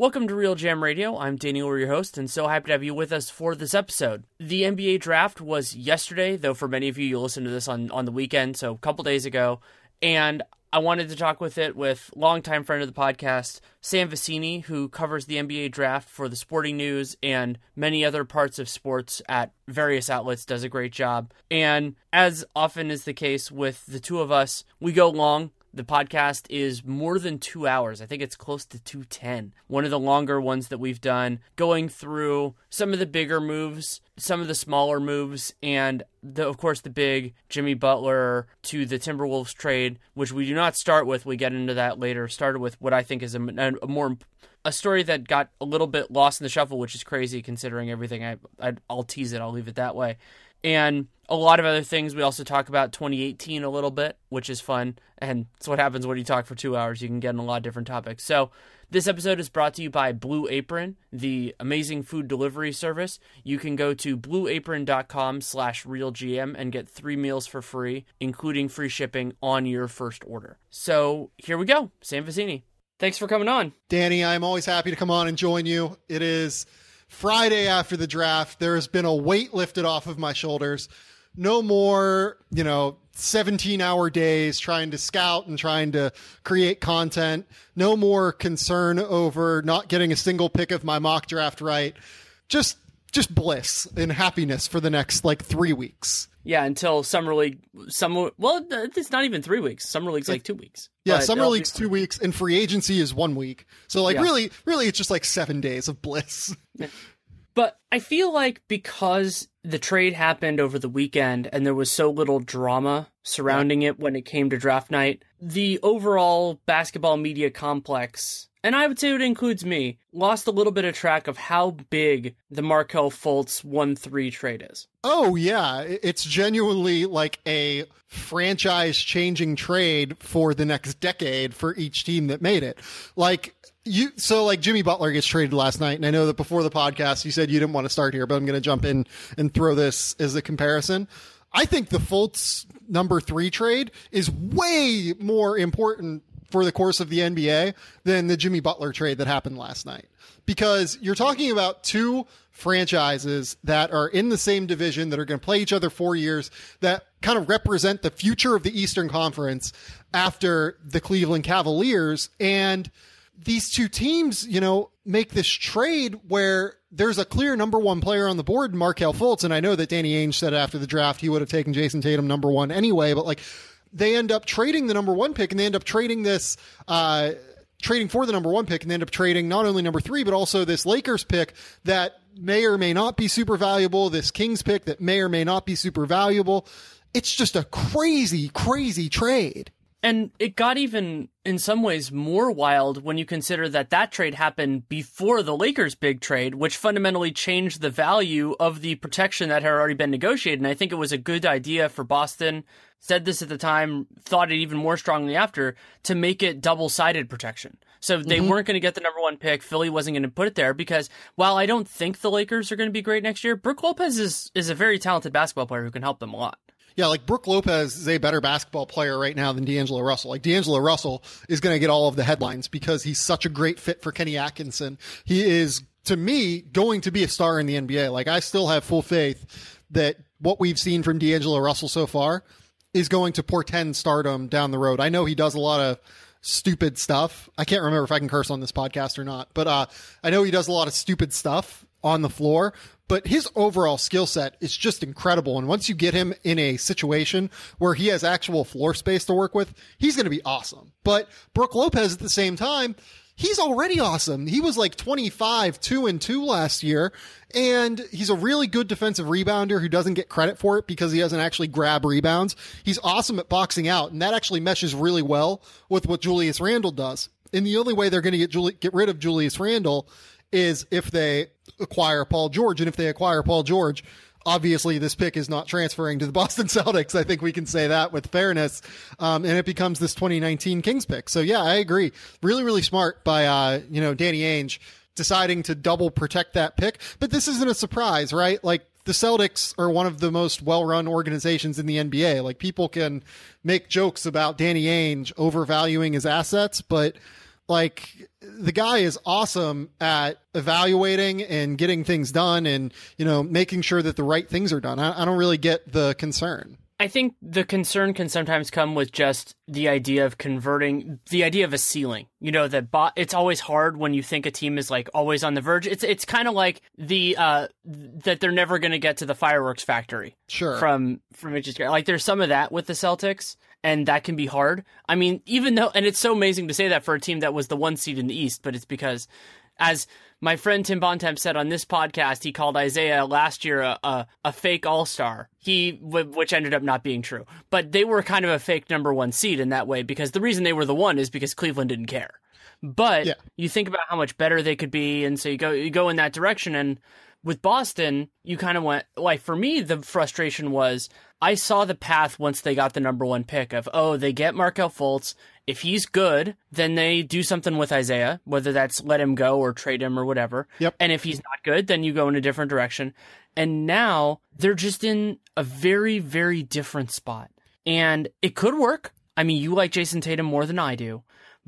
Welcome to Real Jam Radio. I'm Daniel, your host, and so happy to have you with us for this episode. The NBA draft was yesterday, though for many of you, you'll listen to this on the weekend, so a couple days ago, and I wanted to talk with longtime friend of the podcast, Sam Vecenie, who covers the NBA draft for the Sporting News and many other parts of sports at various outlets, does a great job. And as often is the case with the two of us, we go long. The podcast is more than 2 hours. I think it's close to 2:10. One of the longer ones that we've done, going through some of the bigger moves, some of the smaller moves, and of course the big Jimmy Butler to the Timberwolves trade, which we do not start with. We get into that later. Started with what I think is a story that got a little bit lost in the shuffle, which is crazy considering everything. I'll tease it. I'll leave it that way. And a lot of other things. We also talk about 2018 a little bit, which is fun. And it's what happens when you talk for 2 hours. You can get in a lot of different topics. So this episode is brought to you by Blue Apron, the amazing food delivery service. You can go to blueapron.com/realgm and get 3 meals for free, including free shipping on your first order. So here we go. Sam Vecenie, thanks for coming on. Danny, I'm always happy to come on and join you. It is Friday after the draft. There has been a weight lifted off of my shoulders. No more, 17-hour days trying to scout and trying to create content. No more concern over not getting a single pick of my mock draft right. Just bliss and happiness for the next 3 weeks. Yeah, until Summer League. Well, it's not even 3 weeks. Summer League's 2 weeks. Yeah, Summer League's 2 weeks, and free agency is 1 week. So, Yeah. really, it's just 7 days of bliss. But I feel like because the trade happened over the weekend and there was so little drama surrounding it when it came to draft night, the overall basketball media complex, and I would say it includes me, lost a little bit of track of how big the Markelle Fultz 1-3 trade is. Oh, yeah. It's genuinely a franchise-changing trade for the next decade for each team that made it. Jimmy Butler gets traded last night, and I know that before the podcast you said you didn't want to start here, but I'm going to jump in and throw this as a comparison. I think the Fultz number 3 trade is way more important for the course of the NBA than the Jimmy Butler trade that happened last night. Because you're talking about two franchises that are in the same division, that are going to play each other 4 years, that kind of represent the future of the Eastern Conference after the Cleveland Cavaliers. And these two teams, make this trade where there's a clear number 1 player on the board, Markelle Fultz. And I know that Danny Ainge said after the draft he would have taken Jason Tatum number 1 anyway, but they end up trading the number 1 pick, and they end up trading this, trading for the number 1 pick, and they end up trading not only number 3, but also this Lakers pick that may or may not be super valuable, this Kings pick that may or may not be super valuable. It's just a crazy, crazy trade. And it got even, in some ways, more wild when you consider that trade happened before the Lakers' big trade, which fundamentally changed the value of the protection that had already been negotiated. And I think it was a good idea for Boston, said this at the time, thought it even more strongly after, to make it double-sided protection. So they weren't going to get the number 1 pick. Philly wasn't going to put it there because while I don't think the Lakers are going to be great next year, Brook Lopez is a very talented basketball player who can help them a lot. Yeah, Brook Lopez is a better basketball player right now than D'Angelo Russell. D'Angelo Russell is going to get all of the headlines because he's such a great fit for Kenny Atkinson. He is, to me, going to be a star in the NBA. I still have full faith that what we've seen from D'Angelo Russell so far is going to portend stardom down the road. I know he does a lot of stupid stuff. I can't remember if I can curse on this podcast or not, but I know he does a lot of stupid stuff on the floor, but his overall skill set is just incredible. And once you get him in a situation where he has actual floor space to work with, he's going to be awesome. But Brook Lopez at the same time, he's already awesome. He was 25, 2-2 last year, and he's a really good defensive rebounder who doesn't get credit for it because he doesn't actually grab rebounds. He's awesome at boxing out, and that actually meshes really well with what Julius Randle does. And the only way they're going to get rid of Julius Randle is if they acquire Paul George. And if they acquire Paul George, obviously this pick is not transferring to the Boston Celtics. I think we can say that with fairness. And it becomes this 2019 Kings pick. So yeah, I agree. Really, really smart by, Danny Ainge deciding to double protect that pick. But this isn't a surprise, right? The Celtics are one of the most well-run organizations in the NBA. People can make jokes about Danny Ainge overvaluing his assets, but Like, the guy is awesome at evaluating and getting things done and, making sure that the right things are done. I don't really get the concern. I think the concern can sometimes come with just the idea of converting the idea of a ceiling. That it's always hard when you think a team is like always on the verge. It's kind of like that they're never going to get to the fireworks factory. Sure. From it just like there's some of that with the Celtics, and that can be hard. I mean, even though, and it's so amazing to say that for a team that was the 1 seed in the East, but it's because, as my friend Tim Bontemps said on this podcast, he called Isaiah last year a fake all-star, which ended up not being true. But they were kind of a fake number 1 seed in that way, because the reason they were the 1 is because Cleveland didn't care. But you think about how much better they could be, and so you go in that direction. And with Boston, you kind of went, like, for me, the frustration was I saw the path once they got the number 1 pick of, they get Markelle Fultz. If he's good, then they do something with Isaiah, whether that's let him go or trade him or whatever. Yep. And if he's not good, then you go in a different direction. And now they're just in a very, very different spot. And it could work. I mean, you like Jason Tatum more than I do.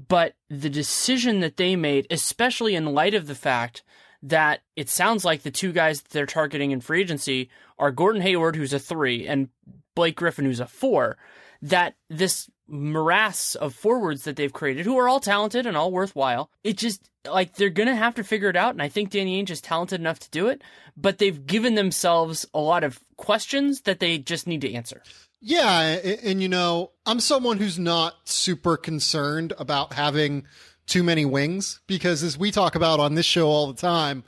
But the decision that they made, especially in light of the fact that it sounds like the 2 guys that they're targeting in free agency are Gordon Hayward, who's a 3, and Blake Griffin, who's a 4, that this morass of forwards that they've created, who are all talented and all worthwhile, it just, like, they're going to have to figure it out, and I think Danny Ainge is talented enough to do it, but they've given themselves a lot of questions that they just need to answer. Yeah, and I'm someone who's not super concerned about having too many wings, because as we talk about on this show all the time,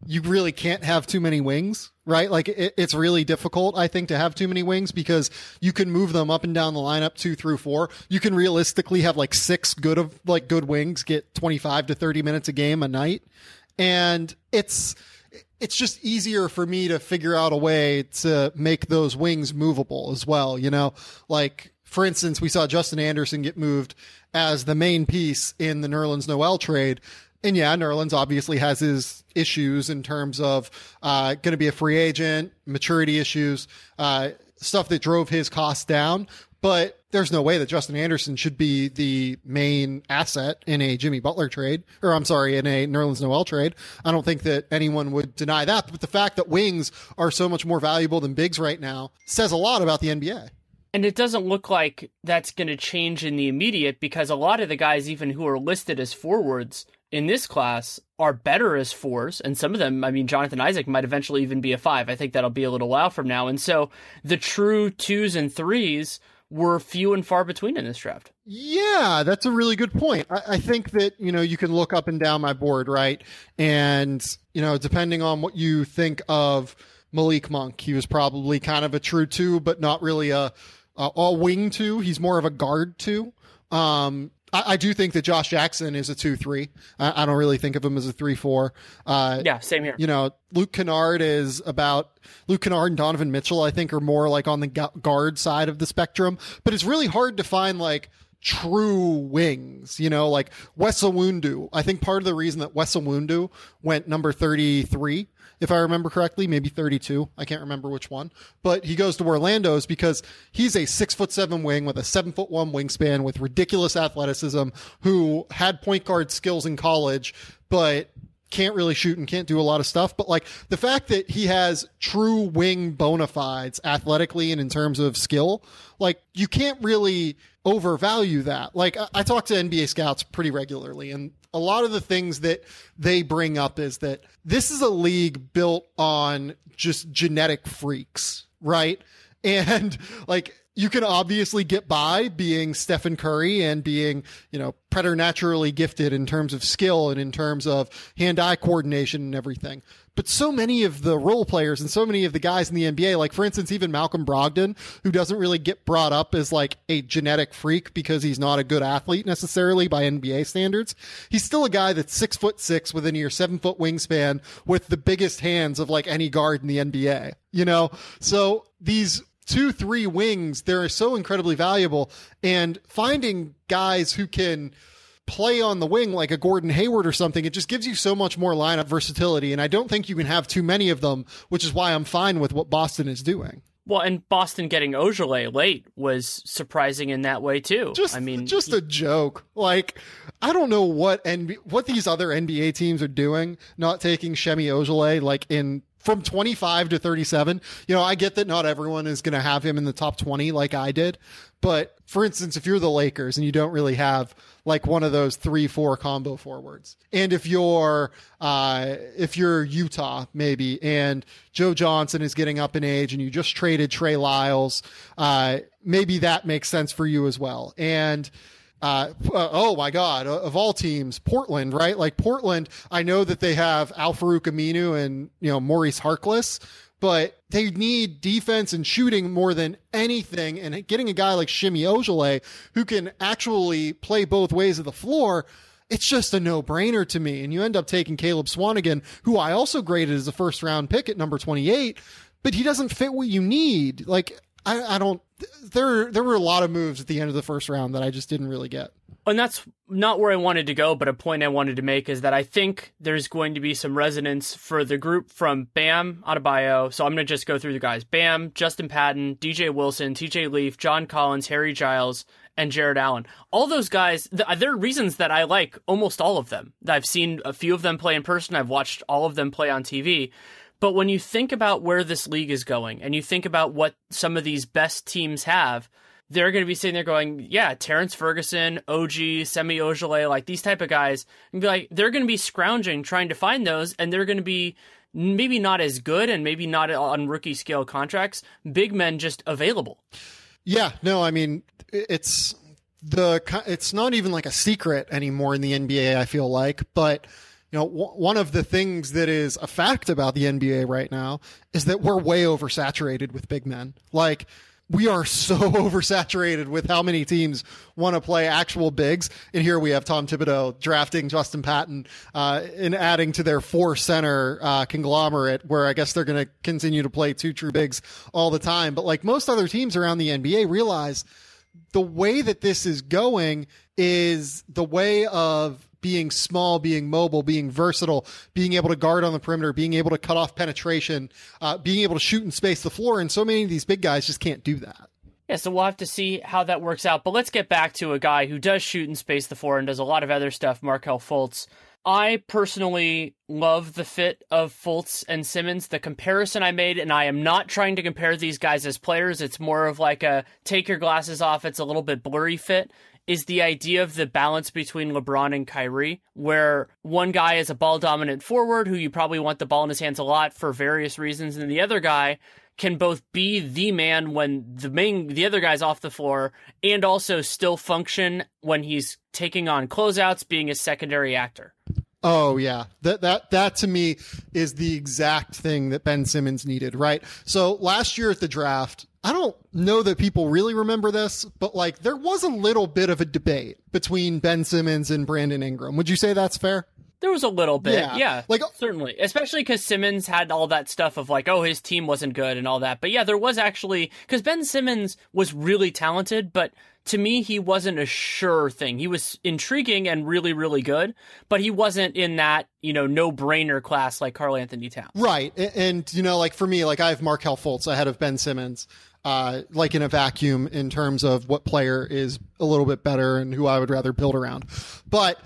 you really can't have too many wings, right? Like, it's really difficult, I think, to have too many wings, because you can move them up and down the lineup 2 through 4. You can realistically have like 6 good wings get 25 to 30 minutes a game a night. And it's just easier for me to figure out a way to make those wings movable as well. Like, for instance, we saw Justin Anderson get moved as the main piece in the Nerlens Noel trade. And yeah, Nerlens obviously has his issues in terms of going to be a free agent, maturity issues, stuff that drove his costs down. But there's no way that Justin Anderson should be the main asset in a Jimmy Butler trade, or I'm sorry, in a Nerlens Noel trade. I don't think that anyone would deny that. But the fact that wings are so much more valuable than bigs right now says a lot about the NBA. And it doesn't look like that's going to change in the immediate, because a lot of the guys, even who are listed as forwards in this class, are better as 4s. And some of them, I mean, Jonathan Isaac might eventually even be a 5. I think that'll be a little while from now. And so the true 2s and 3s were few and far between in this draft. Yeah, that's a really good point. I think that, you can look up and down my board, right? And, depending on what you think of Malik Monk, he was probably kind of a true 2, but not really a wing 2. He's more of a guard 2. I do think that Josh Jackson is a 2-3. I don't really think of him as a 3-4. Yeah, same here. Luke Kennard and Donovan Mitchell, I think, are more like on the guard side of the spectrum. But it's really hard to find like true wings, like Wes Iwundu. I think part of the reason that Wes Iwundu went number 33, if I remember correctly, maybe 32. I can't remember which one, but he goes to Orlando's because he's a 6'7" wing with a 7'1" wingspan with ridiculous athleticism, who had point guard skills in college, but can't really shoot and can't do a lot of stuff. But like the fact that he has true wing bona fides athletically and in terms of skill, like you can't really overvalue that. Like I talk to NBA scouts pretty regularly, and a lot of the things that they bring up is that this is a league built on just genetic freaks, right? And like you can obviously get by being Stephen Curry and being, preternaturally gifted in terms of skill and in terms of hand-eye coordination and everything. But so many of the role players and so many of the guys in the NBA, like for instance, even Malcolm Brogdon, who doesn't really get brought up as like a genetic freak because he's not a good athlete necessarily by NBA standards. He's still a guy that's 6'6" with a near 7-foot wingspan with the biggest hands of like any guard in the NBA, So these 2-3 wings, they're so incredibly valuable, and finding guys who can play on the wing like a Gordon Hayward or something, it just gives you so much more lineup versatility. And I don't think you can have too many of them, which is why I'm fine with what Boston is doing. Well, and Boston getting Ojale late was surprising in that way too. Just a joke. Like, I don't know what these other NBA teams are doing, not taking Shemi Ojale like from 25 to 37. I get that not everyone is going to have him in the top 20 like I did. But for instance, if you're the Lakers and you don't really have like one of those 3-4 combo forwards, and if you're Utah maybe, and Joe Johnson is getting up in age and you just traded Trey Lyles, maybe that makes sense for you as well. And oh my God, of all teams, Portland, right? Like Portland, I know that they have Al-Farouq Aminu and, Maurice Harkless, but they need defense and shooting more than anything. And getting a guy like Shemi Ojale who can actually play both ways of the floor, it's just a no-brainer to me. And you end up taking Caleb Swanigan, who I also graded as a first-round pick at number 28, but he doesn't fit what you need. Like, I don't. There were a lot of moves at the end of the first round that I just didn't really get. And that's not where I wanted to go, but a point I wanted to make is that I think there's going to be some resonance for the group from Bam Adebayo. So I'm going to just go through the guys. Bam, Justin Patton, DJ Wilson, TJ Leaf, John Collins, Harry Giles, and Jared Allen. All those guys, there are reasons that I like almost all of them. I've seen a few of them play in person. I've watched all of them play on TV. But when you think about where this league is going and you think about what some of these best teams have, they're going to be sitting there going, yeah, Terrence Ferguson, OG, Semi Ojale, like these type of guys, and be like, they're going to be scrounging trying to find those, and they're going to be maybe not as good and maybe not on rookie scale contracts, big men just available. Yeah, no, I mean, it's not even like a secret anymore in the NBA, I feel like, but one of the things that is a fact about the NBA right now is that we're way oversaturated with big men. Like, we are so oversaturated with how many teams want to play actual bigs. And here we have Tom Thibodeau drafting Justin Patton and adding to their 4-center conglomerate, where I guess they're going to continue to play 2 true bigs all the time. But like most other teams around the NBA realize the way that this is going is the way of being small, being mobile, being versatile, being able to guard on the perimeter, being able to cut off penetration, being able to shoot and space the floor. And so many of these big guys just can't do that. Yeah, so we'll have to see how that works out. But let's get back to a guy who does shoot and space the floor and does a lot of other stuff, Markelle Fultz. I personally love the fit of Fultz and Simmons. The comparison I made, and I am not trying to compare these guys as players, it's more of like a take your glasses off, it's a little bit blurry fit, is the idea of the balance between LeBron and Kyrie, where one guy is a ball-dominant forward who you probably want the ball in his hands a lot for various reasons, and the other guy can both be the man when the other guy's off the floor and also still function when he's taking on closeouts, being a secondary actor. Oh yeah. That to me is the exact thing that Ben Simmons needed, right? So last year at the draft, I don't know that people really remember this, but like there was a little bit of a debate between Ben Simmons and Brandon Ingram. Would you say that's fair? There was a little bit, yeah, like certainly, especially because Simmons had all that stuff of like, oh, his team wasn't good and all that. But yeah, there was actually, because Ben Simmons was really talented, but to me, he wasn't a sure thing. He was intriguing and really, really good, but he wasn't in that, no-brainer class like Karl Anthony Towns. Right, and like for me, like I have Markelle Fultz ahead of Ben Simmons, like in a vacuum in terms of what player is a little bit better and who I would rather build around, but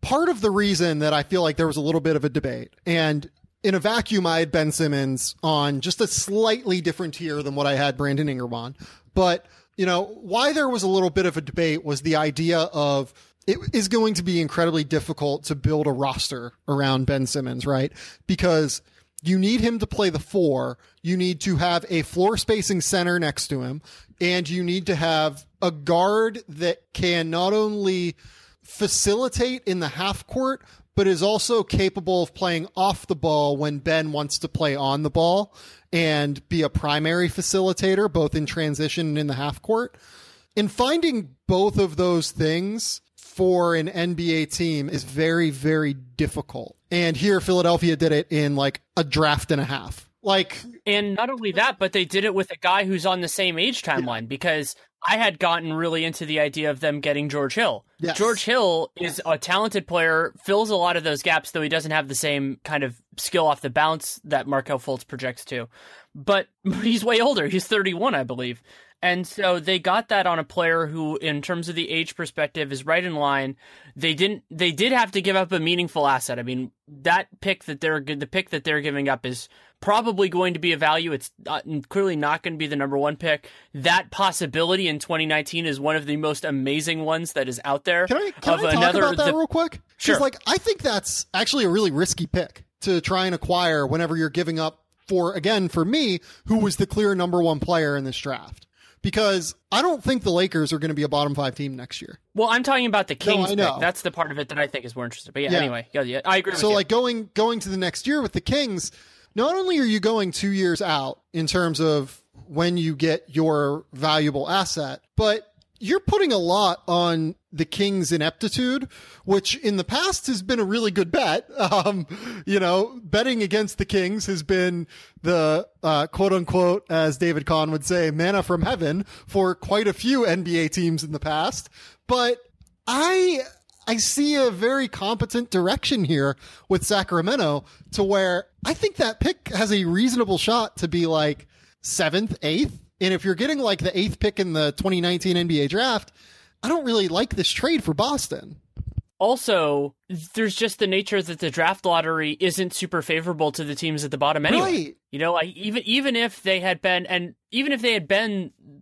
part of the reason that I feel like there was a little bit of a debate, and in a vacuum, I had Ben Simmons on just a slightly different tier than what I had Brandon Ingram on. But, why there was a little bit of a debate was the idea of it is going to be incredibly difficult to build a roster around Ben Simmons, right? Because you need him to play the 4. You need to have a floor spacing center next to him, and you need to have a guard that can not only facilitate in the half court, but is also capable of playing off the ball when Ben wants to play on the ball and be a primary facilitator, both in transition and in the half court. And finding both of those things for an NBA team is very, very difficult. And here, Philadelphia did it in like a draft and a half. And not only that, but they did it with a guy who's on the same age timeline, because I had gotten really into the idea of them getting George Hill. Yes. George Hill is a talented player, fills a lot of those gaps, though he doesn't have the same kind of skill off the bounce that Markelle Fultz projects to. but he's way older. He's 31, I believe. And so they got that on a player who, in terms of the age perspective, is right in line. They did have to give up a meaningful asset. I mean, the pick that they're giving up is probably going to be a value. It's clearly not going to be the number one pick. That possibility in 2019 is one of the most amazing ones that is out there. Can I talk about that real quick? Sure. Because I think that's actually a really risky pick to try and acquire whenever you're giving up for me, who was the clear number one player in this draft. Because I don't think the Lakers are going to be a bottom 5 team next year. Well, I'm talking about the Kings pick. That's the part of it that I think is more interesting. But anyway, I agree with you. So like going to the next year with the Kings, not only are you going 2 years out in terms of when you get your valuable asset, but you're putting a lot on the Kings' ineptitude, which in the past has been a really good bet. Betting against the Kings has been the quote unquote, as David Kahn would say, manna from heaven for quite a few NBA teams in the past. But I see a very competent direction here with Sacramento to where I think that pick has a reasonable shot to be like 7th, 8th. And if you're getting like the 8th pick in the 2019 NBA draft, I don't really like this trade for Boston. Also, there's just the nature that the draft lottery isn't super favorable to the teams at the bottom anyway. Right. Even if they had been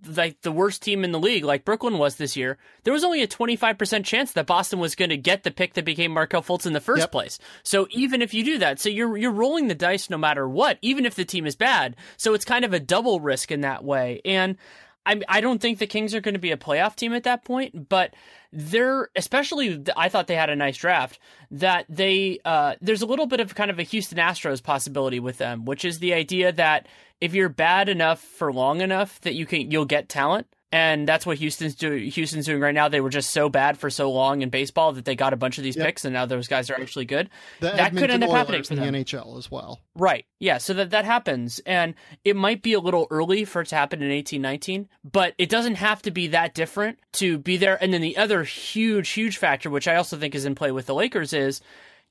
like the worst team in the league, like Brooklyn was this year, there was only a 25% chance that Boston was going to get the pick that became Markelle Fultz in the first place. So even if you do that, so you're rolling the dice no matter what, even if the team is bad. So it's kind of a double risk in that way. And I don't think the Kings are going to be a playoff team at that point, but I thought they had a nice draft, that there's a little bit of kind of a Houston Astros possibility with them, which is the idea that if you're bad enough for long enough that you'll get talent. And that's what Houston's doing right now. They were just so bad for so long in baseball that they got a bunch of these picks, and now those guys are actually good. That could end up happening for them. In the NHL as well. Right. Yeah, so that happens. And it might be a little early for it to happen in 18-19, but it doesn't have to be that different to be there. And then the other huge factor, which I also think is in play with the Lakers, is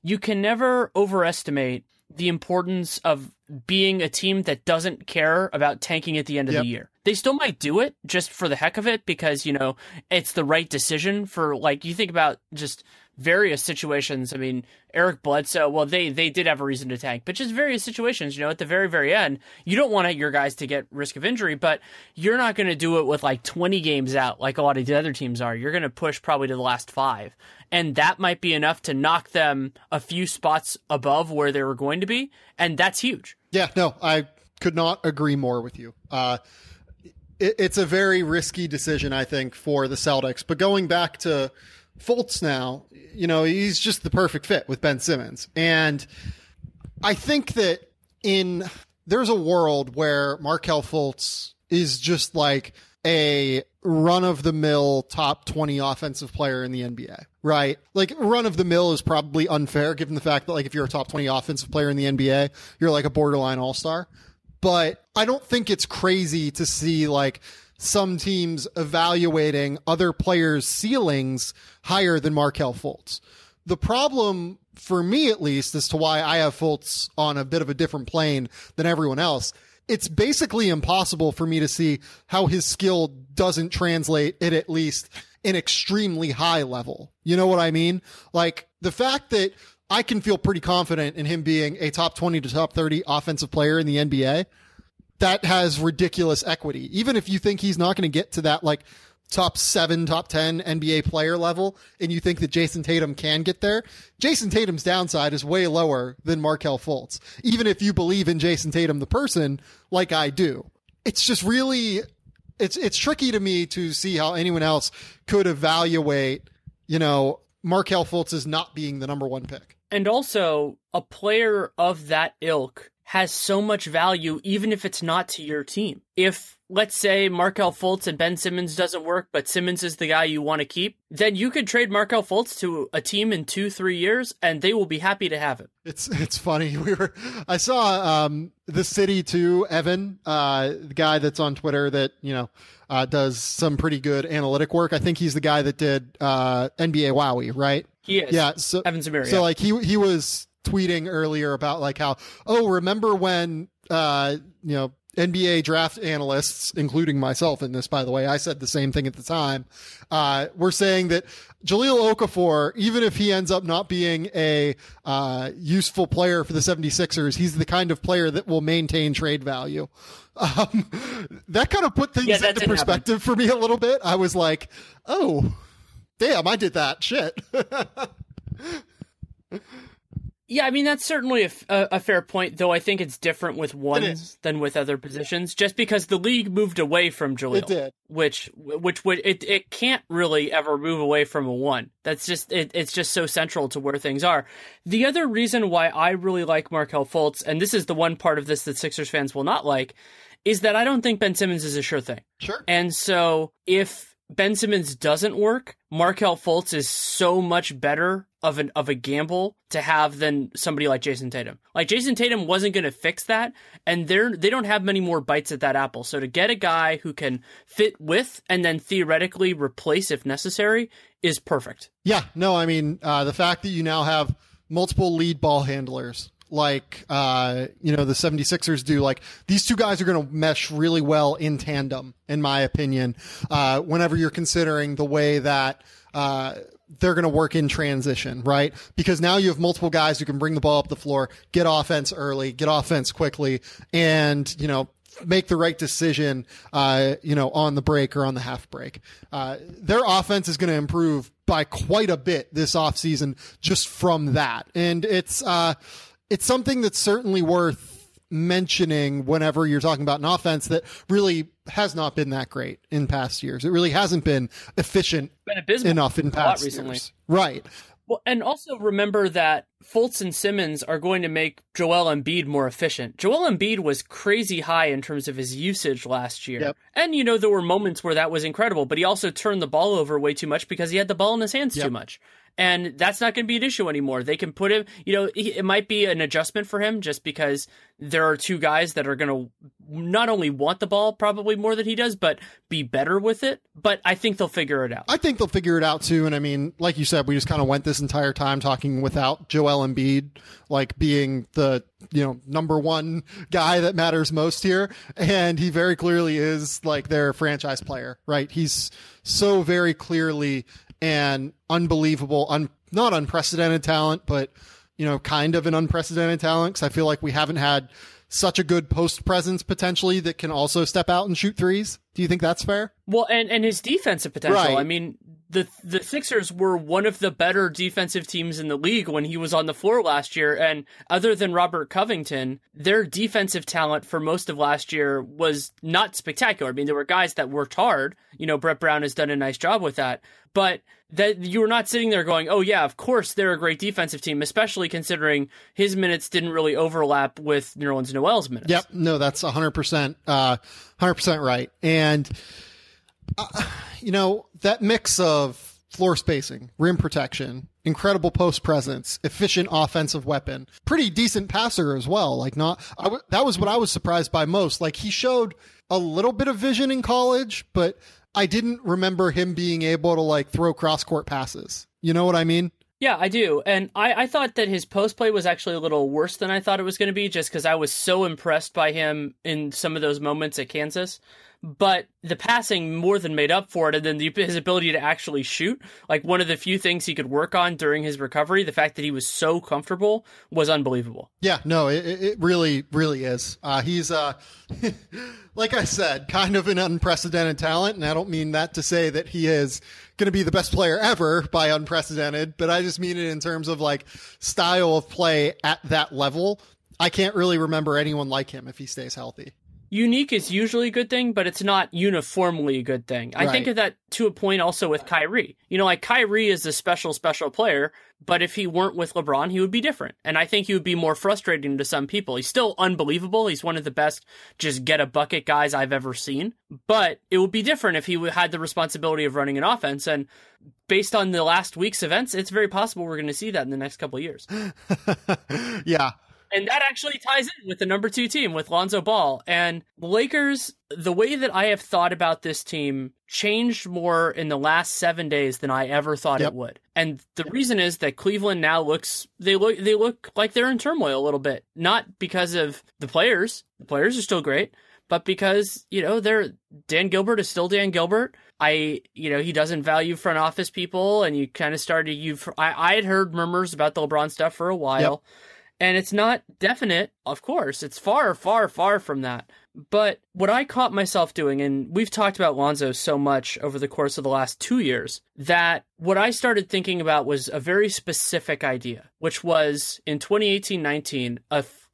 you can never overestimate the importance of being a team that doesn't care about tanking at the end of the year. They still might do it just for the heck of it because, it's the right decision for, like, you think about just various situations. I mean, Eric Bledsoe, well, they did have a reason to tank, but just various situations, at the very, very end, you don't want your guys to get risk of injury, but you're not going to do it with like 20 games out like a lot of the other teams are. You're going to push probably to the last 5. And that might be enough to knock them a few spots above where they were going to be. And that's huge. Yeah, no, I could not agree more with you. It's a very risky decision, I think, for the Celtics. But going back to Fultz now, he's just the perfect fit with Ben Simmons. And I think that there's a world where Markelle Fultz is just like a run-of-the-mill top 20 offensive player in the NBA, right? Like, run-of-the-mill is probably unfair given the fact that, like, if you're a top 20 offensive player in the NBA, you're like a borderline all-star. But I don't think it's crazy to see, like, some teams evaluating other players' ceilings higher than Markelle Fultz. The problem, for me at least, as to why I have Fultz on a bit of a different plane than everyone else, it's basically impossible for me to see how his skill doesn't translate at least an extremely high level. You know what I mean? Like, the fact that I can feel pretty confident in him being a top 20 to top 30 offensive player in the NBA, that has ridiculous equity. Even if you think he's not going to get to that, like, top 7, top 10 NBA player level, and you think that Jason Tatum can get there, Jason Tatum's downside is way lower than Markelle Fultz. Even if you believe in Jason Tatum, the person, like I do. It's just really, it's tricky to me to see how anyone else could evaluate, Markelle Fultz as not being the number one pick. And also, a player of that ilk has so much value, even if it's not to your team. If, let's say, Markelle Fultz and Ben Simmons doesn't work, but Simmons is the guy you want to keep, then you could trade Markelle Fultz to a team in 2-3 years, and they will be happy to have it. It's funny. I saw the City 2, Evan, the guy that's on Twitter that, does some pretty good analytic work. I think he's the guy that did NBA Wowie, right? He is. Yeah. So, Evan Zamir, so like he was tweeting earlier about like how, remember when NBA draft analysts, including myself in this, by the way, I said the same thing at the time, were saying that Jahlil Okafor, even if he ends up not being a useful player for the 76ers, he's the kind of player that will maintain trade value. That kind of put things into perspective for me a little bit. I was like, oh, damn, I did that. Shit. Yeah, I mean, that's certainly a fair point, though I think it's different with one than with other positions, just because the league moved away from Jahlil. It did. Which it can't really ever move away from a one. That's just, it's just so central to where things are. The other reason why I really like Markelle Fultz, and this is the one part of this that Sixers fans will not like, is that I don't think Ben Simmons is a sure thing. Sure. And so if Ben Simmons doesn't work, Markelle Fultz is so much better of a gamble to have than somebody like Jason Tatum. Like, Jason Tatum wasn't going to fix that, and they don't have many more bites at that apple. So to get a guy who can fit with and then theoretically replace if necessary is perfect. Yeah, no, I mean, the fact that you now have multiple lead ball handlers like, the 76ers do, like, these two guys are going to mesh really well in tandem, in my opinion, whenever you're considering the way that, they're going to work in transition, right? Because now you have multiple guys who can bring the ball up the floor, get offense early, get offense quickly, and, make the right decision, on the break or on the half break. Their offense is going to improve by quite a bit this offseason just from that. And it's something that's certainly worth mentioning whenever you're talking about an offense that really has not been that great in past years. It really hasn't been efficient enough in past years. Right. Well, and also remember that Fultz and Simmons are going to make Joel Embiid more efficient. Joel Embiid was crazy high in terms of his usage last year. Yep. And, there were moments where that was incredible, but he also turned the ball over way too much because he had the ball in his hands too much. And that's not going to be an issue anymore. They can put him, it might be an adjustment for him just because there are two guys that are going to not only want the ball probably more than he does, but be better with it. But I think they'll figure it out. I think they'll figure it out too. And I mean, like you said, we just kind of went this entire time talking without Joel Embiid, like being the, number one guy that matters most here. And he very clearly is like their franchise player, right? He's so very clearly an unbelievable, not unprecedented talent, but, kind of an unprecedented talent. Cause I feel like we haven't had such a good post presence potentially that can also step out and shoot threes. Do you think that's fair? Well, and his defensive potential. Right. I mean, the Sixers were one of the better defensive teams in the league when he was on the floor last year. And other than Robert Covington, their defensive talent for most of last year was not spectacular. I mean, there were guys that worked hard. Brett Brown has done a nice job with that. But that you were not sitting there going, oh, yeah, of course they're a great defensive team, especially considering his minutes didn't really overlap with Nerlens Noel's minutes. Yep. No, that's 100%, 100% right. And, that mix of floor spacing, rim protection, incredible post presence, efficient offensive weapon, pretty decent passer as well. Like that was what I was surprised by most. Like, he showed a little bit of vision in college, but I didn't remember him being able to like throw cross court passes. You know what I mean? Yeah, I do. And I thought that his post play was actually a little worse than I thought it was going to be, just because I was so impressed by him in some of those moments at Kansas. But the passing more than made up for it, and then his ability to actually shoot, like one of the few things he could work on during his recovery, the fact that he was so comfortable was unbelievable. Yeah, no, it really, really is. He's, like I said, kind of an unprecedented talent, and I don't mean that to say that he is going to be the best player ever by unprecedented, but I just mean it in terms of like style of play at that level. I can't really remember anyone like him if he stays healthy. Unique is usually a good thing, but it's not uniformly a good thing. I think of that to a point also with KYRIE. Like KYRIE is a special player, but if he weren't with LeBron, he would be different. And I think he would be more frustrating to some people. He's still unbelievable. He's one of the best just get a bucket guys I've ever seen. But it would be different if he had the responsibility of running an offense. And based on the last week's events, it's very possible we're going to see that in the next couple of years. Yeah. And that actually ties in with the number 2 team, with Lonzo Ball. And the Lakers, the way that I have thought about this team changed more in the last 7 days than I ever thought it would. And the reason is that Cleveland now they look like they're in turmoil a little bit. Not because of the players. The players are still great. but because, Dan Gilbert is still Dan Gilbert. He doesn't value front office people, and you kind of I had heard murmurs about the LeBron stuff for a while, and it's not definite, of course. It's far, far, far from that. But what I caught myself doing, and we've talked about Lonzo so much over the course of the last 2 years, that what I started thinking about was a very specific idea, which was in 2018-19,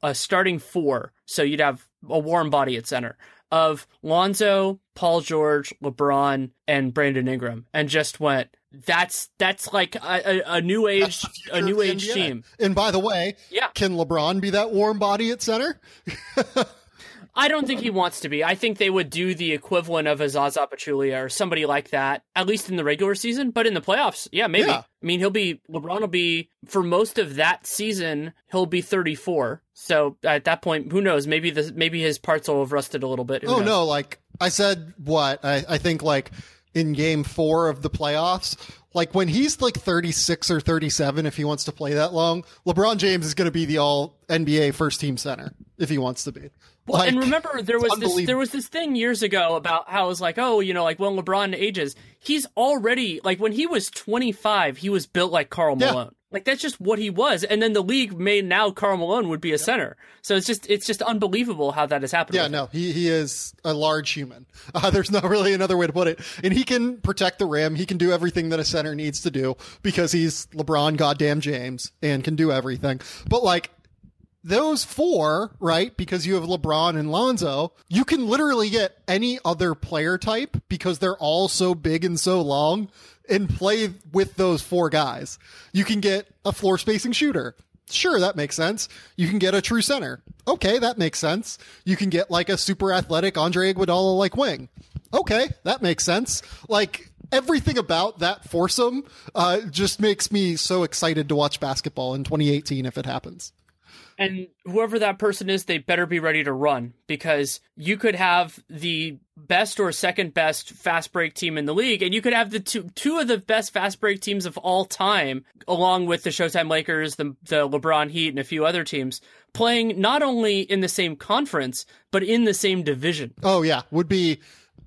a starting four. So you'd have a warm body at center of Lonzo, Paul George, LeBron, and Brandon Ingram, and just went, that's like a new age team. And by the way, can LeBron be that warm body at center? I don't think he wants to be. I think they would do the equivalent of a Zaza Pachulia or somebody like that, at least in the regular season. But in the playoffs, maybe. Yeah. I mean, LeBron will be, for most of that season, he'll be 34. So at that point, who knows? Maybe his parts will have rusted a little bit. Who knows? No, like I said, I think like in game 4 of the playoffs, like when he's like 36 or 37, if he wants to play that long, LeBron James is going to be the all NBA first team center if he wants to be. Well, and remember, there was this thing years ago about how it was like, when LeBron ages, he's already, like, when he was 25, he was built like Karl Malone. Like, that's just what he was. And then the league made now Karl Malone would be a center. So it's just unbelievable how that has happened. Yeah, no, he is a large human. There's not really another way to put it. And he can protect the rim. He can do everything that a center needs to do because he's LeBron goddamn James and can do everything. But, like, those four, right, because you have LeBron and Lonzo, you can literally get any other player type because they're all so big and so long and play with those four guys. You can get a floor spacing shooter. Sure, that makes sense. You can get a true center. Okay, that makes sense. You can get like a super athletic Andre Iguodala like wing. Okay, that makes sense. Like, everything about that foursome just makes me so excited to watch basketball in 2018 if it happens. And whoever that person is, they better be ready to run, because you could have the best or second best fast break team in the league, and you could have the two of the best fast break teams of all time, along with the Showtime Lakers, the LeBron Heat, and a few other teams, playing not only in the same conference, but in the same division. Oh, yeah. Would be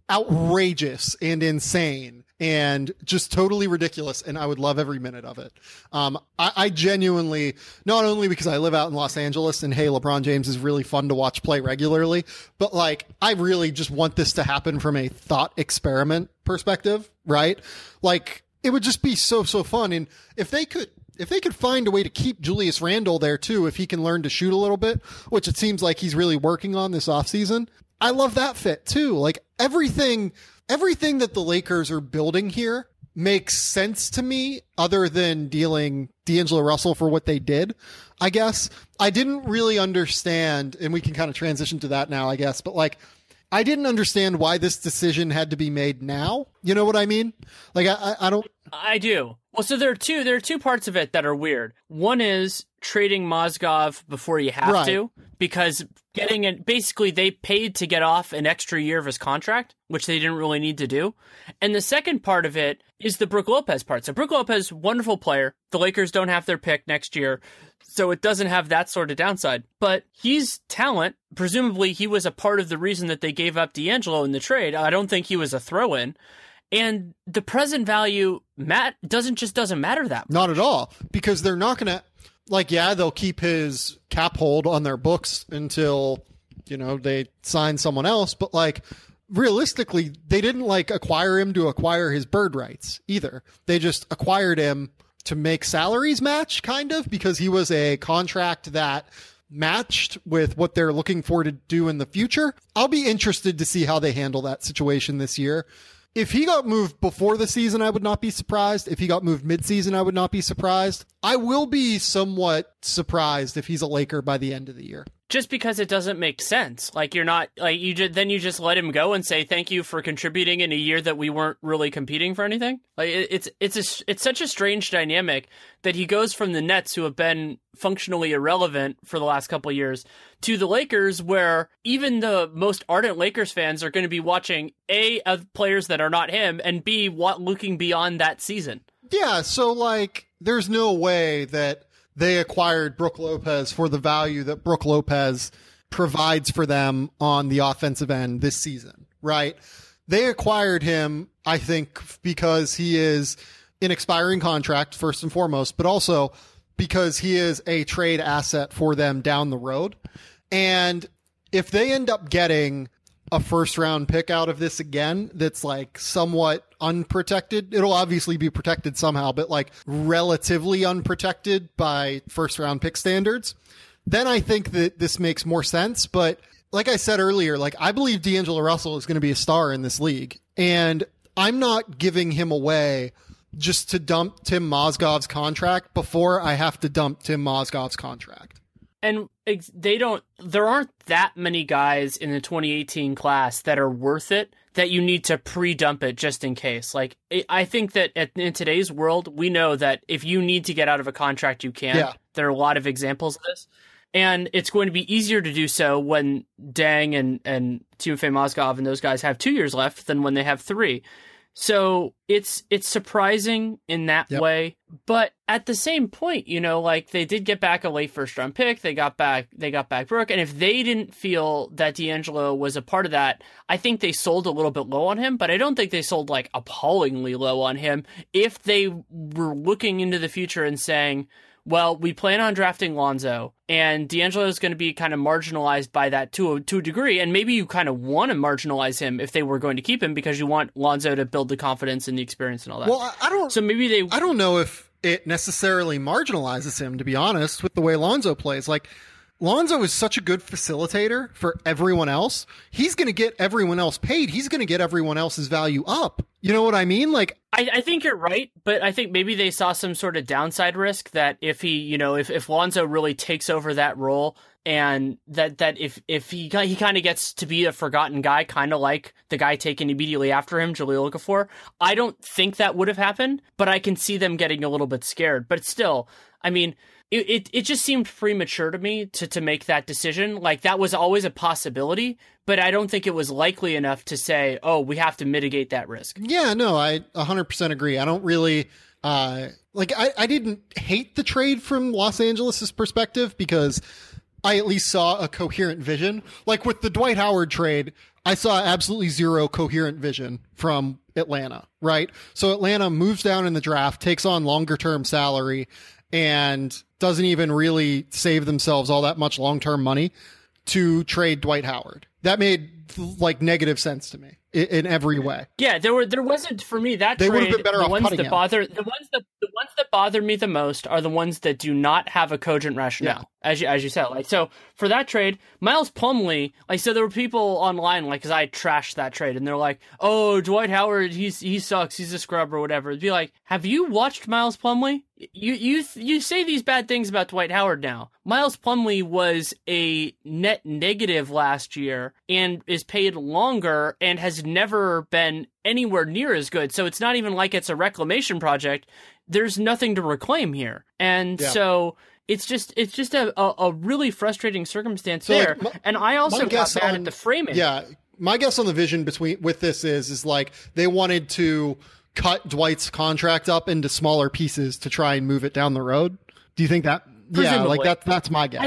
outrageous and insane and just totally ridiculous, and I would love every minute of it. I genuinely, not only because I live out in Los Angeles and, hey, LeBron James is really fun to watch play regularly, but like, I really just want this to happen from a thought experiment perspective, right? Like, it would just be so fun. And if they could find a way to keep Julius Randle there too, if he can learn to shoot a little bit, which it seems like he's really working on this offseason, I love that fit too. Like, everything that the Lakers are building here makes sense to me, other than dealing D'Angelo Russell for what they did, I guess. I didn't really understand, and we can kind of transition to that now, I guess, but like, I didn't understand why this decision had to be made now. You know what I mean? Like, I don't. I do. Well, so there are two parts of it that are weird. One is trading Mozgov before you have to, because getting it, basically they paid to get off an extra year of his contract, which they didn't really need to do. And the second part of it is the Brook Lopez part. So Brook Lopez, wonderful player. The Lakers don't have their pick next year, so it doesn't have that sort of downside. But he's talent. Presumably he was a part of the reason that they gave up D'Angelo in the trade. I don't think he was a throw-in. And the present value doesn't matter that much. Not at all, because they're not going to, like, yeah, they'll keep his cap hold on their books until, they sign someone else. But like, realistically, they didn't like acquire him to acquire his bird rights either. They just acquired him to make salaries match, kind of, because he was a contract that matched with what they're looking for to do in the future. I'll be interested to see how they handle that situation this year. If he got moved before the season, I would not be surprised. If he got moved mid-season, I would not be surprised. I will be somewhat surprised if he's a Laker by the end of the year. Just because it doesn't make sense. Like, you're not, like, you just let him go and say thank you for contributing in a year that we weren't really competing for anything. Like, it's such a strange dynamic that he goes from the Nets, who have been functionally irrelevant for the last couple of years, to the Lakers, where even the most ardent Lakers fans are going to be watching A, of players that are not him, and B, looking beyond that season. Yeah, so like, there's no way that they acquired Brook Lopez for the value that Brook Lopez provides for them on the offensive end this season, right? They acquired him, I think, because he is an expiring contract, first and foremost, but also because he is a trade asset for them down the road. And if they end up getting a first round pick out of this again, that's like somewhat unprotected, it'll obviously be protected somehow, but like relatively unprotected by first round pick standards, then I think that this makes more sense. But like I said earlier, like I believe D'Angelo Russell is going to be a star in this league, and I'm not giving him away just to dump Tim Mozgov's contract before I have to dump Tim Mozgov's contract. And there aren't that many guys in the 2018 class that are worth it that you need to pre-dump it just in case. Like, I think that in today's world, we know that if you need to get out of a contract, you can. Yeah. There are a lot of examples of this. And it's going to be easier to do so when Deng and Timofey Mozgov and those guys have 2 years left than when they have 3. So it's surprising in that way, but at the same point, you know, like they did get back a late first round pick. They got back Brooke. And if they didn't feel that D'Angelo was a part of that, I think they sold a little bit low on him, but I don't think they sold like appallingly low on him. If they were looking into the future and saying, well, we plan on drafting Lonzo, and D'Angelo is going to be kind of marginalized by that to a degree, and maybe you kind of want to marginalize him if they were going to keep him because you want Lonzo to build the confidence and the experience and all that. Well, I don't know if it necessarily marginalizes him, to be honest, with the way Lonzo plays. Like, Lonzo is such a good facilitator for everyone else. He's going to get everyone else paid. He's going to get everyone else's value up. You know what I mean? Like, I think you're right, but I think maybe they saw some sort of downside risk that if he, you know, if Lonzo really takes over that role, and that if he kind of gets to be a forgotten guy, kind of like the guy taken immediately after him, Jahlil Okafor, I don't think that would have happened, but I can see them getting a little bit scared. But still, I mean, it just seemed premature to me to make that decision. Like, that was always a possibility, but I don't think it was likely enough to say, oh, we have to mitigate that risk. Yeah, no, I 100% agree. I don't really, I didn't hate the trade from Los Angeles' perspective because I at least saw a coherent vision. Like with the Dwight Howard trade, I saw absolutely zero coherent vision from Atlanta, right? So Atlanta moves down in the draft, takes on longer term salary, and doesn't even really save themselves all that much long-term money to trade Dwight Howard. That made like negative sense to me in every way. Yeah, there wasn't, for me, that they trade, would have been better the off ones cutting that bother the ones that bother me the most are the ones that do not have a cogent rationale. As you said, like, so for that trade, Miles Plumlee, like, so there were people online, like, because I trashed that trade, and they're like, oh, Dwight Howard, he sucks, he's a scrub or whatever. It'd be like, have you watched Miles Plumlee? You say these bad things about Dwight Howard now. Miles Plumlee was a net negative last year and is paid longer and has never been anywhere near as good. So it's not even like it's a reclamation project. There's nothing to reclaim here. And so it's just a really frustrating circumstance so there. Like, and I also got mad at the framing. Yeah. My guess on the vision with this is like they wanted to cut Dwight's contract up into smaller pieces to try and move it down the road. Do you think that? Presumably. Yeah, like that's my guess.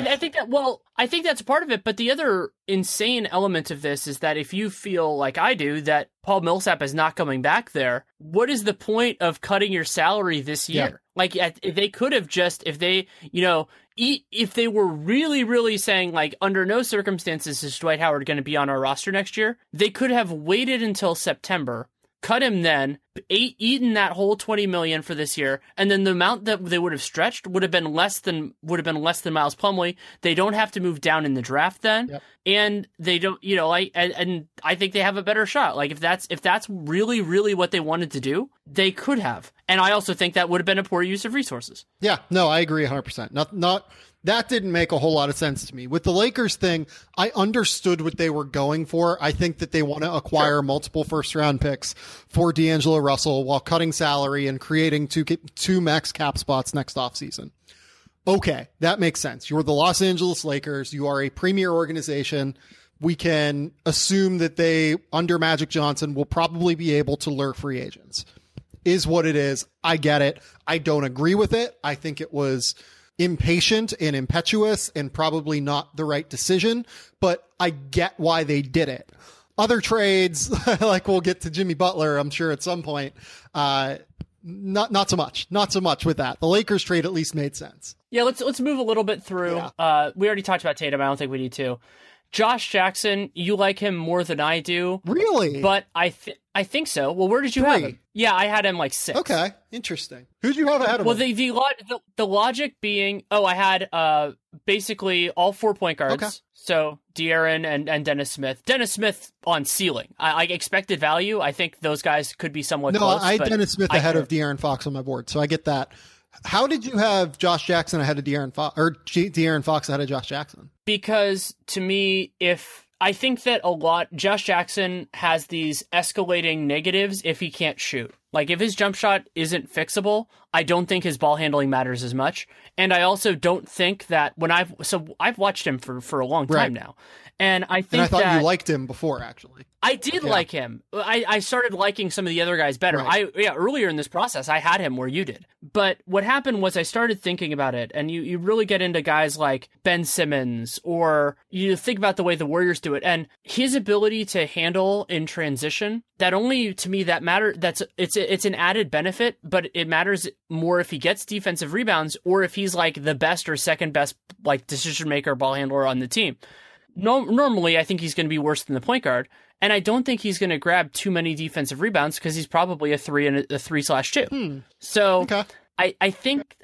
I think that's part of it. But the other insane element of this is that if you feel like I do that Paul Millsap is not coming back there, what is the point of cutting your salary this year? Yeah. Like, if they could have just, if they, you know, if they were really, really saying, like, under no circumstances is Dwight Howard going to be on our roster next year, they could have waited until September, cut him then, eaten that whole $20 million for this year, and then the amount that they would have stretched would have been less than Miles Plumlee. They don't have to move down in the draft then, and they don't, you know, and I think they have a better shot. Like, if that's really, really what they wanted to do, they could have. And I also think that would have been a poor use of resources. Yeah, no, I agree 100%. Not that didn't make a whole lot of sense to me. With the Lakers thing, I understood what they were going for. I think that they want to acquire multiple first-round picks for D'Angelo Russell while cutting salary and creating two max cap spots next offseason. Okay, that makes sense. You're the Los Angeles Lakers. You are a premier organization. We can assume that they, under Magic Johnson, will probably be able to lure free agents. Is what it is. I get it. I don't agree with it. I think it was impatient and impetuous and probably not the right decision, but I get why they did it. Other trades, like we'll get to Jimmy Butler, I'm sure at some point, not so much with that. The Lakers trade at least made sense. Yeah, let's move a little bit through. Yeah. We already talked about Tatum. I don't think we need to. Josh Jackson, you like him more than I do. Really? But I think so. Well, where did you have him? Yeah, I had him like 6. Okay, interesting. Who'd you have ahead of him? Well, the logic being, I had basically all 4 point guards. Okay. So De'Aaron and Dennis Smith. Dennis Smith on ceiling. I expected value. I think those guys could be somewhat close. No, I had Dennis Smith ahead of De'Aaron Fox on my board, so I get that. How did you have Josh Jackson ahead of De'Aaron Fox, or De'Aaron Fox ahead of Josh Jackson? Because to me, I think that Josh Jackson has these escalating negatives if he can't shoot. Like if his jump shot isn't fixable, I don't think his ball handling matters as much. And I also don't think that I've watched him for a long time now. And I thought you liked him before, actually. I did like him. I started liking some of the other guys better. Right. Earlier in this process, I had him where you did. But what happened was I started thinking about it, and you really get into guys like Ben Simmons, or you think about the way the Warriors do it, and his ability to handle in transition. That only to me that matter. It's an added benefit, but it matters more if he gets defensive rebounds or if he's like the best or second best like decision maker, ball handler on the team. Normally, I think he's going to be worse than the point guard, and I don't think he's going to grab too many defensive rebounds because he's probably a 3 and a 3/2. So okay. I think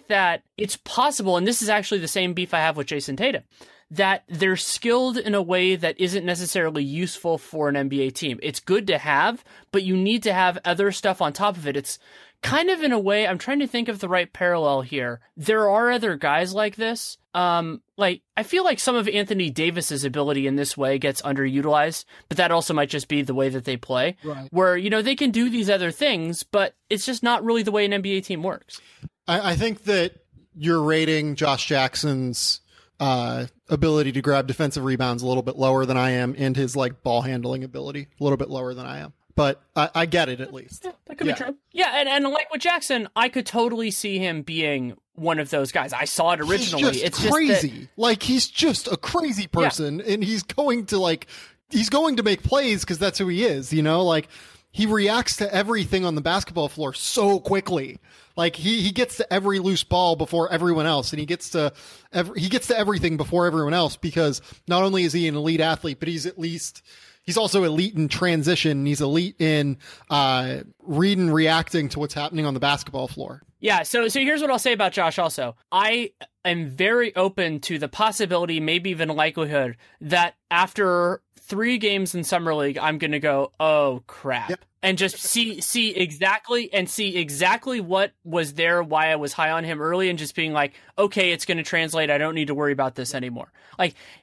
that it's possible, and this is actually the same beef I have with Jason Tatum, that they're skilled in a way that isn't necessarily useful for an NBA team. It's good to have, but you need to have other stuff on top of it. It's kind of in a way, I'm trying to think of the right parallel here. There are other guys like this. I feel like some of Anthony Davis's ability in this way gets underutilized, but that also might just be the way that they play. Right. Where, they can do these other things, but it's just not really the way an NBA team works. I think that you're rating Josh Jackson's ability to grab defensive rebounds a little bit lower than I am, and his ball handling ability a little bit lower than I am. But I get it at least. Yeah, that could be true. Yeah, and like with Jackson, I could totally see him being one of those guys. I saw it originally. It's crazy. He's just a crazy person, and he's going to make plays because that's who he is. He reacts to everything on the basketball floor so quickly. He gets to every loose ball before everyone else, and he gets to everything before everyone else because not only is he an elite athlete, but he's also elite in transition. He's elite in read and reacting to what's happening on the basketball floor. Yeah, so here's what I'll say about Josh also. I am very open to the possibility, maybe even likelihood, that after 3 games in Summer League, I'm going to go, oh, crap. Yep. And just see exactly what was there, why I was high on him early, and just being like, okay, it's going to translate. I don't need to worry about this anymore.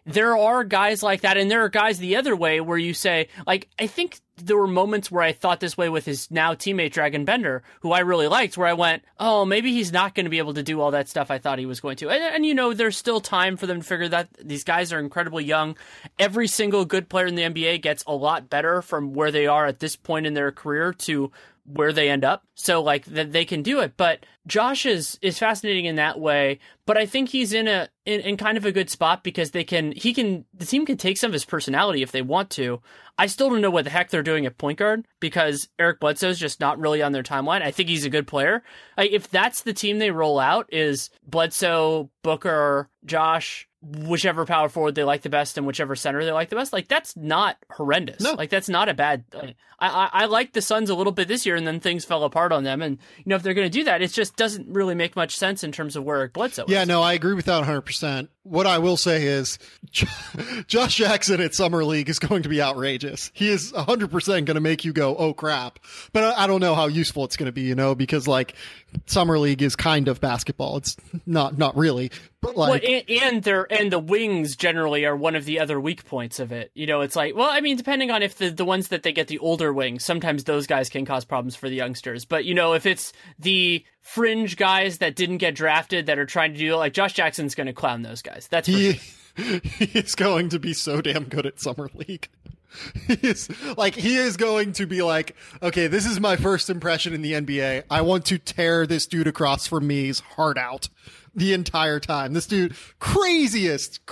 There are guys like that, and there are guys the other way where you say, I think there were moments where I thought this way with his now teammate Dragon Bender, who I really liked, where I went, oh, maybe he's not going to be able to do all that stuff I thought he was going to. And there's still time for them to figure that. These guys are incredibly young. Every single good player in the NBA gets a lot better from where they are at this point in their career to where they end up. So they can do it. But Josh is fascinating in that way. But I think he's in kind of a good spot because the team can take some of his personality if they want to. I still don't know what the heck they're doing at point guard because Eric Bledsoe's just not really on their timeline. I think he's a good player. If that's the team they roll out is Bledsoe, Booker, Josh, whichever power forward they like the best and whichever center they like the best, that's not horrendous. No. That's not a bad. I liked the Suns a little bit this year, and then things fell apart on them. And if they're going to do that, it just doesn't really make much sense in terms of where Eric Bledsoe is. Yeah, no, I agree with that 100%. What I will say is Josh Jackson at Summer League is going to be outrageous. He is 100% going to make you go, oh crap. But I don't know how useful it's going to be, because Summer League is kind of basketball. It's not really. But and the wings generally are one of the other weak points of it. It's depending on if the ones that they get the older wings, sometimes those guys can cause problems for the youngsters. But if it's the fringe guys that didn't get drafted that are trying to do Josh Jackson's going to clown those guys. That's for sure. He is going to be so damn good at Summer League. He is going to be okay, this is my first impression in the NBA. I want to tear this dude across from me's heart out. the entire time. This dude, craziest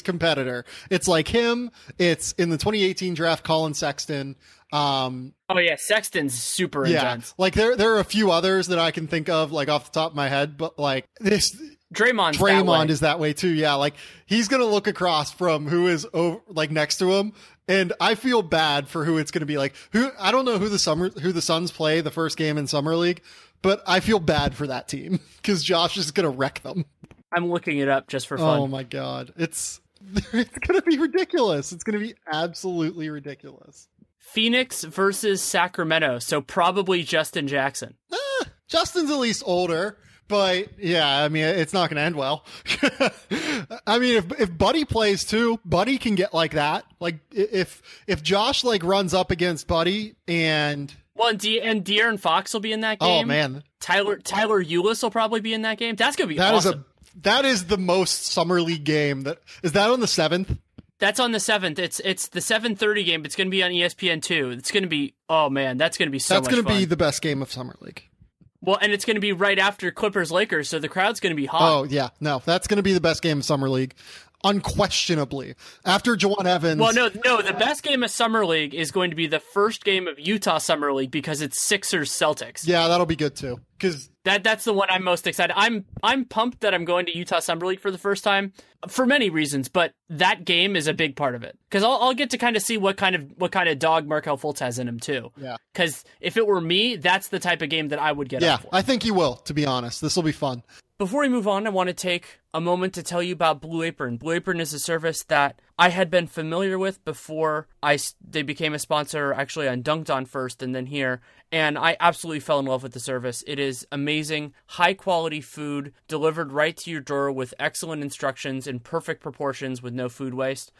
competitor. It's like him. It's in the 2018 draft, Colin Sexton. Oh yeah, Sexton's super intense. Like there are a few others that I can think of, like off the top of my head, but like this Draymond is that way too. Yeah, like he's gonna look across from who is over, like next to him, and I feel bad for who it's gonna be. Like I don't know who the Suns play the first game in Summer League, but I feel bad for that team because Josh is gonna wreck them. I'm looking it up just for fun. Oh my god, it's gonna be ridiculous. It's gonna be absolutely ridiculous. Phoenix versus Sacramento, so probably Justin Jackson. Justin's at least older, but yeah, I mean, it's not going to end well. I mean, if Buddy plays too, Buddy can get like that. Like if Josh like runs up against Buddy and De'Aaron Fox will be in that game. Oh man, Tyler Ulis will probably be in that game. That's going to be awesome. That is the most Summer League game. Is that on the 7th? That's on the 7th. It's the 7:30 game. It's going to be on ESPN2. It's going to be, oh man, that's going to be so much fun. That's going to be the best game of Summer League. Well, and it's going to be right after Clippers-Lakers, so the crowd's going to be hot. Oh yeah, no, that's going to be the best game of Summer League. Unquestionably. After Jawan Evans. Well, no, the best game of Summer League is going to be the first game of Utah Summer League because it's Sixers-Celtics. Yeah, that'll be good too. Because that's the one I'm most excited. I'm pumped that I'm going to Utah Summer League for the first time for many reasons, but that game is a big part of it because I'll get to kind of see what kind of dog Markelle Fultz has in him too. Yeah. Because if it were me, that's the type of game that I would get up for. I think you will. To be honest, this will be fun. Before we move on, I want to take a moment to tell you about Blue Apron. Blue Apron is a service that I had been familiar with before they became a sponsor, actually on Dunked On first and then here, and I absolutely fell in love with the service. It is amazing, high-quality food delivered right to your door with excellent instructions in perfect proportions with no food waste.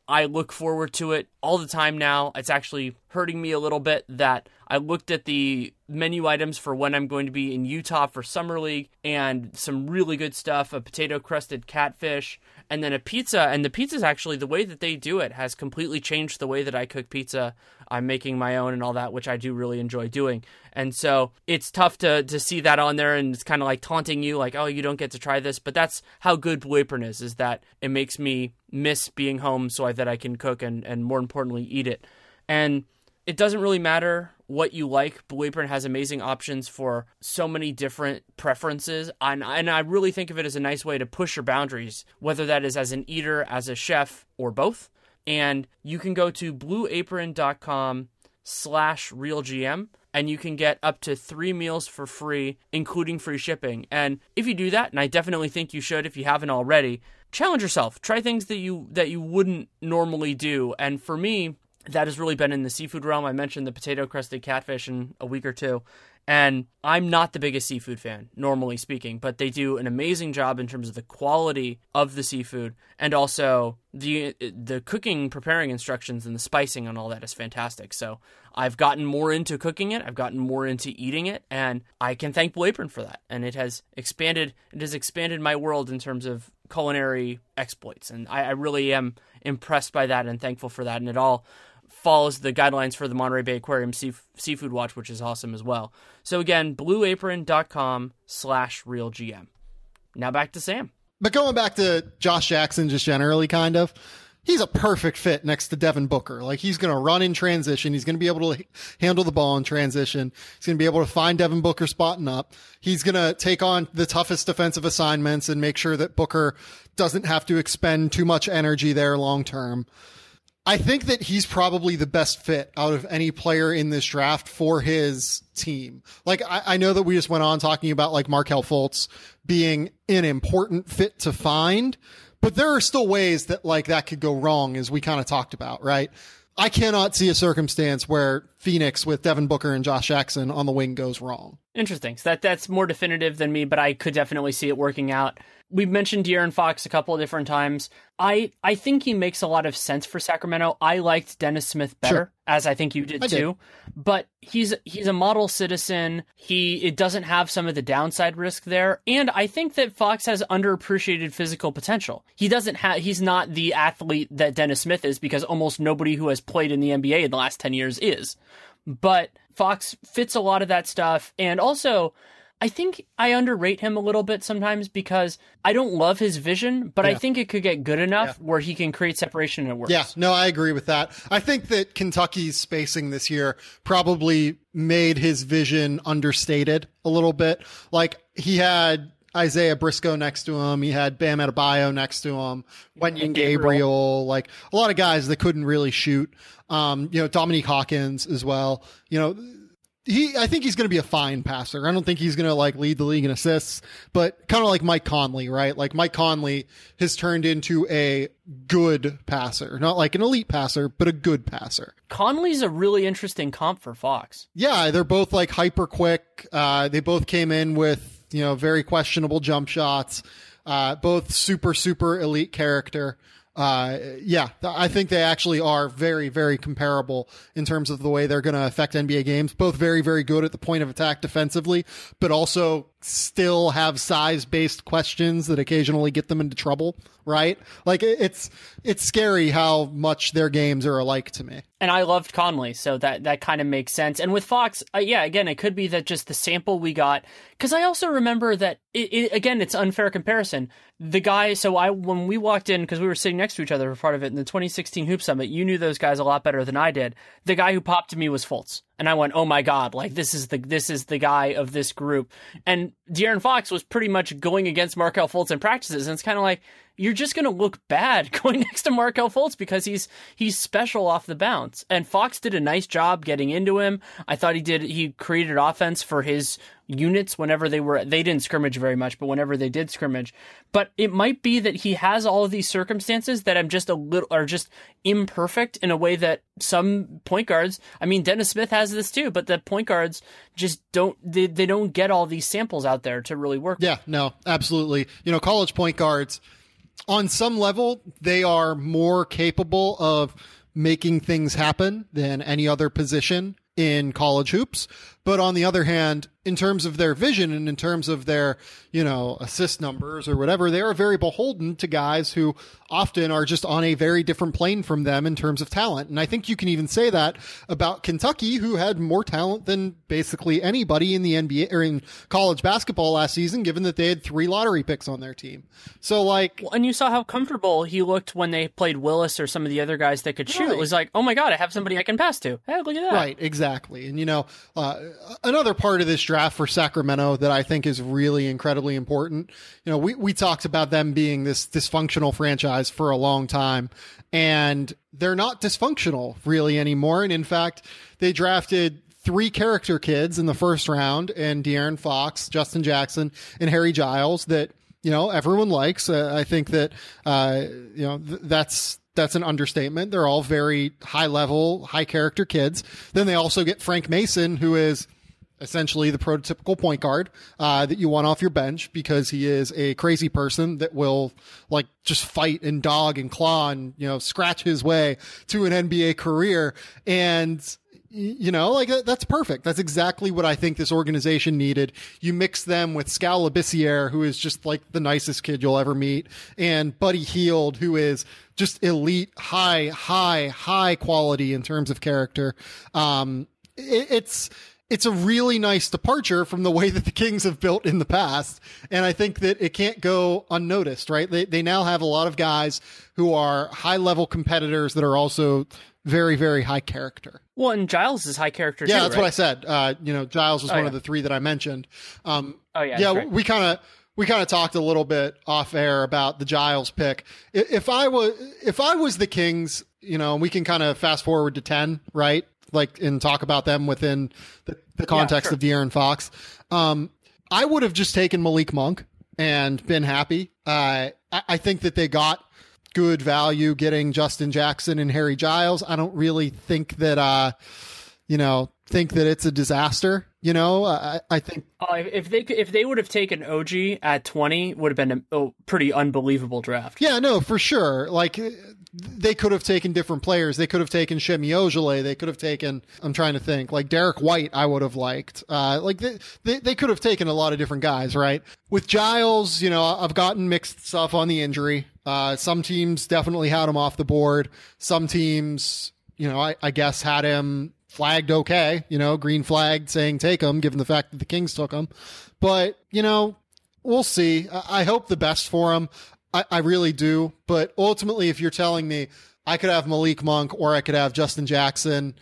I look forward to it all the time now. It's actually hurting me a little bit that I looked at the menu items for when I'm going to be in Utah for Summer League and some really good stuff, a potato-crusted catfish, and then a pizza. And the pizza's actually, the way that they do it has completely changed the way that I cook pizza. I'm making my own and all that, which I do really enjoy doing. And so it's tough to see that on there, and it's kind of like taunting you, like, oh, you don't get to try this. But that's how good Blue Apron is that it makes me miss being home so that I can cook and more importantly, eat it. And it doesn't really matter what you like. Blue Apron has amazing options for so many different preferences. And I really think of it as a nice way to push your boundaries, whether that is as an eater, as a chef, or both. And you can go to blueapron.com/realgm and you can get up to 3 meals for free, including free shipping. And if you do that, and I definitely think you should if you haven't already, challenge yourself. Try things that you wouldn't normally do. And for me, that has really been in the seafood realm. I mentioned the potato-crusted catfish in a week or two. And I'm not the biggest seafood fan, normally speaking, but they do an amazing job in terms of the quality of the seafood, and also the cooking, preparing instructions and the spicing and all that is fantastic. So I've gotten more into cooking it, I've gotten more into eating it, and I can thank Blue Apron for that. And it has expanded my world in terms of culinary exploits, and I really am impressed by that and thankful for that. And it all follows the guidelines for the Monterey Bay Aquarium Seafood Watch, which is awesome as well. So again, blueapron.com/realgm. Now back to Sam. But going back to Josh Jackson, just generally, kind of, he's a perfect fit next to Devin Booker. Like, he's going to run in transition. He's going to be able to handle the ball in transition. He's going to be able to find Devin Booker spotting up. He's going to take on the toughest defensive assignments and make sure that Booker doesn't have to expend too much energy there long term. I think that he's probably the best fit out of any player in this draft for his team. Like, I know that we just went on talking about like Markelle Fultz being an important fit to find, but there are still ways that like that could go wrong, as we kind of talked about, right? I cannot see a circumstance where Phoenix with Devin Booker and Josh Jackson on the wing goes wrong. Interesting. So that's more definitive than me, but I could definitely see it working out. We've mentioned De'Aaron Fox a couple of different times. I think he makes a lot of sense for Sacramento. I liked Dennis Smith better, sure, as I think you did too. But he's a model citizen. It doesn't have some of the downside risk there. And I think that Fox has underappreciated physical potential. He's not the athlete that Dennis Smith is, because almost nobody who has played in the NBA in the last 10 years is. But Fox fits a lot of that stuff. And also, I think I underrate him a little bit sometimes because I don't love his vision, but I think it could get good enough where he can create separation and it works. Yeah, no, I agree with that. I think that Kentucky's spacing this year probably made his vision understated a little bit. Like, he had Isaiah Briscoe next to him. He had Bam Adebayo next to him. Wenyen Gabriel, like a lot of guys that couldn't really shoot. Dominique Hawkins as well. I think he's going to be a fine passer. I don't think he's going to like lead the league in assists, but kind of like Mike Conley, right? Like Mike Conley has turned into a good passer, not like an elite passer, but a good passer. Conley's a really interesting comp for Fox. Yeah, they're both like hyper quick. They both came in with, very questionable jump shots. Both super elite character. I think they actually are very, very comparable in terms of the way they're going to affect NBA games. Both very, very good at the point of attack defensively, but also still have size-based questions that occasionally get them into trouble, right? Like, it's scary how much their games are alike to me. And I loved Conley, so that kind of makes sense. And with Fox, again, it could be that just the sample we got, because I also remember that, again, it's unfair comparison. The guy, when we walked in, because we were sitting next to each other for part of it in the 2016 Hoop Summit, you knew those guys a lot better than I did. The guy who popped to me was Fultz. And I went, oh my God, like this is the guy of this group. And De'Aaron Fox was pretty much going against Markelle Fultz in practices. And it's kind of like, you're just going to look bad going next to Markelle Fultz because he's special off the bounce. And Fox did a nice job getting into him. I thought he created offense for his units whenever they didn't scrimmage very much, but whenever they did scrimmage. But it might be that he has all of these circumstances that are just imperfect in a way that some point guards, I mean, Dennis Smith has this too, but the point guards just don't get all these samples out there to really work. Yeah, no, absolutely. College point guards, on some level, they are more capable of making things happen than any other position in college hoops. But on the other hand, in terms of their vision and in terms of their, assist numbers or whatever, they are very beholden to guys who often are just on a very different plane from them in terms of talent. And I think you can even say that about Kentucky, who had more talent than basically anybody in the NBA or in college basketball last season, given that they had 3 lottery picks on their team. So and you saw how comfortable he looked when they played Willis or some of the other guys that could shoot. Right. It was like, oh my God, I have somebody I can pass to. Hey, look at that. Right, exactly. And another part of this draft for Sacramento that I think is really incredibly important. We talked about them being this dysfunctional franchise for a long time, and they're not dysfunctional really anymore. And in fact, they drafted 3 character kids in the first round, and De'Aaron Fox, Justin Jackson, and Harry Giles that, everyone likes. I think that, that's an understatement. They're all very high level, high character kids. Then they also get Frank Mason, who is essentially the prototypical point guard that you want off your bench because he is a crazy person that will just fight and dog and claw and, scratch his way to an NBA career. And, that's perfect. That's exactly what I think this organization needed. You mix them with Skal Labissiere, who is just the nicest kid you'll ever meet, and Buddy Hield, who is just elite, high quality in terms of character. It's a really nice departure from the way that the Kings have built in the past. And I think that it can't go unnoticed, right? They now have a lot of guys who are high level competitors that are also very, very high character. Well, and Giles is high character too, that's right? What I said. Giles was one of the 3 that I mentioned. Right. We kind of talked a little bit off air about the Giles pick. If I was the Kings, we can kind of fast forward to 10, right? And talk about them within the context of De'Aaron Fox. I would have just taken Malik Monk and been happy. I think that they got good value getting Justin Jackson and Harry Giles. I don't really think that, think that it's a disaster. I think if they would have taken OG at 20, it would have been a pretty unbelievable draft. Yeah, no, for sure. They could have taken different players. They could have taken Shemi Ojeleye. They could have taken, I'm trying to think, Derek White I would have liked. They could have taken a lot of different guys, right? With Giles, I've gotten mixed stuff on the injury. Some teams definitely had him off the board. Some teams, I guess had him flagged okay, green flagged saying take him, given the fact that the Kings took him. But, we'll see. I hope the best for him. I really do. But ultimately, if you're telling me I could have Malik Monk or I could have Justin Jackson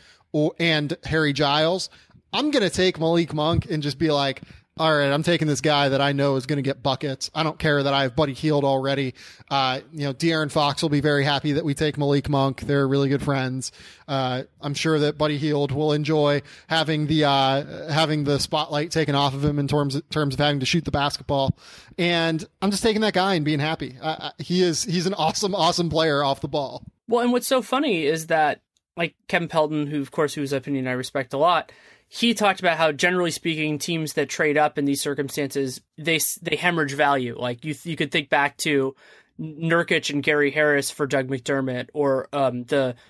and Harry Giles, I'm going to take Malik Monk and just be like, all right, I'm taking this guy that I know is going to get buckets. I don't care that I have Buddy Hield already. De'Aaron Fox will be very happy that we take Malik Monk. They're really good friends. I'm sure that Buddy Hield will enjoy having the spotlight taken off of him in terms of having to shoot the basketball. And I'm just taking that guy and being happy. He's an awesome player off the ball. Well, and what's so funny is that, like Kevin Pelton, whose opinion I respect a lot, he talked about how, generally speaking, teams that trade up in these circumstances, they hemorrhage value. Like you could think back to Nurkic and Gary Harris for Doug McDermott, or Gorgie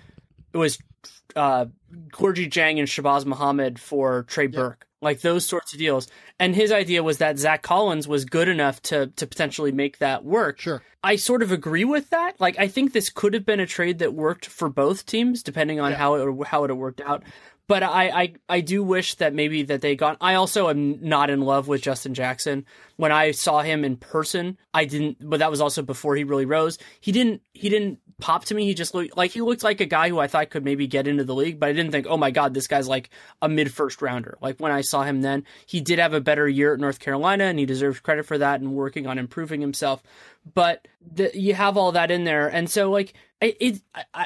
Jang and Shabazz Muhammad for Trey Burke. Like those sorts of deals. And his idea was that Zach Collins was good enough to potentially make that work. Sure. I sort of agree with that. Like, I think this could have been a trade that worked for both teams, depending on how it had worked out. But I do wish that maybe that they got. I also am not in love with Justin Jackson. When I saw him in person, I didn't. But that was also before he really rose. He didn't pop to me. He just looked like a guy who I thought could maybe get into the league. But I didn't think, oh my God, this guy's like a mid-first rounder. Like when I saw him then, he did have a better year at North Carolina, and he deserves credit for that and working on improving himself. But you have all that in there, and so like.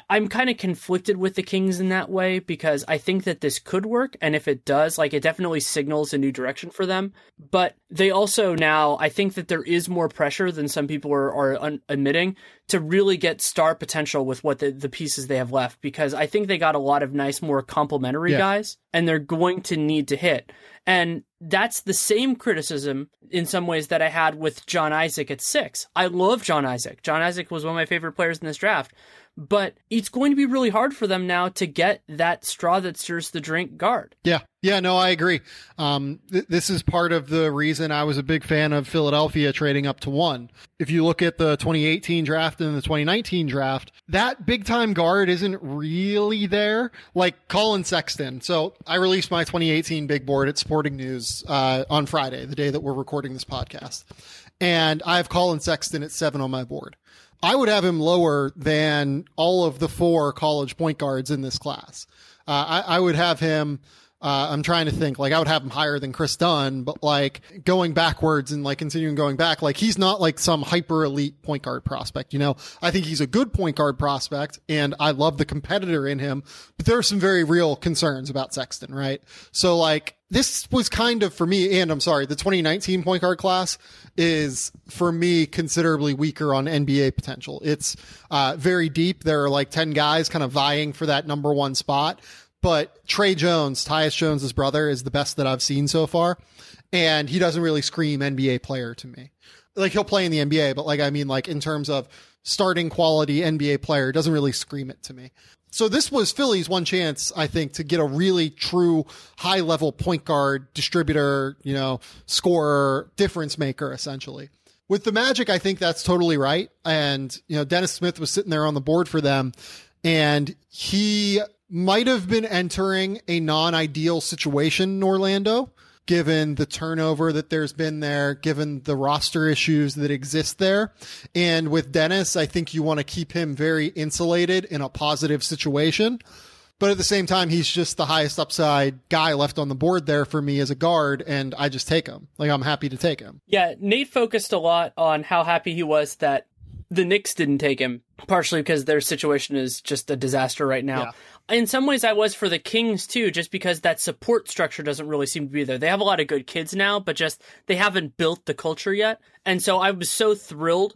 I'm kind of conflicted with the Kings in that way, because I think that this could work. And if it does, like, it definitely signals a new direction for them. But they also now, I think that there is more pressure than some people are admitting to really get star potential with what the pieces they have left, because I think they got a lot of nice, more complementary guys, and they're going to need to hit. And that's the same criticism in some ways that I had with John Isaac at 6. I love John Isaac. John Isaac was one of my favorite players in this draft. But it's going to be really hard for them now to get that straw that stirs the drink guard. Yeah, no, I agree. This is part of the reason I was a big fan of Philadelphia trading up to 1. If you look at the 2018 draft and the 2019 draft, that big-time guard isn't really there, like Colin Sexton. So I released my 2018 big board at Sporting News on Friday, the day that we're recording this podcast. And I have Colin Sexton at 7 on my board. I would have him lower than all of the 4 college point guards in this class. I would have him, I'm trying to think, like I would have him higher than Chris Dunn, but like going backwards and like continuing going back, like he's not like some hyper elite point guard prospect. I think he's a good point guard prospect and I love the competitor in him, but there are some very real concerns about Sexton, right? So like, this was kind of, for me, and I'm sorry, the 2019 point guard class is, for me, considerably weaker on NBA potential. It's very deep. There are like 10 guys kind of vying for that number 1 spot. But Trey Jones, Tyus Jones' brother, is the best that I've seen so far. And he doesn't really scream NBA player to me. Like, he'll play in the NBA, but like, I mean, like in terms of starting quality NBA player, doesn't really scream it to me. So this was Philly's one chance, I think, to get a really true high-level point guard, distributor, scorer, difference maker, essentially. With the Magic, I think that's totally right. And, Dennis Smith was sitting there on the board for them, and he might have been entering a non-ideal situation in Orlando, given the turnover that there's been there, given the roster issues that exist there. And with Dennis, I think you want to keep him very insulated in a positive situation. But at the same time, he's just the highest upside guy left on the board there for me as a guard, and I just take him. Like, I'm happy to take him. Yeah, Nate focused a lot on how happy he was that the Knicks didn't take him, partially because their situation is just a disaster right now. Yeah. In some ways, I was for the Kings, too, just because that support structure doesn't really seem to be there. They have a lot of good kids now, but just they haven't built the culture yet. And so I was so thrilled,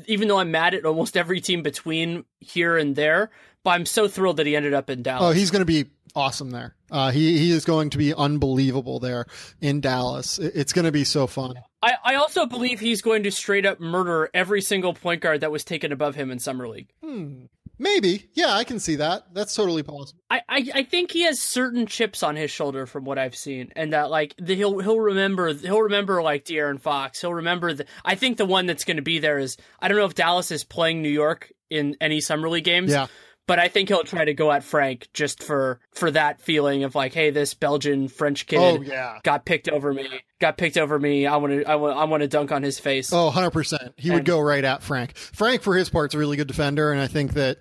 even though I'm mad at almost every team between here and there, but I'm so thrilled that he ended up in Dallas. Oh, he's going to be awesome there. He is going to be unbelievable there in Dallas. It's going to be so fun. I also believe he's going to straight up murder every single point guard that was taken above him in Summer League. Maybe. Yeah, I can see that. That's totally possible. I think he has certain chips on his shoulder from what I've seen, and that like he'll remember like De'Aaron Fox. He'll remember I think the one that's going to be there is, I don't know if Dallas is playing New York in any Summer League games. Yeah. but I think he'll try to go at Frank just for that feeling of like, hey, this Belgian French kid got picked over me. I want to dunk on his face. 100%. He would go right at Frank. Frank, for his part, is a really good defender, and I think that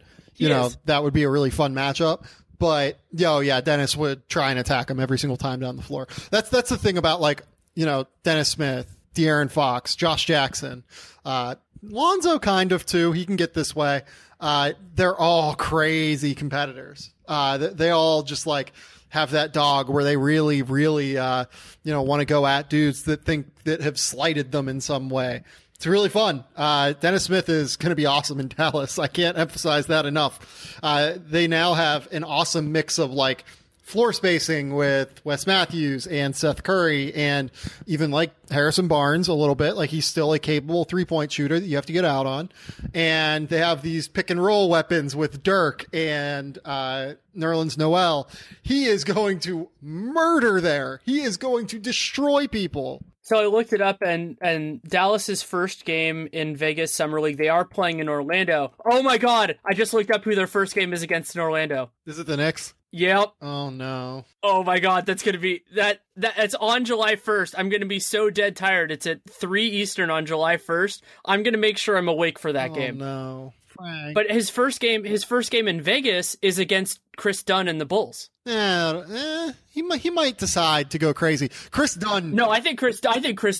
that would be a really fun matchup. But Dennis would try and attack him every single time down the floor. That's the thing about like Dennis Smith, De'Aaron Fox, Josh Jackson, Lonzo kind of too. He can get this way. They're all crazy competitors. They all just like have that dog where they really, really, want to go at dudes that have slighted them in some way. It's really fun. Dennis Smith is going to be awesome in Dallas. I can't emphasize that enough. They now have an awesome mix of like floor spacing with Wes Matthews and Seth Curry and even like Harrison Barnes a little bit. Like he's still a capable 3-point shooter that you have to get out on. And they have these pick and roll weapons with Dirk and Nerlens Noel. He is going to murder there. He is going to destroy people. So I looked it up, and Dallas's first game in Vegas Summer League, they are playing in Orlando. Oh my God! I just looked up who their first game is against in Orlando. Is it the Knicks? Yep. Oh no. Oh my God, that's gonna be that's on July 1st. I'm gonna be so dead tired. It's at 3 Eastern on July 1st. I'm gonna make sure I'm awake for that game. No. Frank. But his first game in Vegas is against Chris Dunn and the Bulls. Yeah, he might decide to go crazy. Chris Dunn. No, I think Chris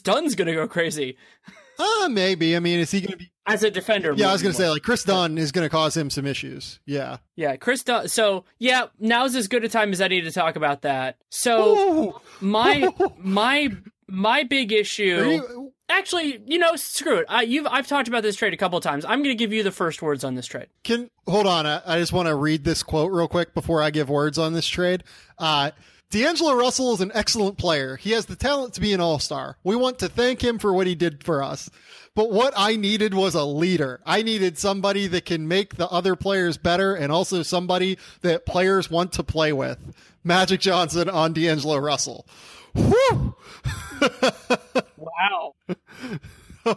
Dunn's gonna go crazy. Maybe. I mean, is he going to be as a defender? Yeah, I was going to say like Chris Dunn is going to cause him some issues. Yeah. Yeah, Chris Dunn. So yeah, now's as good a time as any to talk about that. So my big issue. Actually, screw it. I've talked about this trade a couple of times. I'm going to give you the first words on this trade. Hold on. I just want to read this quote real quick before I give words on this trade. D'Angelo Russell is an excellent player. He has the talent to be an all-star. We want to thank him for what he did for us. But what I needed was a leader. I needed somebody that can make the other players better and also somebody that players want to play with. Magic Johnson on D'Angelo Russell. Whew! Wow.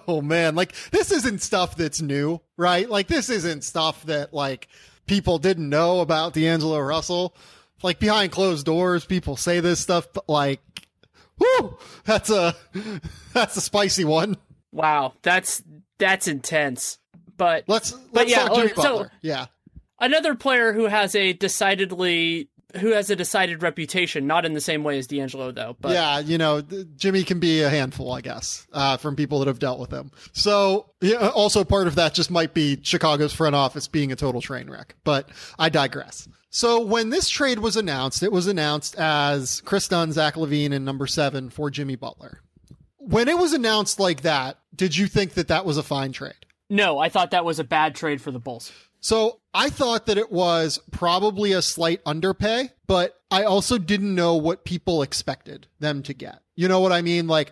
Oh man, like this isn't stuff that's new, right? Like this isn't stuff that like people didn't know about D'Angelo Russell. Like behind closed doors, people say this stuff, but like, whoo, that's a spicy one. Wow, that's intense. But let's talk Jimmy Butler. Yeah, another player who has a decided reputation, not in the same way as D'Angelo though. But yeah, Jimmy can be a handful, I guess, from people that have dealt with him. So yeah, also part of that just might be Chicago's front office being a total train wreck. But I digress. So when this trade was announced, it was announced as Chris Dunn, Zach LaVine, and number 7 for Jimmy Butler. When it was announced like that, did you think that was a fine trade? No, I thought that was a bad trade for the Bulls. So I thought that it was probably a slight underpay, but I also didn't know what people expected them to get. You know what I mean? Like,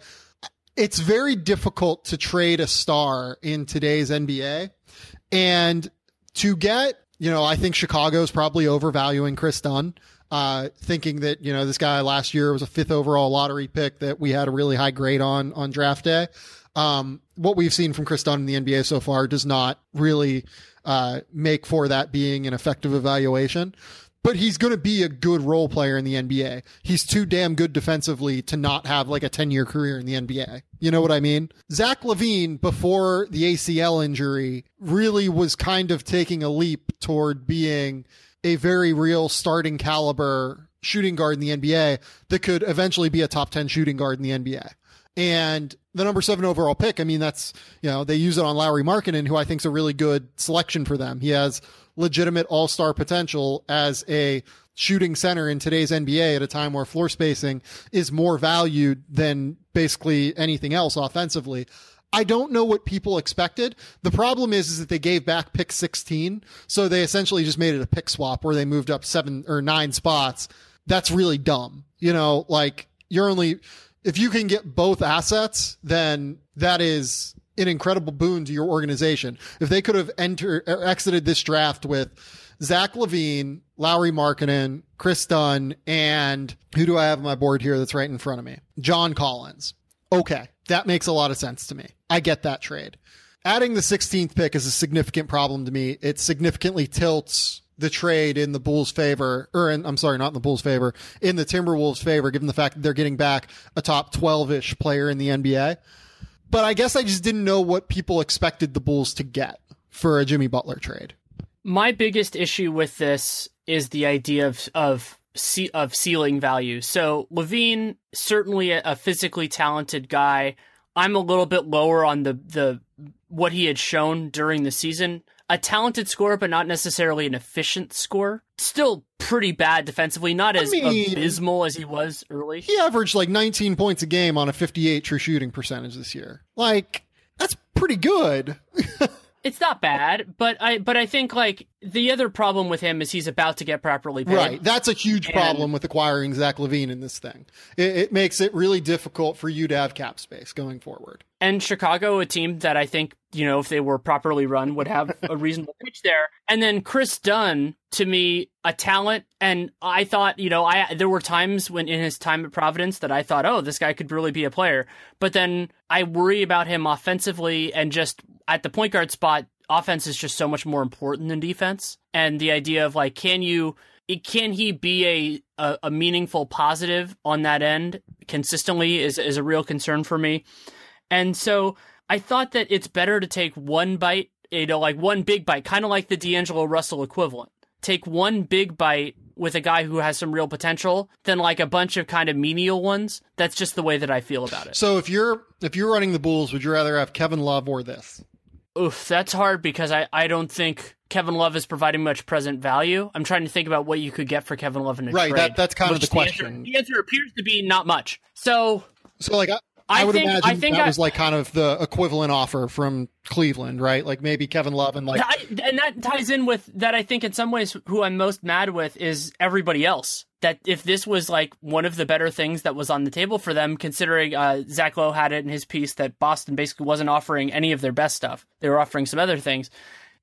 it's very difficult to trade a star in today's NBA. And to get, I think Chicago's probably overvaluing Chris Dunn, thinking that, this guy last year was a 5th overall lottery pick that we had a really high grade on draft day. What we've seen from Chris Dunn in the NBA so far does not really make for that being an effective evaluation. But he's going to be a good role player in the NBA. He's too damn good defensively to not have like a 10-year career in the NBA. You know what I mean? Zach LaVine, before the ACL injury, really was kind of taking a leap toward being a very real starting caliber shooting guard in the NBA that could eventually be a top 10 shooting guard in the NBA. And the number 7 overall pick, I mean, that's, they use it on Lauri Markkanen, who I think is a really good selection for them. He has legitimate all-star potential as a shooting center in today's NBA at a time where floor spacing is more valued than basically anything else offensively. I don't know what people expected. The problem is that they gave back pick 16. So they essentially just made it a pick swap where they moved up 7 or 9 spots. That's really dumb. Like if you can get both assets, then that is an incredible boon to your organization. If they could have exited this draft with Zach LaVine, Lauri Markkanen, Chris Dunn, and who do I have on my board here that's right in front of me? John Collins. Okay, that makes a lot of sense to me. I get that trade. Adding the 16th pick is a significant problem to me. It significantly tilts the trade in the Bulls' favor, I'm sorry, not in the Bulls' favor, in the Timberwolves' favor, given the fact that they're getting back a top 12-ish player in the NBA. But I guess I just didn't know what people expected the Bulls to get for a Jimmy Butler trade. My biggest issue with this is the idea of ceiling value. So LaVine, certainly a physically talented guy. I'm a little bit lower on the what he had shown during the season. A talented scorer, but not necessarily an efficient scorer. Still pretty bad defensively, not as abysmal as he was early. He averaged like 19 points a game on a 58 true shooting percentage this year. Like, that's pretty good. It's not bad, but I think like the other problem with him is he's about to get properly paid. Right. That's a huge problem with acquiring Zach LaVine in this thing. It makes it really difficult for you to have cap space going forward. And Chicago, a team that I think, if they were properly run, would have a reasonable pitch there. And then Chris Dunn, to me, a talent. And I thought, there were times when in his time at Providence that I thought, oh, this guy could really be a player. But then I worry about him offensively, and just at the point guard spot, offense is just so much more important than defense. And the idea of like, can he be a meaningful positive on that end consistently is a real concern for me. And so I thought that it's better to take one bite, like one big bite, kind of like the D'Angelo Russell equivalent. Take one big bite with a guy who has some real potential than like a bunch of kind of menial ones. That's just the way that I feel about it. So if you're running the Bulls, would you rather have Kevin Love or this? Oof, that's hard because I don't think Kevin Love is providing much present value. I'm trying to think about what you could get for Kevin Love in a trade. Right, that's kind of the question. The answer appears to be not much. So like I would imagine that was like kind of the equivalent offer from Cleveland, right? Like maybe Kevin Love and and that ties in with that. I think in some ways who I'm most mad with is everybody else. That if this was like one of the better things that was on the table for them, considering Zach Lowe had it in his piece that Boston basically wasn't offering any of their best stuff. They were offering some other things.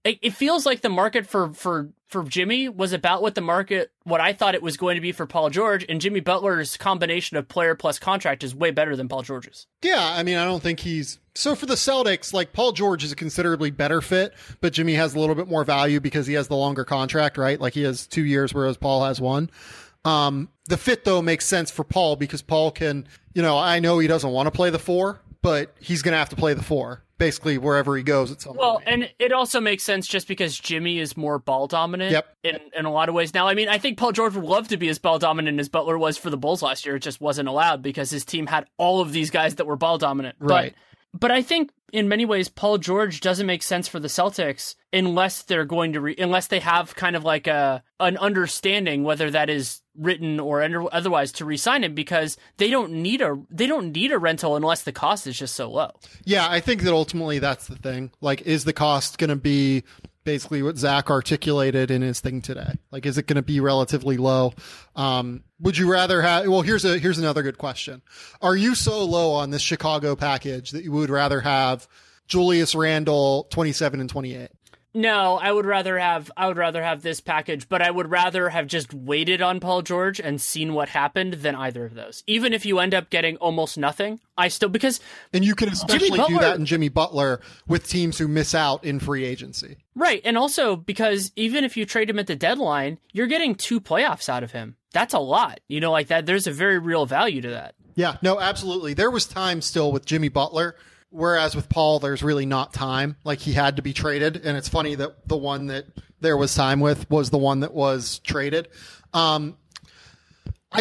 It feels like the market for Jimmy was about what I thought it was going to be for Paul George, and Jimmy Butler's combination of player plus contract is way better than Paul George's. Yeah, I mean, I don't think so for the Celtics, like Paul George is a considerably better fit, but Jimmy has a little bit more value because he has the longer contract, right? Like he has 2 years, whereas Paul has 1. The fit though makes sense for Paul because Paul can, I know he doesn't want to play the 4, but he's going to have to play the 4. Basically wherever he goes at some point. Well, and it also makes sense just because Jimmy is more ball dominant in a lot of ways. Now, I mean, I think Paul George would love to be as ball dominant as Butler was for the Bulls last year. It just wasn't allowed because his team had all of these guys that were ball dominant. Right. But I think in many ways, Paul George doesn't make sense for the Celtics unless they're going to unless they have kind of like an understanding, whether that is written or otherwise, to re-sign him, because they don't need a rental unless the cost is just so low. Yeah, I think that ultimately that's the thing. Like, is the cost going to be basically what Zach articulated in his thing today? Like, is it going to be relatively low? Would you rather have? Well, here's another good question. Are you so low on this Chicago package that you would rather have Julius Randle 27 and 28? No, I would rather have this package, but I would rather have just waited on Paul George and seen what happened than either of those. Even if you end up getting almost nothing, and you can especially do that in Jimmy Butler with teams who miss out in free agency. Right, and also because even if you trade him at the deadline, you're getting 2 playoffs out of him. That's a lot. Like that, there's a very real value to that. Yeah, no, absolutely. There was time still with Jimmy Butler, whereas with Paul, there's really not time. Like, he had to be traded, and it's funny that the one that there was time with was the one that was traded. I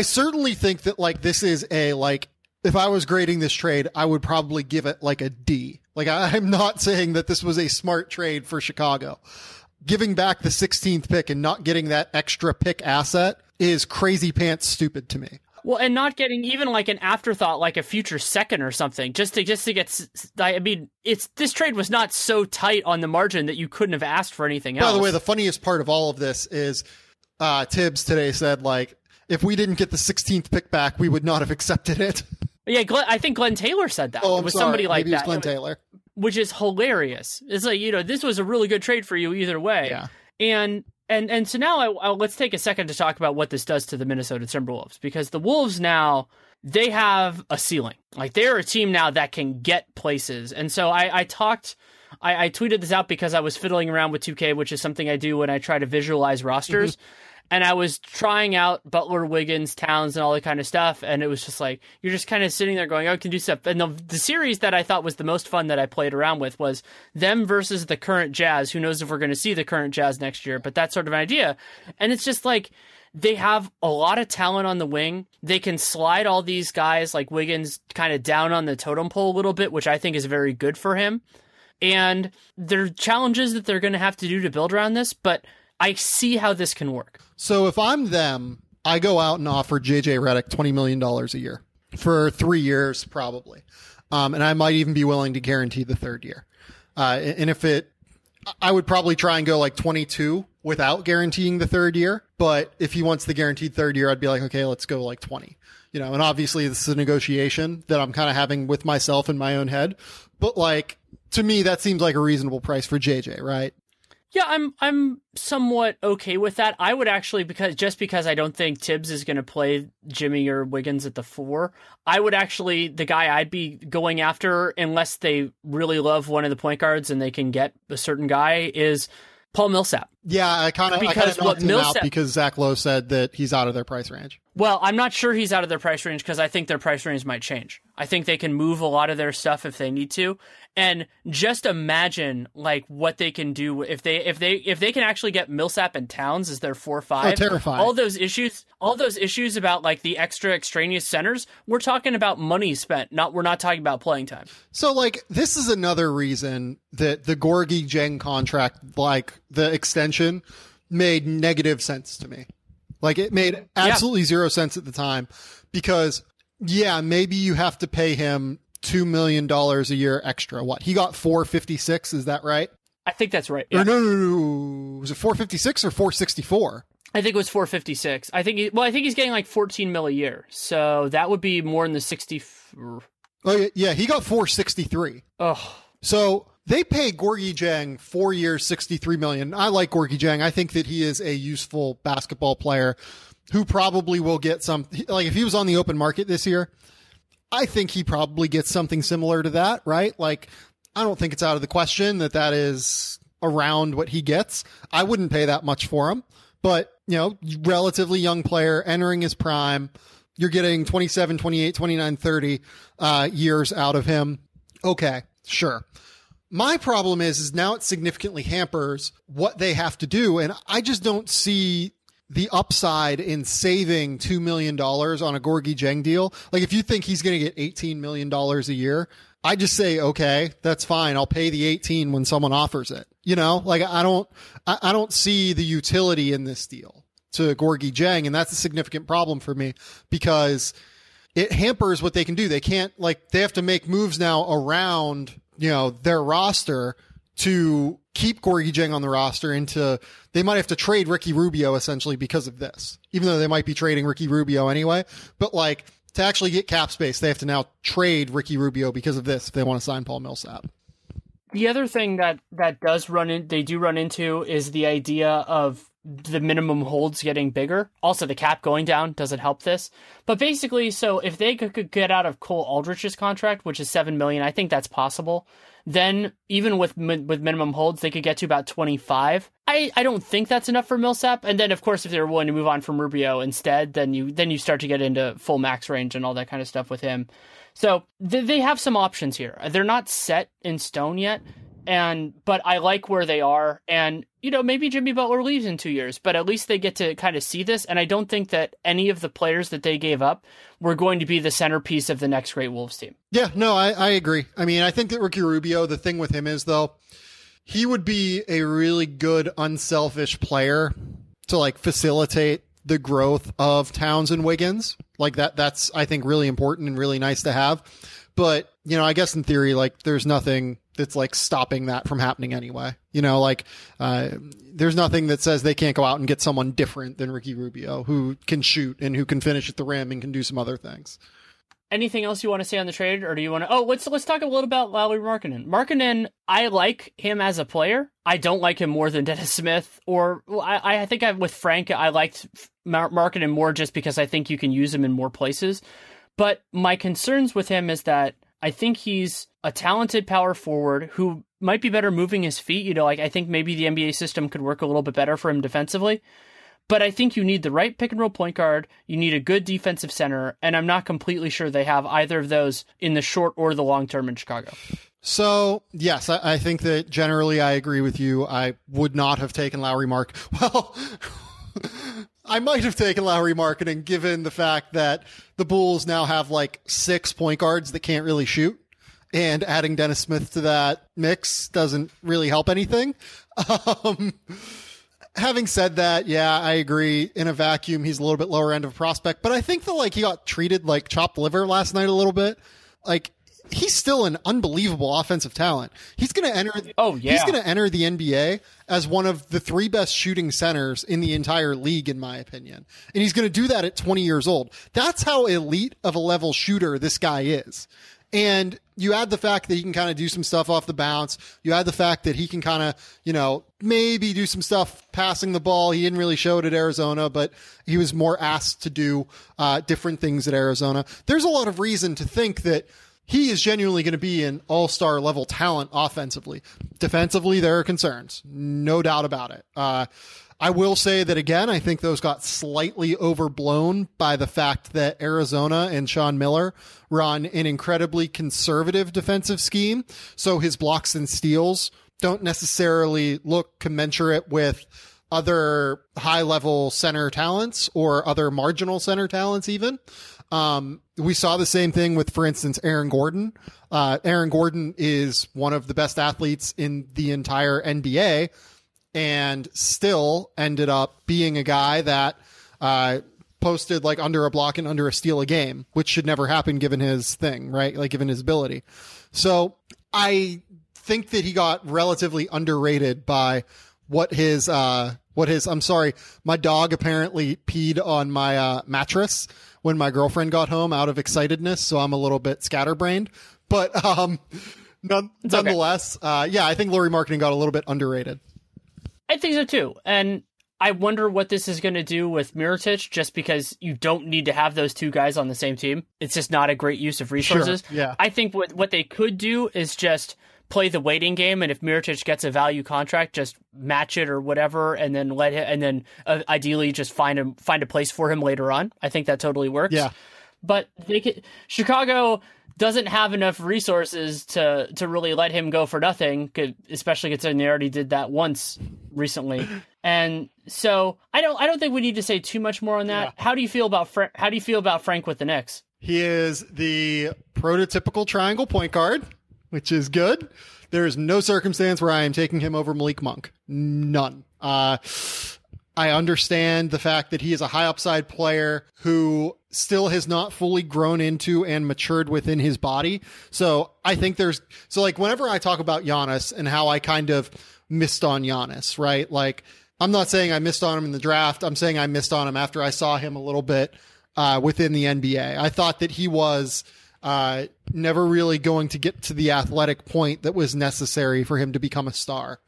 certainly think that, like, this is if I was grading this trade, I would probably give it, like, a D. Like, I'm not saying that this was a smart trade for Chicago. Giving back the 16th pick and not getting that extra pick asset is crazy pants stupid to me. Well, and not getting even like an afterthought, like a future second or something, just to get. I mean, this trade was not so tight on the margin that you couldn't have asked for anything else. By the way, the funniest part of all of this is Tibbs today said, like, if we didn't get the 16th pick back, we would not have accepted it. Yeah, I think Glenn Taylor said that. Oh, it was somebody like that. Maybe it was Glenn Taylor, which is hilarious. It's like, this was a really good trade for you either way. Yeah, And so now let's take a second to talk about what this does to the Minnesota Timberwolves, because the Wolves now, they have a ceiling. Like, they're a team now that can get places. And so I talked I tweeted this out because I was fiddling around with 2K, which is something I do when I try to visualize rosters. And I was trying out Butler, Wiggins, Towns, and all that kind of stuff. And it was just like, you're just kind of sitting there going, oh, I can do stuff. And the series that I thought was the most fun that I played around with was them versus the current Jazz. Who knows if we're going to see the current Jazz next year, but that's sort of an idea. And it's just like, they have a lot of talent on the wing. They can slide all these guys like Wiggins kind of down on the totem pole a little bit, which I think is very good for him. And there are challenges that they're going to have to do to build around this, but I see how this can work. So if I'm them, I go out and offer JJ Redick $20 million a year for 3 years, probably. And I might even be willing to guarantee the third year. And I would probably try and go like 22 without guaranteeing the third year. But if he wants the guaranteed third year, I'd be like, okay, let's go like 20. And obviously this is a negotiation that I'm kind of having with myself in my own head. But like, to me, that seems like a reasonable price for JJ, right? Yeah, I'm somewhat okay with that. I would actually, because I don't think Tibbs is going to play Jimmy or Wiggins at the 4, I would actually, the guy I'd be going after, unless they really love one of the point guards and they can get a certain guy, is Paul Millsap. Yeah, I kind of knocked him out because Zach Lowe said that he's out of their price range. Well, I'm not sure he's out of their price range because I think their price range might change. I think they can move a lot of their stuff if they need to. And just imagine like what they can do if they can actually get Millsap and Towns as their 4-5. Oh, terrifying. All those issues about like the extra extraneous centers, we're talking about money spent. We're not talking about playing time. So like this is another reason that the Gorgui Dieng contract, like the extension, made negative sense to me. Like it made absolutely zero sense at the time because maybe you have to pay him $2 million a year extra. What? He got $456, is that right? I think that's right. Yeah. Or no. Was it $456 or $464? I think it was $456. I think he's getting like $14 million a year. So that would be more in the 60. Oh yeah, he got $463. Oh. So they paid Gorgui Dieng 4 years, $63 million. I like Gorgui Dieng. I think that he is a useful basketball player who probably will get some, like if he was on the open market this year, I think he probably gets something similar to that, right? Like, I don't think it's out of the question that is around what he gets. I wouldn't pay that much for him, but relatively young player entering his prime. You're getting 27, 28, 29, 30 years out of him. Okay, sure. My problem is now it significantly hampers what they have to do. And I just don't see the upside in saving $2 million on a Gorgui Dieng deal. Like if you think he's going to get $18 million a year, I just say, okay, that's fine. I'll pay the 18 when someone offers it. Like I don't see the utility in this deal to Gorgui Dieng. And that's a significant problem for me because it hampers what they can do. They can't they have to make moves now around, their roster to keep Gorgui Dieng on the roster they might have to trade Ricky Rubio essentially because of this, even though they might be trading Ricky Rubio anyway. But to actually get cap space, they have to now trade Ricky Rubio because of this if they want to sign Paul Millsap. The other thing that they do run into is the idea of the minimum holds getting bigger. Also, the cap going down doesn't help this. But basically, so if they could get out of Cole Aldrich's contract, which is $7 million, I think that's possible. Then even with minimum holds, they could get to about 25. I don't think that's enough for Millsap. And then, of course, if they're willing to move on from Rubio instead, then you start to get into full max range and all that kind of stuff with him. So they have some options here. They're not set in stone yet. But I like where they are. And, maybe Jimmy Butler leaves in 2 years, but at least they get to kind of see this. And I don't think that any of the players that they gave up were going to be the centerpiece of the next great Wolves team. Yeah, no, I agree. I mean, I think that Ricky Rubio, the thing with him is, though, he would be a really good, unselfish player to facilitate the growth of Towns and Wiggins. That's, I think, really important and really nice to have. But, I guess in theory, there's nothing that's stopping that from happening anyway. There's nothing that says they can't go out and get someone different than Ricky Rubio who can shoot and who can finish at the rim and can do some other things. Anything else you want to say on the trade, or do you want to? Oh, let's talk a little about Lauri Markkanen. Markkanen, I like him as a player. I don't like him more than Dennis Smith, or I think with Frank, I liked Markkanen more just because I think you can use him in more places. But my concerns with him is that I think he's a talented power forward who might be better moving his feet. You know, like I think maybe the NBA system could work a little bit better for him defensively. But I think you need the right pick and roll point guard. You need a good defensive center. And I'm not completely sure they have either of those in the short or the long term in Chicago. So, yes, I think that generally I agree with you. I would not have taken Lauri Markkanen. Well, I might have taken Lauri Markkanen given the fact that the Bulls now have like 6 point guards that can't really shoot. And adding Dennis Smith to that mix doesn't really help anything. Having said that, yeah, I agree. In a vacuum, he's a little bit lower end of prospect. But I think that like he got treated like chopped liver last night a little bit. Like, he's still an unbelievable offensive talent. He's going to enter. He's going to enter the NBA as one of the 3 best shooting centers in the entire league, in my opinion. And he's going to do that at 20 years old. That's how elite of a level shooter this guy is. And you add the fact that he can kind of do some stuff off the bounce. You add the fact that he can kind of, you know, maybe do some stuff passing the ball. He didn't really show it at Arizona, but he was more asked to do different things at Arizona. There's a lot of reason to think that he is genuinely going to be an all-star level talent offensively. Defensively, there are concerns. No doubt about it. I will say that, again, I think those got slightly overblown by the fact that Arizona and Sean Miller run an incredibly conservative defensive scheme. So his blocks and steals don't necessarily look commensurate with other high-level center talents or other marginal center talents even. We saw the same thing with, for instance, Aaron Gordon. Aaron Gordon is one of the best athletes in the entire NBA and still ended up being a guy that posted like under a block and under a steal a game, which should never happen given his thing, right? Like given his ability. So I think that he got relatively underrated by what his, I'm sorry, my dog apparently peed on my mattress when my girlfriend got home out of excitedness. So I'm a little bit scatterbrained, but nonetheless, yeah, I think Lauri Markkanen got a little bit underrated. I think so too. And I wonder what this is going to do with Mirotic, just because you don't need to have those 2 guys on the same team. It's just not a great use of resources. Sure, yeah. I think what they could do is just play the waiting game, and if Mirotic gets a value contract, just match it or whatever, and then let him, and then ideally just find a place for him later on. I think that totally works. Yeah. But Chicago doesn't have enough resources to really let him go for nothing, especially considering they already did that once recently. And so I don't think we need to say too much more on that. Yeah. How do you feel about Frank with the Knicks? He is the prototypical triangle point guard, which is good. There is no circumstance where I am taking him over Malik Monk. None. I understand the fact that he is a high upside player who still has not fully grown into and matured within his body. So I think like whenever I talk about Giannis and how I kind of missed on Giannis, right? Like, I'm not saying I missed on him in the draft. I'm saying I missed on him after I saw him a little bit within the NBA. I thought that he was never really going to get to the athletic point that was necessary for him to become a star.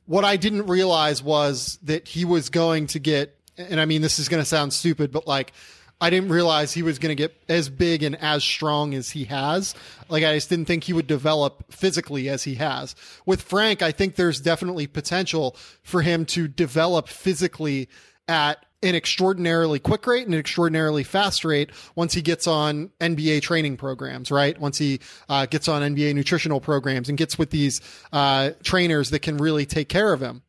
What I didn't realize was that he was going to get, and I mean, this is going to sound stupid, but like, I didn't realize he was going to get as big and as strong as he has. Like, I just didn't think he would develop physically as he has. With Frank, I think there's definitely potential for him to develop physically at an extraordinarily quick rate and an extraordinarily fast rate once he gets on NBA training programs, right? Once he gets on NBA nutritional programs and gets with these trainers that can really take care of him.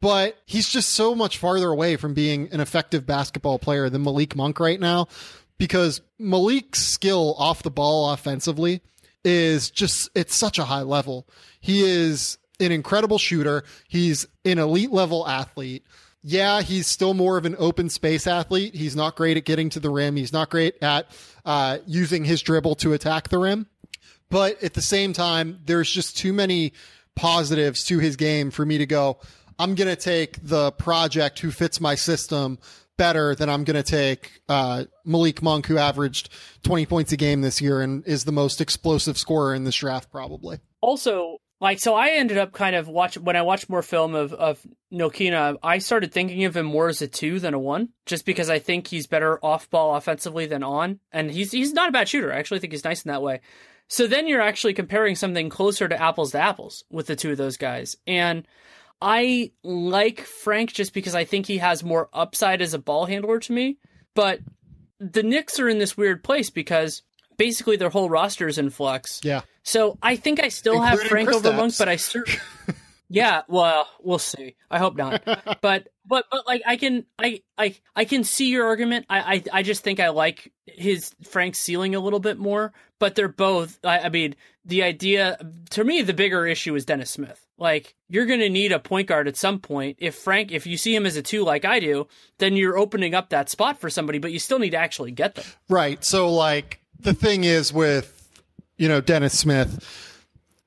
But he's just so much farther away from being an effective basketball player than Malik Monk right now, because Malik's skill off the ball offensively is just, it's such a high level. He is an incredible shooter. He's an elite level athlete. Yeah, he's still more of an open space athlete. He's not great at getting to the rim. He's not great at using his dribble to attack the rim. But at the same time, there's just too many positives to his game for me to go, I'm going to take the project who fits my system better than I'm going to take Malik Monk, who averaged 20 points a game this year and is the most explosive scorer in this draft, probably. Also, like, so I ended up kind of when I watched more film of Ntilikina, I started thinking of him more as a 2 than a 1, just because I think he's better off ball offensively than on. And he's not a bad shooter. I actually think he's nice in that way. So then you're actually comparing something closer to apples with the two of those guys. And I like Frank just because I think he has more upside as a ball handler to me. But the Knicks are in this weird place because basically their whole roster is in flux. Yeah. So I think I still Including have Frank over Monk, but I certainly... Yeah, well, we'll see. I hope not. But like I can see your argument. I just think I like Frank's ceiling a little bit more. But they're both. I mean, the idea to me, the bigger issue is Dennis Smith. Like, you're going to need a point guard at some point. If you see him as a 2 like I do, then you're opening up that spot for somebody. But you still need to actually get them. Right. So like the thing is with Dennis Smith.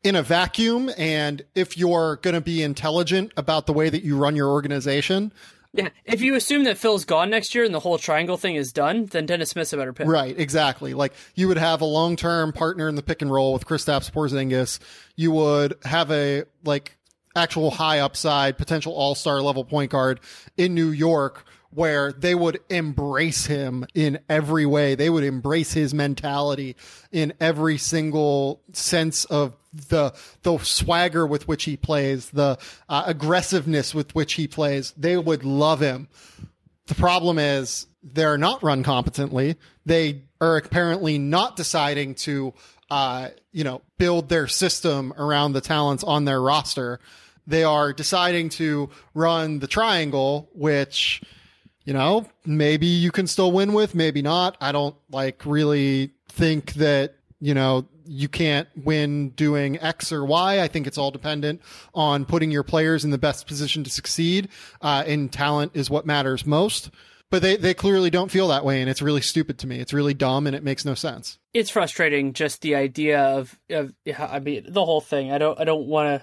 In a vacuum, and if you're going to be intelligent about the way that you run your organization. Yeah, if you assume that Phil's gone next year and the whole triangle thing is done, then Dennis Smith's a better pick. Right, exactly. Like, you would have a long-term partner in the pick and roll with Kristaps Porzingis. You would have a, actual high upside, potential all-star level point guard in New York, where they would embrace him in every way. They would embrace his mentality in every single sense of the swagger with which he plays, the aggressiveness with which he plays. They would love him. The problem is they're not run competently. They are apparently not deciding to, build their system around the talents on their roster. They are deciding to run the triangle, which... maybe you can still win with, maybe not. I don't really think that, you can't win doing X or Y. I think it's all dependent on putting your players in the best position to succeed. And talent is what matters most. But they clearly don't feel that way, and it's really stupid to me. It's really dumb, and it makes no sense. It's frustrating, just the idea of the whole thing. I don't want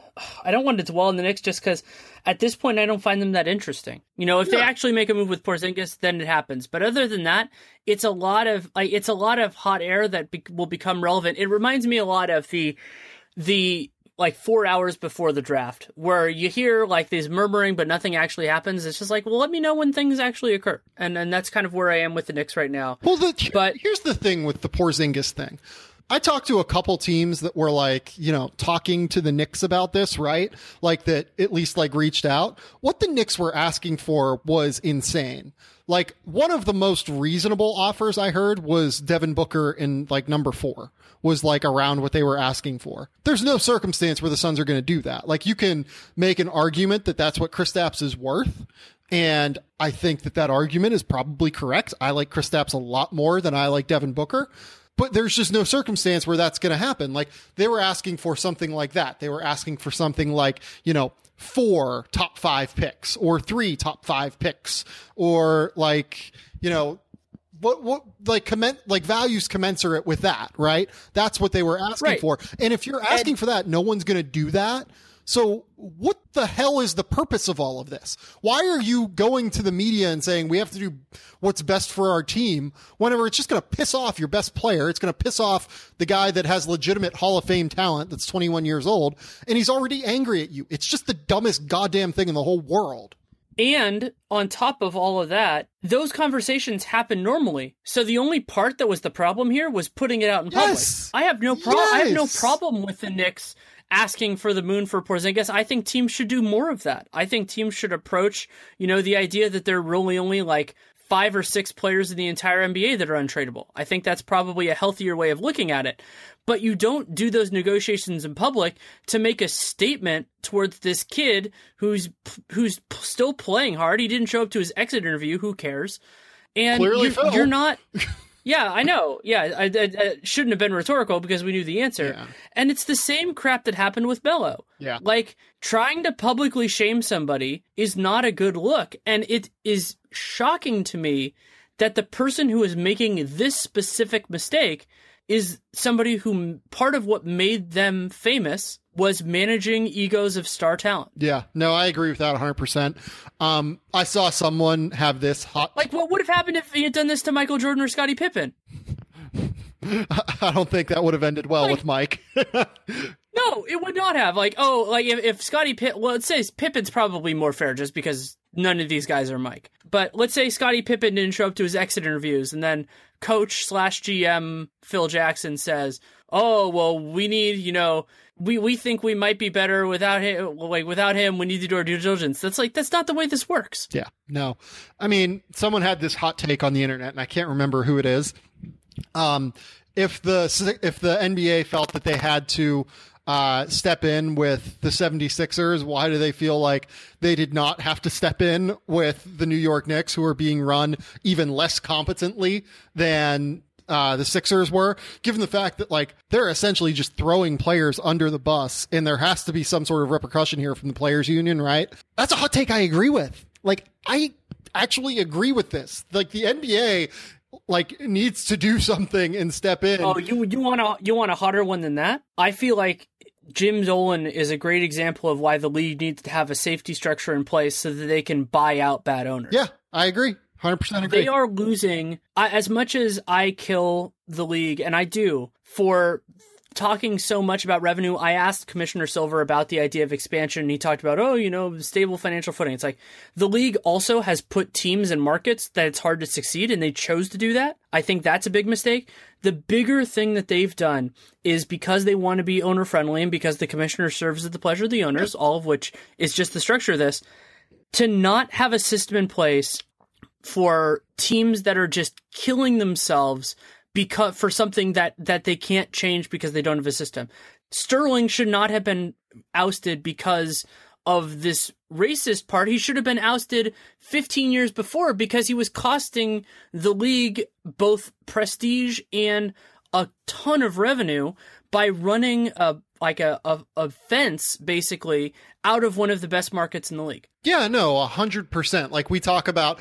to dwell on the Knicks just because at this point I don't find them that interesting. If they actually make a move with Porzingis, then it happens. But other than that, it's a lot of hot air that will become relevant. It reminds me a lot of the 4 hours before the draft, where you hear these murmuring, but nothing actually happens. It's just well, let me know when things actually occur. And that's kind of where I am with the Knicks right now. Well, but here's the thing with the Porzingis thing. I talked to a couple teams that were talking to the Knicks about this, right? That at least reached out. What the Knicks were asking for was insane. One of the most reasonable offers I heard was Devin Booker in number 4 was around what they were asking for. There's no circumstance where the Suns are going to do that. You can make an argument that that's what Kristaps is worth. And I think that argument is probably correct. I like Kristaps a lot more than I like Devin Booker. But there's just no circumstance where that's going to happen. They were asking for something like that. They were asking for something 4 top 5 picks or 3 top 5 picks or values commensurate with that, right? That's what they were asking for. And if you're asking for that, no one's going to do that. So what the hell is the purpose of all of this? Why are you going to the media and saying we have to do what's best for our team whenever it's just going to piss off your best player? It's going to piss off the guy that has legitimate Hall of Fame talent that's 21 years old, and he's already angry at you. It's just the dumbest goddamn thing in the whole world. And on top of all of that, those conversations happen normally. So the only part that was the problem here was putting it out in public. I have no problem with the Knicks asking for the moon for Porzingis. I think teams should do more of that. I think teams should approach, the idea that there are really only 5 or 6 players in the entire NBA that are untradeable. I think that's probably a healthier way of looking at it. But you don't do those negotiations in public to make a statement towards this kid who's still playing hard. He didn't show up to his exit interview. Who cares? And you're not... Yeah, I know. Yeah, I shouldn't have been rhetorical because we knew the answer. Yeah. And it's the same crap that happened with Melo. Yeah. Trying to publicly shame somebody is not a good look. And it is shocking to me that the person who is making this specific mistake is somebody who part of what made them famous was managing egos of star talent. Yeah, no, I agree with that 100%. I saw someone have this hot... what would have happened if he had done this to Michael Jordan or Scottie Pippen? I don't think that would have ended well with Mike. No, it would not have. If Scottie Pippen... Well, let's say Pippen's probably more fair just because none of these guys are Mike. But let's say Scottie Pippen didn't show up to his exit interviews and then coach/GM Phil Jackson says, oh, well, we need, we think we might be better without him. Like, without him, we need to do our due diligence. That's not the way this works. Yeah, no. I mean, someone had this hot take on the internet, and I can't remember who it is. If the NBA felt that they had to step in with the 76ers, why do they feel like they did not have to step in with the New York Knicks, who are being run even less competently than the Sixers were, given the fact that like they're essentially just throwing players under the bus, and there has to be some sort of repercussion here from the players union, right? That's a hot take I agree with. Like, I actually agree with this. Like, the NBA like needs to do something and step in. Oh, you want a hotter one than that? I feel like Jim Dolan is a great example of why the league needs to have a safety structure in place so that they can buy out bad owners. Yeah, I agree. 100% agree. They are losing. As much as I kill the league, and I do, for talking so much about revenue, I asked Commissioner Silver about the idea of expansion, and he talked about, stable financial footing. It's like, the league also has put teams in markets that it's hard to succeed, and they chose to do that. I think that's a big mistake. The bigger thing that they've done is, because they want to be owner-friendly and because the commissioner serves at the pleasure of the owners, all of which is just the structure of this, to not have a system in place for teams that are just killing themselves because for something that they can't change because they don't have a system. Sterling should not have been ousted because of this racist part. He should have been ousted 15 years before because he was costing the league both prestige and a ton of revenue by running a fence basically out of one of the best markets in the league. Yeah, no, 100%. Like, we talk about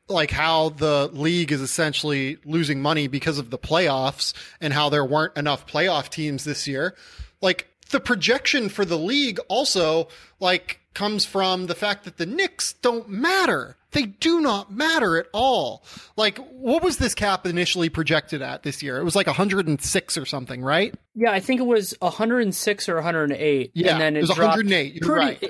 like how the league is essentially losing money because of the playoffs and how there weren't enough playoff teams this year. Like, the projection for the league also like comes from the fact that the Knicks don't matter. They do not matter at all. Like, what was this cap initially projected at this year? It was like 106 or something, right? Yeah, I think it was 106 or 108. Yeah, and then it was 108. You're right.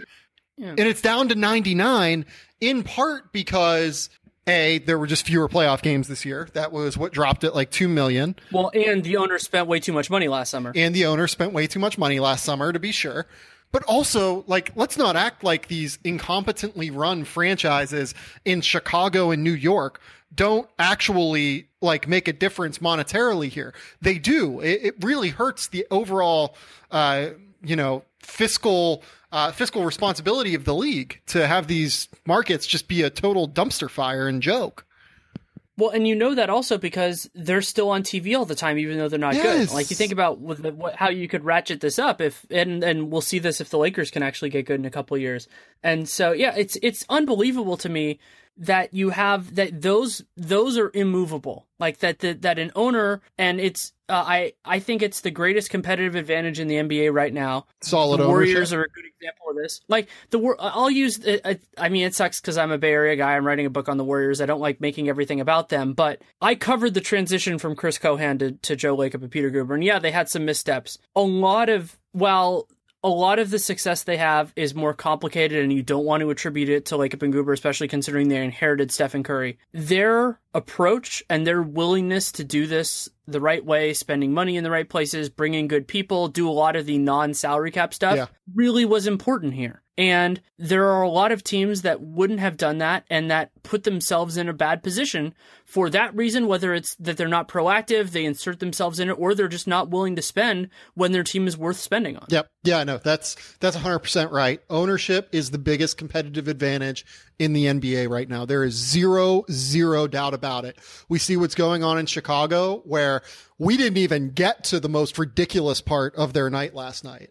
Yeah. And it's down to 99 in part because there were just fewer playoff games this year. That was what dropped it like $2 million. Well, and the owner spent way too much money last summer. To be sure. But also, like, let's not act like these incompetently run franchises in Chicago and New York don't actually like make a difference monetarily here. They do. It really hurts the overall, fiscal responsibility of the league to have these markets just be a total dumpster fire and joke. Well, and you know that also because they're still on TV all the time, even though they're not good. Like, you think about how you could ratchet this up and we'll see this if the Lakers can actually get good in a couple of years. And so, yeah, it's unbelievable to me that you have that those are immovable. Like that an owner, and it's I think it's the greatest competitive advantage in the NBA right now. Solid the Warriors ownership. are a good example of this. Like I'll use I mean, it sucks because I'm a Bay Area guy. I'm writing a book on the Warriors. I don't like making everything about them, but I covered the transition from Chris Cohan to Joe Lacob and Peter Guber, and yeah, they had some missteps. A lot of the success they have is more complicated, and you don't want to attribute it to Lacob and Guber, especially considering they inherited Stephen Curry. Their approach and their willingness to do this the right way, spending money in the right places, bringing good people, do a lot of the non-salary cap stuff, really was important here. And there are a lot of teams that wouldn't have done that and that put themselves in a bad position for that reason, whether it's that they're not proactive, they insert themselves in it, or they're just not willing to spend when their team is worth spending on. Yep. Yeah, no, that's 100% right. Ownership is the biggest competitive advantage in the NBA right now. There is zero doubt about it. We see what's going on in Chicago, where we didn't even get to the most ridiculous part of their night last night.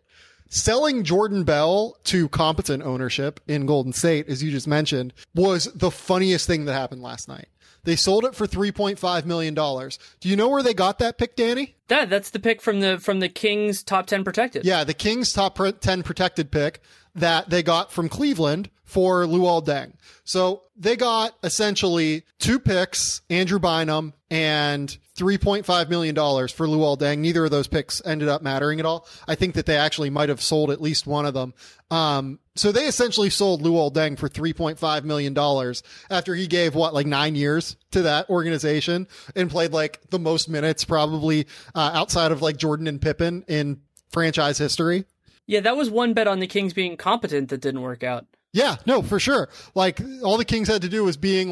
Selling Jordan Bell to competent ownership in Golden State, as you just mentioned, was the funniest thing that happened last night. They sold it for $3.5 million. Do you know where they got that pick, Danny? That's the pick from the Kings top 10 protected. Yeah, the Kings top 10 protected pick that they got from Cleveland for Luol Deng. So they got essentially 2 picks, Andrew Bynum, and $3.5 million for Luol Deng. Neither of those picks ended up mattering at all. I think that they actually might have sold at least one of them. So they essentially sold Luol Deng for $3.5 million after he gave 9 years to that organization and played like the most minutes probably outside of like Jordan and Pippen in franchise history. Yeah, that was one bet on the Kings being competent that didn't work out. Yeah, no, for sure. Like all the Kings had to do was be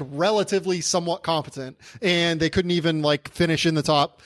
relatively somewhat competent, and they couldn't even like finish in the top,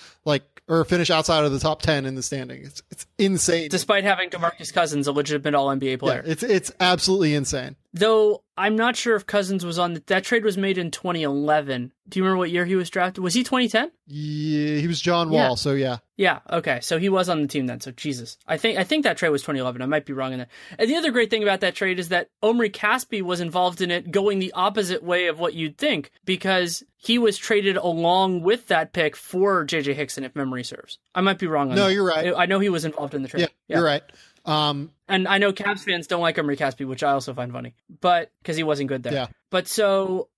or finish outside of the top 10 in the standing. It's insane. Despite having DeMarcus Cousins, a legitimate All-NBA player. Yeah, it's absolutely insane. Though I'm not sure if Cousins was on that trade was made in 2011. Do you remember what year he was drafted? Was he 2010? Yeah, he was John Wall, yeah. So yeah. Yeah, okay. So he was on the team then. So Jesus. I think that trade was 2011. I might be wrong in that. And the other great thing about that trade is that Omri Caspi was involved in it going the opposite way of what you'd think, because he was traded along with that pick for JJ Hickson, if memory serves. I might be wrong on that. No, you're right. I know he was involved in the trade. Yeah. You're right. And I know Cavs fans don't like Omri Caspi, which I also find funny, but because he wasn't good there. Yeah. But so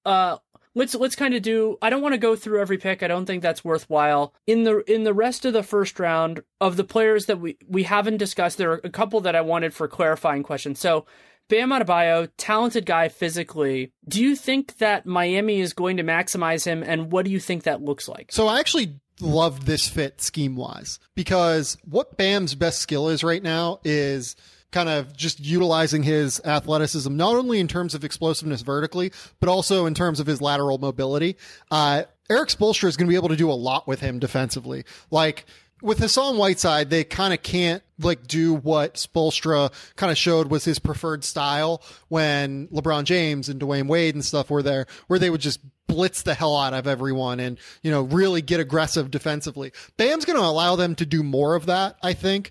let's kind of do. I don't want to go through every pick. I don't think that's worthwhile. In the rest of the first round of the players that we haven't discussed, there are a couple that I wanted for clarifying questions. So Bam Adebayo, talented guy physically. Do you think that Miami is going to maximize him, and what do you think that looks like? So I actually loved this fit scheme-wise, because what Bam's best skill is right now is kind of just utilizing his athleticism, not only in terms of explosiveness vertically, but also in terms of his lateral mobility. Eric Spoelstra is going to be able to do a lot with him defensively. Like, with Hassan Whiteside, they kind of can't do what Spoelstra kind of showed was his preferred style when LeBron James and Dwayne Wade and stuff were there, where they would just blitz the hell out of everyone and, really get aggressive defensively. Bam's going to allow them to do more of that, I think,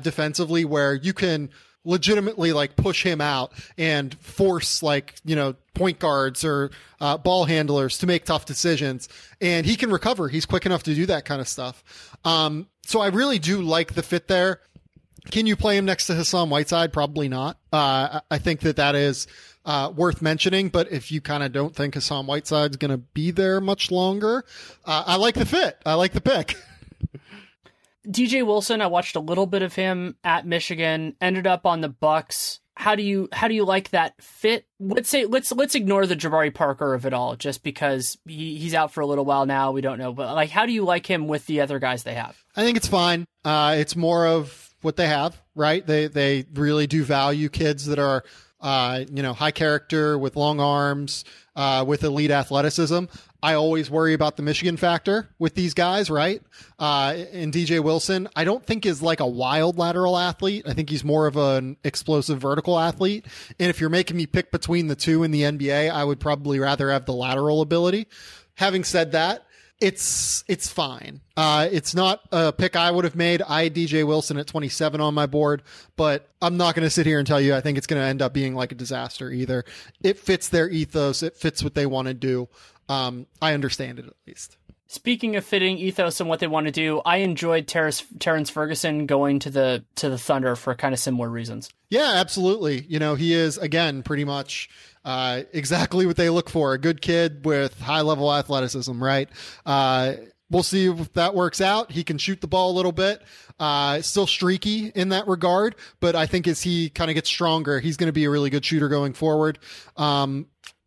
defensively, where you can legitimately push him out and force point guards or ball handlers to make tough decisions, and he can recover. He's quick enough to do that kind of stuff. So I really do like the fit there. Can you play him next to Hassan Whiteside? Probably not. I think that is worth mentioning, but if you kind of don't think Hassan Whiteside's going to be there much longer, I like the fit. I like the pick. DJ Wilson, I watched a little bit of him at Michigan, ended up on the Bucks. How do you like that fit? Let's ignore the Jabari Parker of it all, just because he's out for a little while now. We don't know, but how do you like him with the other guys they have? I think it's fine. It's more of what they have, right? They really do value kids that are high character with long arms, with elite athleticism. I always worry about the Michigan factor with these guys, right? And DJ Wilson, I don't think is a wild lateral athlete. I think he's more of an explosive vertical athlete. And if you're making me pick between the two in the NBA, I would probably rather have the lateral ability. Having said that, it's fine. It's not a pick I would have made. I had DJ Wilson at 27 on my board, but I'm not going to sit here and tell you I think it's going to end up being a disaster either. It fits their ethos. It fits what they want to do. I understand it, at least. Speaking of fitting ethos and what they want to do, I enjoyed Terrence Ferguson going to the Thunder for kind of similar reasons. Yeah, absolutely. He is, again, pretty much exactly what they look for. A good kid with high-level athleticism, right? We'll see if that works out. He can shoot the ball a little bit. Still streaky in that regard, but I think as he kind of gets stronger, he's going to be a really good shooter going forward.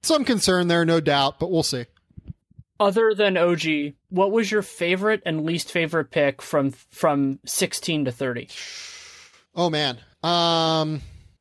Some concern there, no doubt, but we'll see. Other than OG, what was your favorite and least favorite pick from 16 to 30? Oh, man.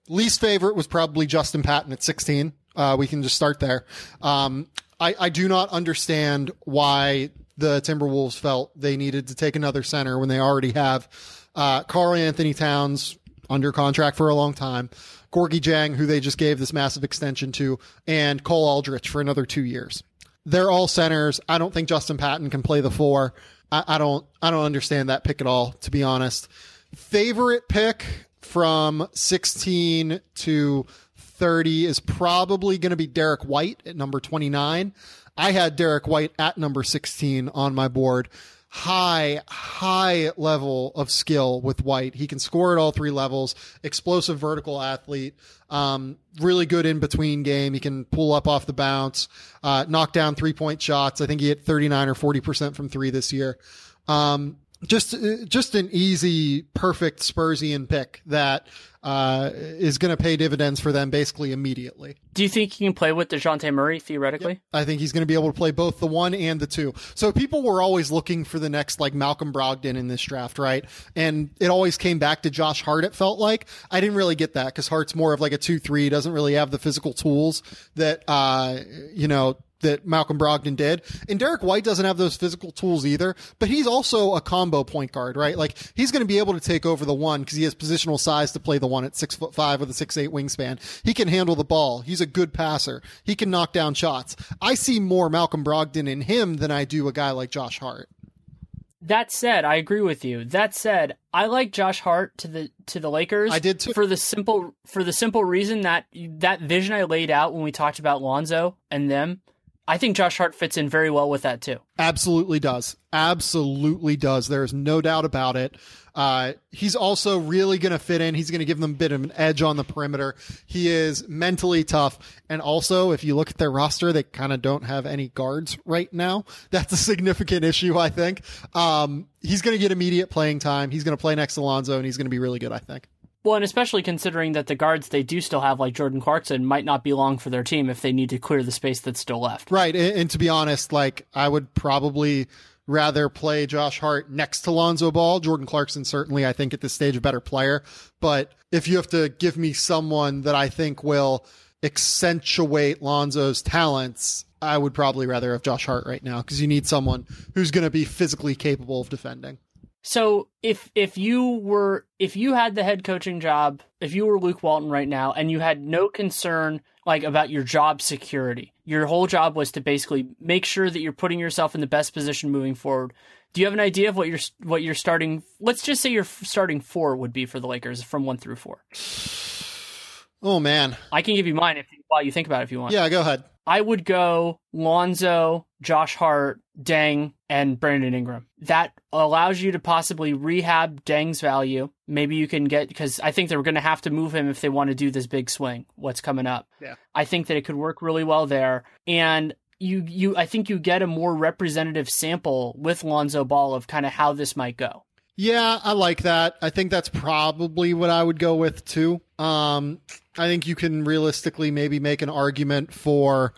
Least favorite was probably Justin Patton at 16. We can just start there. I do not understand why the Timberwolves felt they needed to take another center when they already have Karl Anthony Towns under contract for a long time, Gorgie Jang, who they just gave this massive extension to, and Cole Aldrich for another 2 years. They're all centers. I don't think Justin Patton can play the four. I don't understand that pick at all, to be honest. Favorite pick from 16 to 30 is probably going to be Derek White at number 29. I had Derek White at number 16 on my board. High level of skill with White. He can score at all three levels. Explosive vertical athlete. Really good in between game. He can pull up off the bounce, knock down 3-point shots. I think he hit 39 or 40% from three this year. Just an easy, perfect Spursian pick that is going to pay dividends for them basically immediately. Do you think he can play with DeJounte Murray theoretically? Yep. I think he's going to be able to play both the 1 and the 2. So people were always looking for the next like Malcolm Brogdon in this draft, right? And it always came back to Josh Hart, it felt like. I didn't really get that because Hart's more of like a 2-3, doesn't really have the physical tools that, that Malcolm Brogdon did. And Derek White doesn't have those physical tools either, but he's also a combo point guard, right? Like he's going to be able to take over the 1 because he has positional size to play the 1 at 6'5" with a 6'8" wingspan. He can handle the ball. He's a good passer. He can knock down shots. I see more Malcolm Brogdon in him than I do a guy like Josh Hart. That said, I agree with you. That said, I like Josh Hart to the Lakers. I did too. For the simple reason that vision I laid out when we talked about Lonzo and them, I think Josh Hart fits in very well with that too. Absolutely does. Absolutely does. There's no doubt about it. He's also really going to fit in. He's going to give them a bit of an edge on the perimeter. He is mentally tough. And also, if you look at their roster, they kind of don't have any guards right now. That's a significant issue, I think. He's going to get immediate playing time. He's going to play next to Lonzo, and he's going to be really good, I think. Well, and especially considering that the guards they do still have, like Jordan Clarkson, might not be long for their team if they need to clear the space that's still left. Right. And to be honest, like I would probably rather play Josh Hart next to Lonzo Ball. Jordan Clarkson, certainly, I think at this stage, a better player. But if you have to give me someone that I think will accentuate Lonzo's talents, I would probably rather have Josh Hart right now because you need someone who's going to be physically capable of defending. So if you had the head coaching job, if you were Luke Walton right now and you had no concern like about your job security, your whole job was to basically make sure that you're putting yourself in the best position moving forward. Do you have an idea of what your starting, let's just say your starting 4 would be for the Lakers from 1 through 4? Oh man. I can give you mine while you think about it if you want. Yeah, go ahead. I would go Lonzo, Josh Hart, Deng, and Brandon Ingram. That allows you to possibly rehab Deng's value. Maybe you can get, because I think they're going to have to move him if they want to do this big swing, what's coming up. Yeah. I think that it could work really well there. And I think you get a more representative sample with Lonzo Ball of kind of how this might go. Yeah, I like that. I think that's probably what I would go with too. I think you can realistically maybe make an argument for,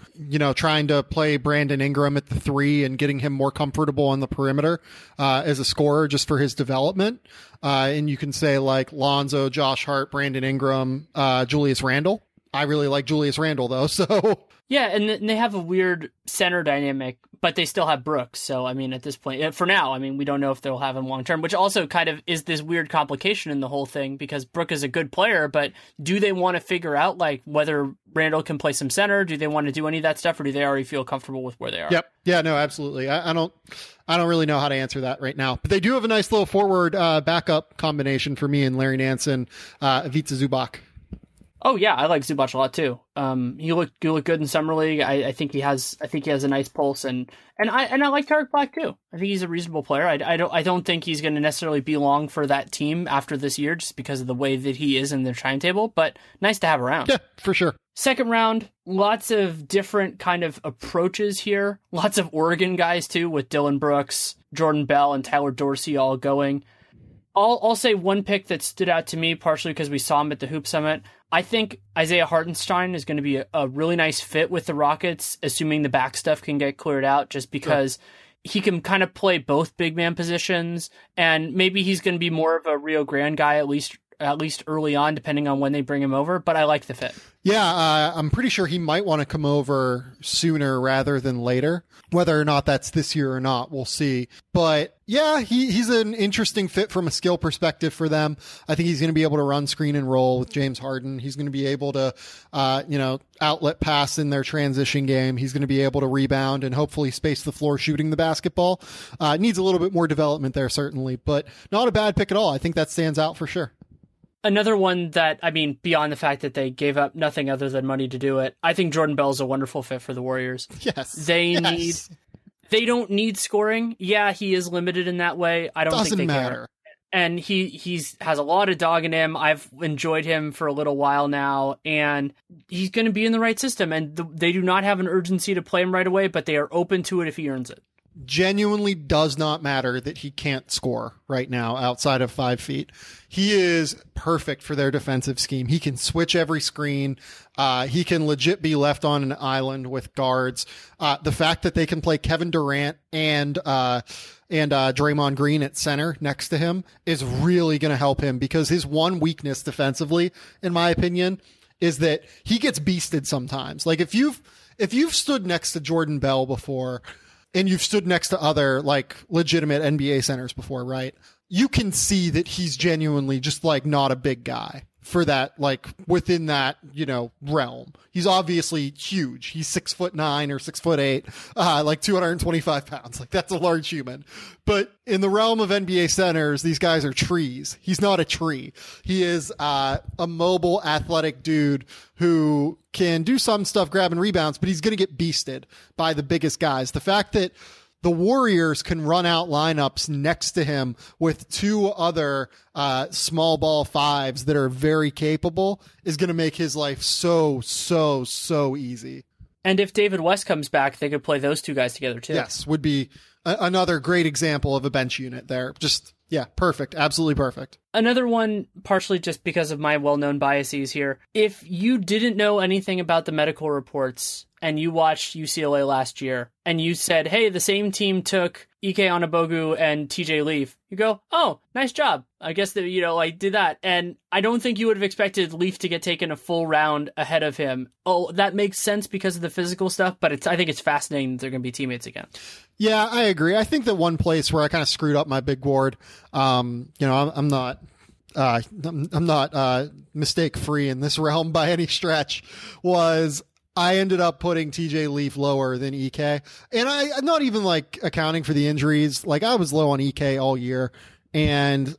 trying to play Brandon Ingram at the 3 and getting him more comfortable on the perimeter, as a scorer just for his development. And you can say like Lonzo, Josh Hart, Brandon Ingram, Julius Randle. I really like Julius Randle though. So yeah. And they have a weird center dynamic, but they still have Brooks. So, I mean, at this point, for now, I mean, we don't know if they'll have him long term, which also kind of is this weird complication in the whole thing because Brooks is a good player, but do they want to figure out like whether Randall can play some center? Do they want to do any of that stuff, or do they already feel comfortable with where they are? Yep. Yeah, no, absolutely. I don't really know how to answer that right now, but they do have a nice little forward backup combination for me and Larry Nance and Ivica Zubac. Oh yeah, I like Zubac a lot too. He looked good in summer league. I think he has a nice pulse, and I like Tarek Black too. I think he's a reasonable player. I don't think he's going to necessarily be long for that team after this year, just because of the way that he is in their timetable. But nice to have around. Yeah, for sure. Second round, lots of different kind of approaches here. Lots of Oregon guys too, with Dylan Brooks, Jordan Bell, and Tyler Dorsey all going. I'll say one pick that stood out to me, partially because we saw him at the Hoop Summit. I think Isaiah Hartenstein is going to be a really nice fit with the Rockets, assuming the back stuff can get cleared out, just because he can kind of play both big man positions, and maybe he's going to be more of a Rio Grande guy, at least early on, depending on when they bring him over, but I like the fit. Yeah, I'm pretty sure he might want to come over sooner rather than later. Whether or not that's this year or not, we'll see. But yeah, he's an interesting fit from a skill perspective for them. I think he's going to be able to run screen and roll with James Harden. He's going to be able to, outlet pass in their transition game. He's going to be able to rebound and hopefully space the floor shooting the basketball. Needs a little bit more development there, certainly, but not a bad pick at all. I think that stands out for sure. Another one that, I mean, beyond the fact that they gave up nothing other than money to do it, I think Jordan Bell is a wonderful fit for the Warriors. Yes. They don't need scoring. Yeah, he is limited in that way. I don't think they care. And he has a lot of dog in him. I've enjoyed him for a little while now, and he's going to be in the right system. And they do not have an urgency to play him right away, but they are open to it if he earns it. genuinely does not matter that he can't score right now outside of 5 feet. He is perfect for their defensive scheme. He can switch every screen. He can legit be left on an island with guards. The fact that they can play Kevin Durant and Draymond Green at center next to him is really going to help him, because his one weakness defensively, in my opinion, is that he gets beasted sometimes. Like if you've stood next to Jordan Bell before, and you've stood next to other like legitimate NBA centers before, right? You can see that he's genuinely just like not a big guy for that, like within that, realm. He's obviously huge. He's 6'9" or 6'8", like 225 pounds. Like that's a large human. But in the realm of NBA centers, these guys are trees. He's not a tree. He is a mobile, athletic dude who can do some stuff, grabbing rebounds, but he's going to get beasted by the biggest guys. The fact that the Warriors can run out lineups next to him with 2 other small ball 5s that are very capable is going to make his life so easy. And if David West comes back, they could play those 2 guys together too. Yes, would be another great example of a bench unit there. Just, yeah, perfect. Absolutely perfect. Another one, partially just because of my well-known biases here. If you didn't know anything about the medical reports and you watched UCLA last year and you said, hey, the same team took Ike Onigbo and TJ Leaf, you go, oh, nice job. I guess that, did that. And I don't think you would have expected Leaf to get taken a full round ahead of him. Oh, that makes sense because of the physical stuff, but I think it's fascinating that they're going to be teammates again. Yeah, I agree. I think that one place where I kind of screwed up my big board, I'm not mistake free in this realm by any stretch, was I ended up putting TJ Leaf lower than EK. And I'm not even like accounting for the injuries. Like I was low on EK all year. And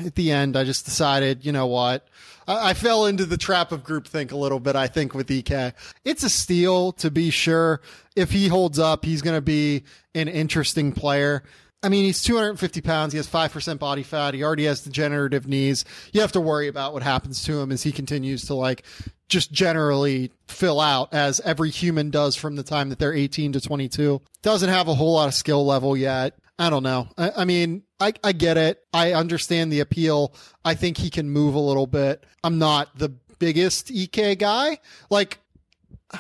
at the end, I just decided, you know what? I fell into the trap of groupthink a little bit, I think, with EK. It's a steal, to be sure. If he holds up, he's going to be an interesting player. I mean, he's 250 pounds. He has 5% body fat. He already has degenerative knees. You have to worry about what happens to him as he continues to like just generally fill out, as every human does from the time that they're 18 to 22. Doesn't have a whole lot of skill level yet. I don't know. I mean, I get it. I understand the appeal. I think he can move a little bit. I'm not the biggest EK guy. Like,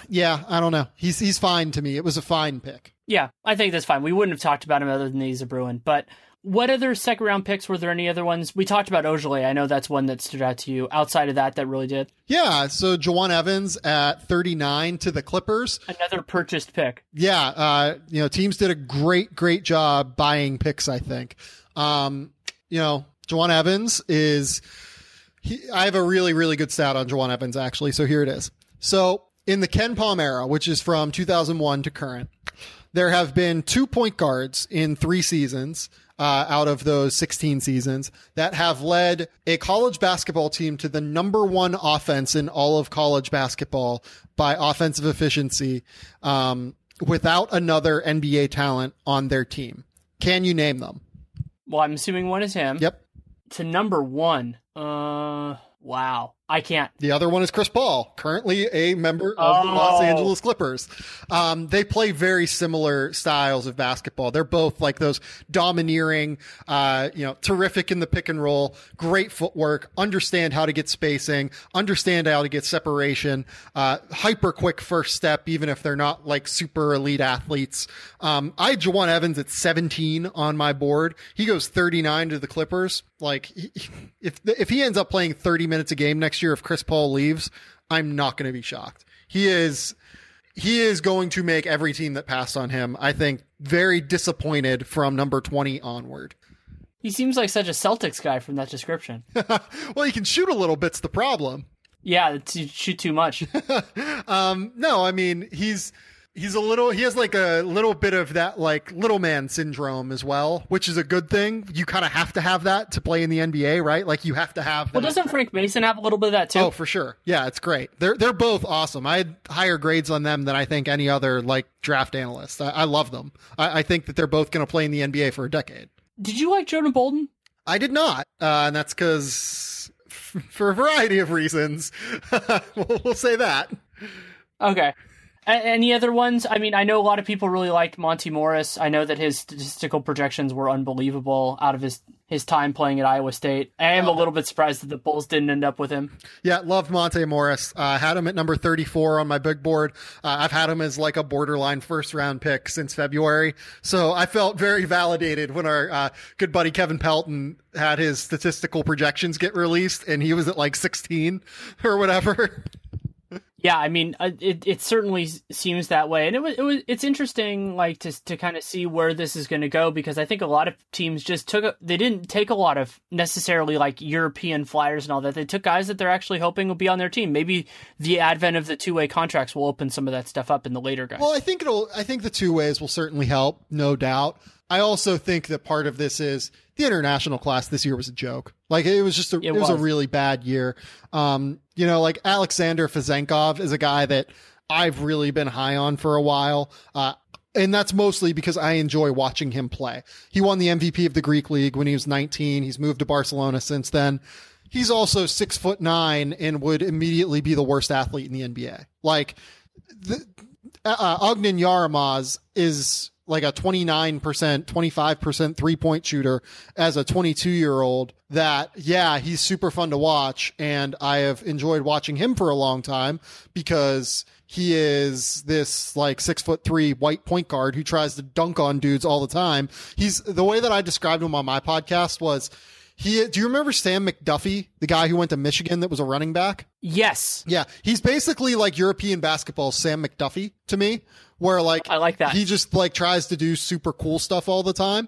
yeah, I don't know. He's fine to me. It was a fine pick. Yeah, I think that's fine. We wouldn't have talked about him other than he's a Bruin. But what other second round picks? Were there any other ones? We talked about Ojeleye. I know that's one that stood out to you. Outside of that really did. Yeah, so Jawan Evans at 39 to the Clippers. Another purchased pick. Yeah, teams did a great job buying picks, I think. Jawan Evans I have a really good stat on Jawan Evans, actually. So here it is. So in the Ken Palm era, which is from 2001 to current, there have been 2 point guards in 3 seasons out of those 16 seasons that have led a college basketball team to the number 1 offense in all of college basketball by offensive efficiency without another NBA talent on their team. Can you name them? Well, I'm assuming one is him. Yep. To number 1. Wow. I can't. The other one is Chris Paul, currently a member of the Los Angeles Clippers. They play very similar styles of basketball. They're both like those domineering, terrific in the pick and roll, great footwork, understand how to get spacing, understand how to get separation, hyper quick first step, even if they're not like super elite athletes. I had Jawan Evans at 17 on my board. He goes 39 to the Clippers. Like if he ends up playing 30 minutes a game next year, if Chris Paul leaves, I'm not going to be shocked. He is going to make every team that passed on him, I think, very disappointed from number 20 onward. He seems like such a Celtics guy from that description. Well, he can shoot a little bit's the problem. Yeah, shoot too much. No, I mean, he has like a little bit of that like little man syndrome as well, which is a good thing. You kind of have to have that to play in the NBA, right? Like you have to have that. Well, doesn't Frank Mason have a little bit of that too? Oh, for sure. Yeah, it's great. They're both awesome. I had higher grades on them than I think any other like draft analyst. I love them. I think that they're both going to play in the NBA for a decade. Did you like Jonah Bolden? I did not. And that's because for a variety of reasons, we'll say that. Okay. Any other ones? I mean, I know a lot of people really liked Monty Morris. I know that his statistical projections were unbelievable out of his time playing at Iowa State. I am a little bit surprised that the Bulls didn't end up with him. Yeah, loved Monte Morris. Had him at number 34 on my big board. I've had him as like a borderline first round pick since February. So I felt very validated when our good buddy Kevin Pelton had his statistical projections get released and he was at like 16 or whatever. Yeah, I mean, it certainly seems that way, and it's interesting, like to kind of see where this is going to go, because I think a lot of teams just they didn't take a lot of necessarily like European flyers and all that. They took guys that they're actually hoping will be on their team. Maybe the advent of the two-way contracts will open some of that stuff up in the later guys. Well, I think the two ways will certainly help, no doubt. I also think that part of this is the international class this year was a joke. Like it was a really bad year. Like Alexander Fazenkov is a guy that I've really been high on for a while. And that's mostly because I enjoy watching him play. He won the MVP of the Greek League when he was 19. He's moved to Barcelona since then. He's also 6'9" and would immediately be the worst athlete in the NBA. Like Ognan Yaramaz is like a 29%, 25% 3-point shooter as a 22-year-old that, yeah, he's super fun to watch. And I have enjoyed watching him for a long time because he is this like 6'3" white point guard who tries to dunk on dudes all the time. The way that I described him on my podcast was do you remember Sam McDuffie, the guy who went to Michigan that was a running back? Yes. Yeah. He's basically like European basketball Sam McDuffie to me, where like, I like that. He just like tries to do super cool stuff all the time.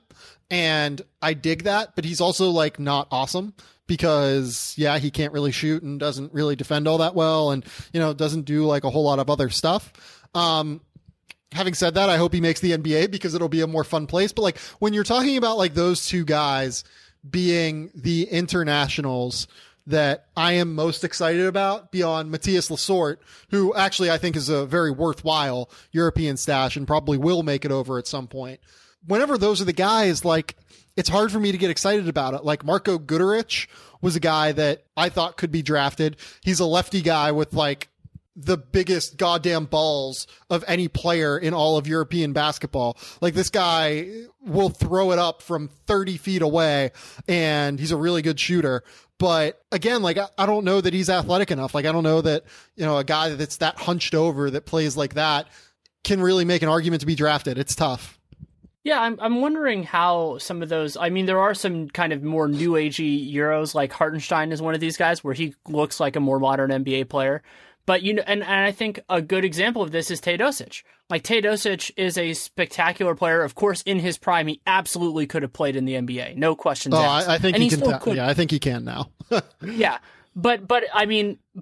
And I dig that, but he's also like not awesome because yeah, he can't really shoot and doesn't really defend all that well. And, doesn't do like a whole lot of other stuff. Having said that, I hope he makes the NBA because it'll be a more fun place. But like when you're talking about like those two guys being the internationals that I am most excited about beyond Matthias Lesort, who actually I think is a very worthwhile European stash and probably will make it over at some point. Whenever those are the guys, like it's hard for me to get excited about it. Like Marko Guduric was a guy that I thought could be drafted. He's a lefty guy with like the biggest goddamn balls of any player in all of European basketball. Like this guy will throw it up from 30 feet away and he's a really good shooter. But again, like I don't know that he's athletic enough. Like I don't know that, a guy that's that hunched over that plays like that can really make an argument to be drafted. It's tough. Yeah, I'm wondering how some of those, I mean, there are some kind of more new agey Euros, like Hartenstein is one of these guys where he looks like a more modern NBA player. But, and I think a good example of this is Teodosic. Like, Teodosic is a spectacular player. Of course, in his prime, he absolutely could have played in the NBA. No questions asked. I think he can. Yeah, I think he can now. Yeah. But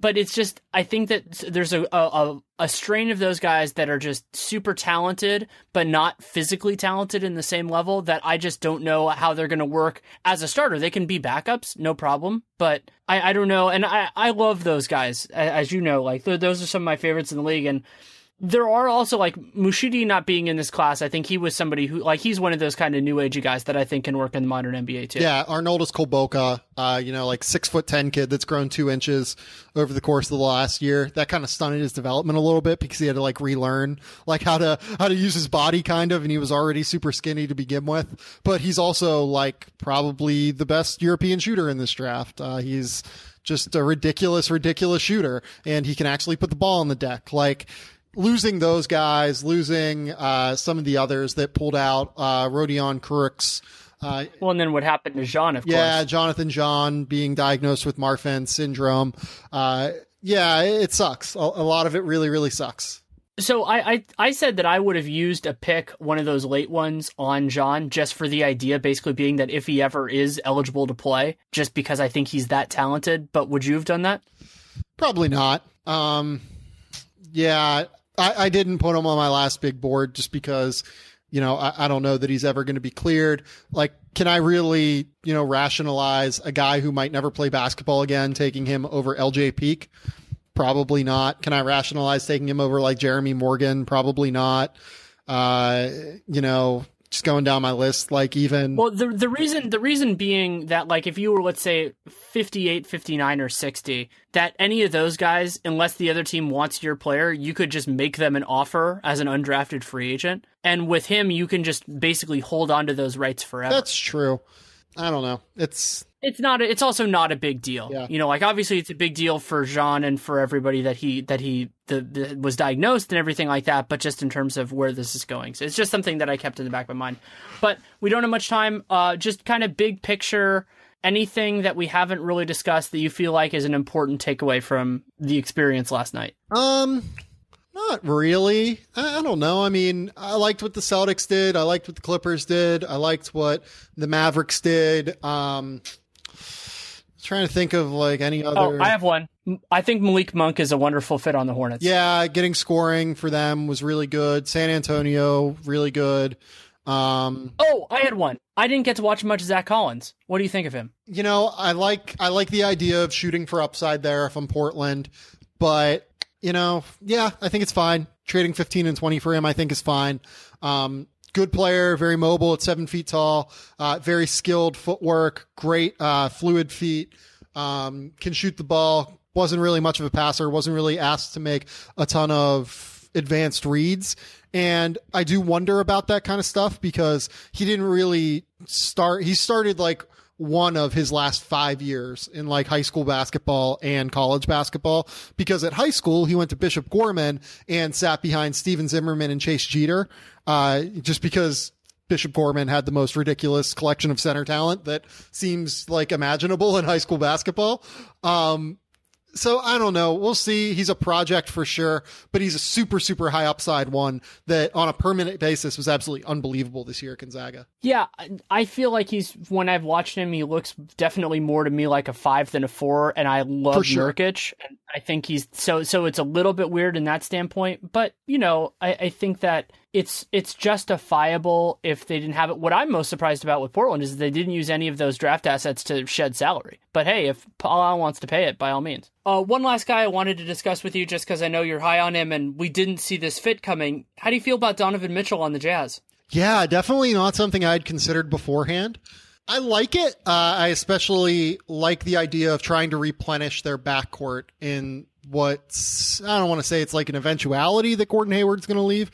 it's just, I think that there's a strain of those guys that are just super talented, but not physically talented in the same level that I just don't know how they're going to work as a starter. They can be backups, no problem, but I don't know. And I love those guys, as you know, like those are some of my favorites in the league. And there are also like Mushidi not being in this class. I think he was somebody who like, he's one of those kind of new agey guys that I think can work in the modern NBA too. Yeah. Arnoldus Kolboka, like 6'10" kid that's grown 2 inches over the course of the last year. That kind of stunted his development a little bit because he had to like relearn like how to use his body kind of. And he was already super skinny to begin with, but he's also like probably the best European shooter in this draft. He's just a ridiculous shooter and he can actually put the ball on the deck. Like, losing those guys, losing some of the others that pulled out, Rodion Kurix. And then what happened to Jean, of course. Yeah, Jonathan Jean being diagnosed with Marfan syndrome. It sucks. A lot of it really, really sucks. So I said that I would have used a pick, one of those late ones, on Jean, just for the idea basically being that if he ever is eligible to play, just because I think he's that talented. But would you have done that? Probably not. Yeah. I didn't put him on my last big board just because, I don't know that he's ever going to be cleared. Like, can I really, rationalize a guy who might never play basketball again, taking him over LJ Peak? Probably not. Can I rationalize taking him over like Jeremy Morgan? Probably not. just going down my list, like even... Well, the reason being that, like, if you were, let's say, 58, 59, or 60, that any of those guys, unless the other team wants your player, you could just make them an offer as an undrafted free agent. And with him, you can just basically hold on to those rights forever. That's true. I don't know. It's also not a big deal. Yeah. You know, like, obviously it's a big deal for Jean and for everybody that he was diagnosed and everything like that, but just in terms of where this is going. So it's just something that I kept in the back of my mind. But we don't have much time. Just kind of big picture, anything that we haven't really discussed that you feel like is an important takeaway from the experience last night? Not really. I don't know. I mean, I liked what the Celtics did. I liked what the Clippers did. I liked what the Mavericks did. Trying to think of like any other. Oh, I have one. I think Malik Monk is a wonderful fit on the Hornets. Yeah, getting scoring for them was really good. San Antonio, really good. Oh, I had one. I didn't get to watch much of Zach Collins. What do you think of him? You know, I like the idea of shooting for upside there if I'm Portland, but you know, yeah, I think it's fine. Trading 15 and 20 for him, I think is fine. Good player, very mobile at 7 feet tall, very skilled footwork, great, fluid feet, can shoot the ball. Wasn't really much of a passer, wasn't really asked to make a ton of advanced reads. And I do wonder about that kind of stuff because he didn't really he started like one of his last 5 years in like high school basketball and college basketball, because at high school he went to Bishop Gorman and sat behind Steven Zimmerman and Chase Jeter, just because Bishop Gorman had the most ridiculous collection of center talent that seems like imaginable in high school basketball. So I don't know. We'll see. He's a project for sure, but he's a super, super high upside one that on a permanent basis was absolutely unbelievable this year at Gonzaga. Yeah, I feel like when I've watched him, he looks definitely more to me like a 5 than a 4, and I love Nurkic. And I think he's so it's a little bit weird in that standpoint, but you know, I think that it's justifiable if they didn't have it. What I'm most surprised about with Portland is they didn't use any of those draft assets to shed salary. But hey, if Paul wants to pay it, by all means. One last guy I wanted to discuss with you, just because I know you're high on him and we didn't see this fit coming. How do you feel about Donovan Mitchell on the Jazz? Yeah, definitely not something I'd considered beforehand. I like it. I especially like the idea of trying to replenish their backcourt in what's, I don't want to say it's like an eventuality that Gordon Hayward's going to leave,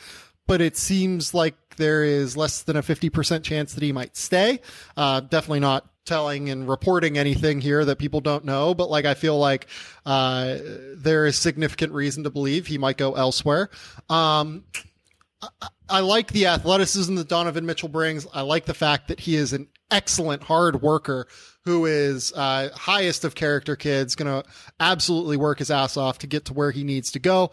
but it seems like there is less than a 50% chance that he might stay. Definitely not telling and reporting anything here that people don't know, but like I feel like there is significant reason to believe he might go elsewhere. I like the athleticism that Donovan Mitchell brings. I like the fact that he is an excellent hard worker who is highest of character kids, going to absolutely work his ass off to get to where he needs to go.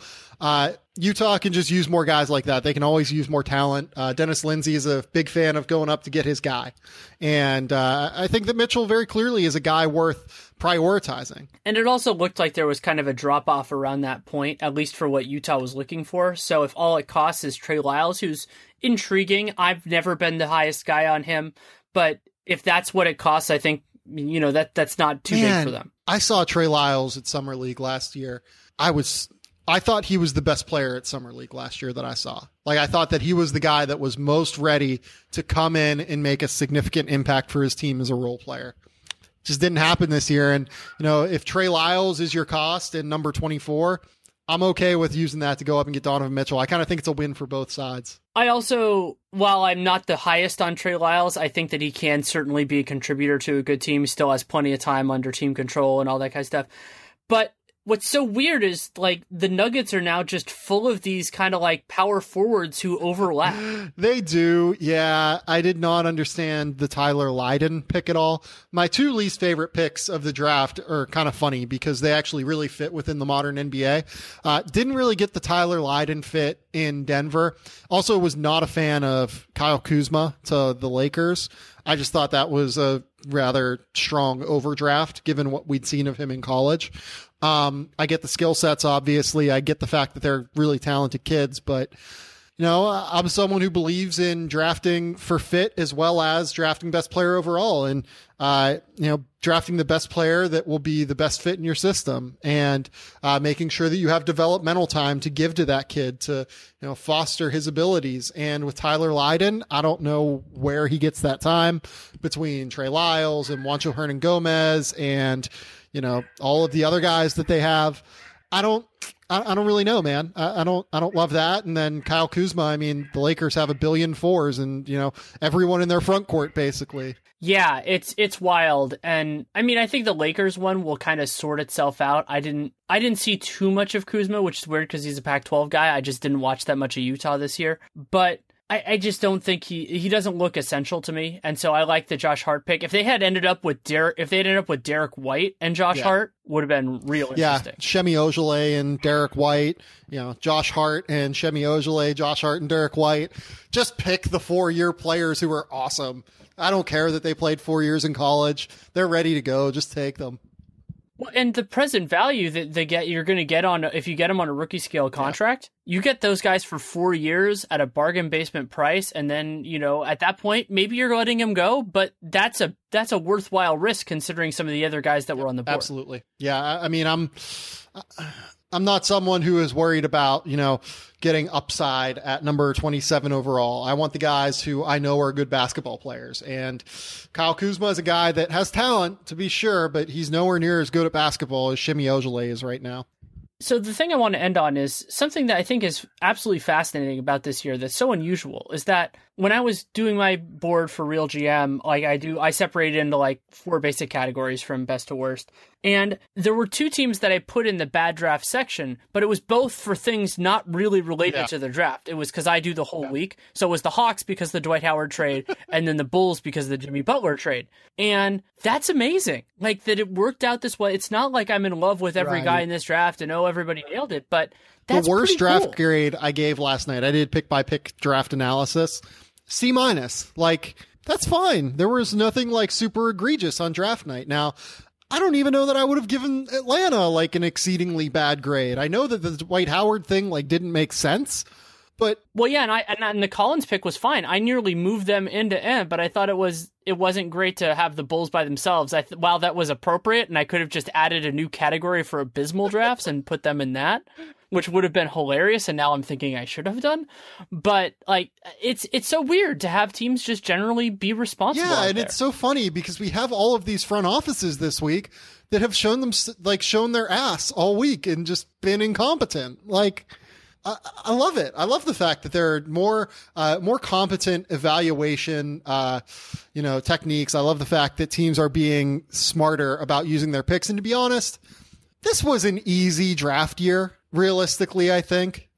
Utah can just use more guys like that. They can always use more talent. Dennis Lindsey is a big fan of going up to get his guy. And I think that Mitchell very clearly is a guy worth prioritizing. And it also looked like there was kind of a drop-off around that point, at least for what Utah was looking for. So if all it costs is Trey Lyles, who's intriguing, I've never been the highest guy on him, but if that's what it costs, I think, you know, that's not too big for them. I saw Trey Lyles at Summer League last year. I thought he was the best player at Summer League last year that I saw. Like, I thought that he was the guy that was most ready to come in and make a significant impact for his team as a role player. Just didn't happen this year. And, you know, if Trey Lyles is your cost in number 24, I'm okay with using that to go up and get Donovan Mitchell. I kind of think it's a win for both sides. I also, while I'm not the highest on Trey Lyles, I think that he can certainly be a contributor to a good team. He still has plenty of time under team control and all that kind of stuff. But what's so weird is, like, the Nuggets are now just full of these kind of like power forwards who overlap. They do. Yeah. I did not understand the Tyler Lydon pick at all. My two least favorite picks of the draft are kind of funny because they actually really fit within the modern NBA. Didn't really get the Tyler Lydon fit in Denver. Also was not a fan of Kyle Kuzma to the Lakers. I just thought that was a rather strong overdraft given what we'd seen of him in college. I get the skill sets, obviously. I get the fact that they're really talented kids, but I'm someone who believes in drafting for fit as well as drafting best player overall, and drafting the best player that will be the best fit in your system, and making sure that you have developmental time to give to that kid to foster his abilities. And with Tyler Lydon, I don't know where he gets that time between Trey Lyles and Juancho Hernan-Gomez and all of the other guys that they have. I don't really know, man. I don't love that. And then Kyle Kuzma, I mean, the Lakers have 1 billion fours and, everyone in their front court, basically. Yeah, it's wild. And I mean, I think the Lakers one will kind of sort itself out. I didn't see too much of Kuzma, which is weird because he's a Pac-12 guy. I just didn't watch that much of Utah this year. But I just don't think he doesn't look essential to me. And so I like the Josh Hart pick. If they had ended up with Derek White and Josh Hart, would have been real interesting. Shemi Ojeleye and Derek White, Josh Hart and Shemi Ojeleye, Josh Hart and Derek White. Just pick the 4-year players who are awesome. I don't care that they played 4 years in college. They're ready to go. Just take them. Well, and the present value that you're going to get on, if you get them on a rookie scale contract, you get those guys for 4 years at a bargain basement price. And then, at that point, maybe you're letting him go, but that's a worthwhile risk considering some of the other guys that were on the board. Absolutely. Yeah. I mean, I'm not someone who is worried about, getting upside at number 27 overall. I want the guys who I know are good basketball players. And Kyle Kuzma is a guy that has talent, to be sure, but he's nowhere near as good at basketball as Shemi Ojeleye is right now. So the thing I want to end on is something that I think is absolutely fascinating about this year that's so unusual is that when I was doing my board for Real GM, I separated into 4 basic categories from best to worst. And there were 2 teams that I put in the bad draft section, but it was both for things not really related to the draft. It was because I do the whole week. So it was the Hawks because of the Dwight Howard trade, and then the Bulls because of the Jimmy Butler trade. And that's amazing. That it worked out this way. It's not like I'm in love with every guy in this draft and everybody nailed it, but that's the worst draft cool. grade I gave last night. I did pick by pick draft analysis. C-. That's fine. There was nothing super egregious on draft night. Now, I don't even know that I would have given Atlanta an exceedingly bad grade. I know that the Dwight Howard thing didn't make sense, but and the Collins pick was fine. I nearly moved them into M, but I thought it wasn't great to have the Bulls by themselves. While that was appropriate, and I could have just added a new category for abysmal drafts and put them in that, which would have been hilarious. And now I'm thinking I should have done. But it's so weird to have teams just generally be responsible. Yeah, and it's so funny because we have all of these front offices this week that have shown their ass all week and just been incompetent. I love it. I love the fact that there are more competent evaluation, techniques. I love the fact that teams are being smarter about using their picks. And to be honest, this was an easy draft year. Realistically, I think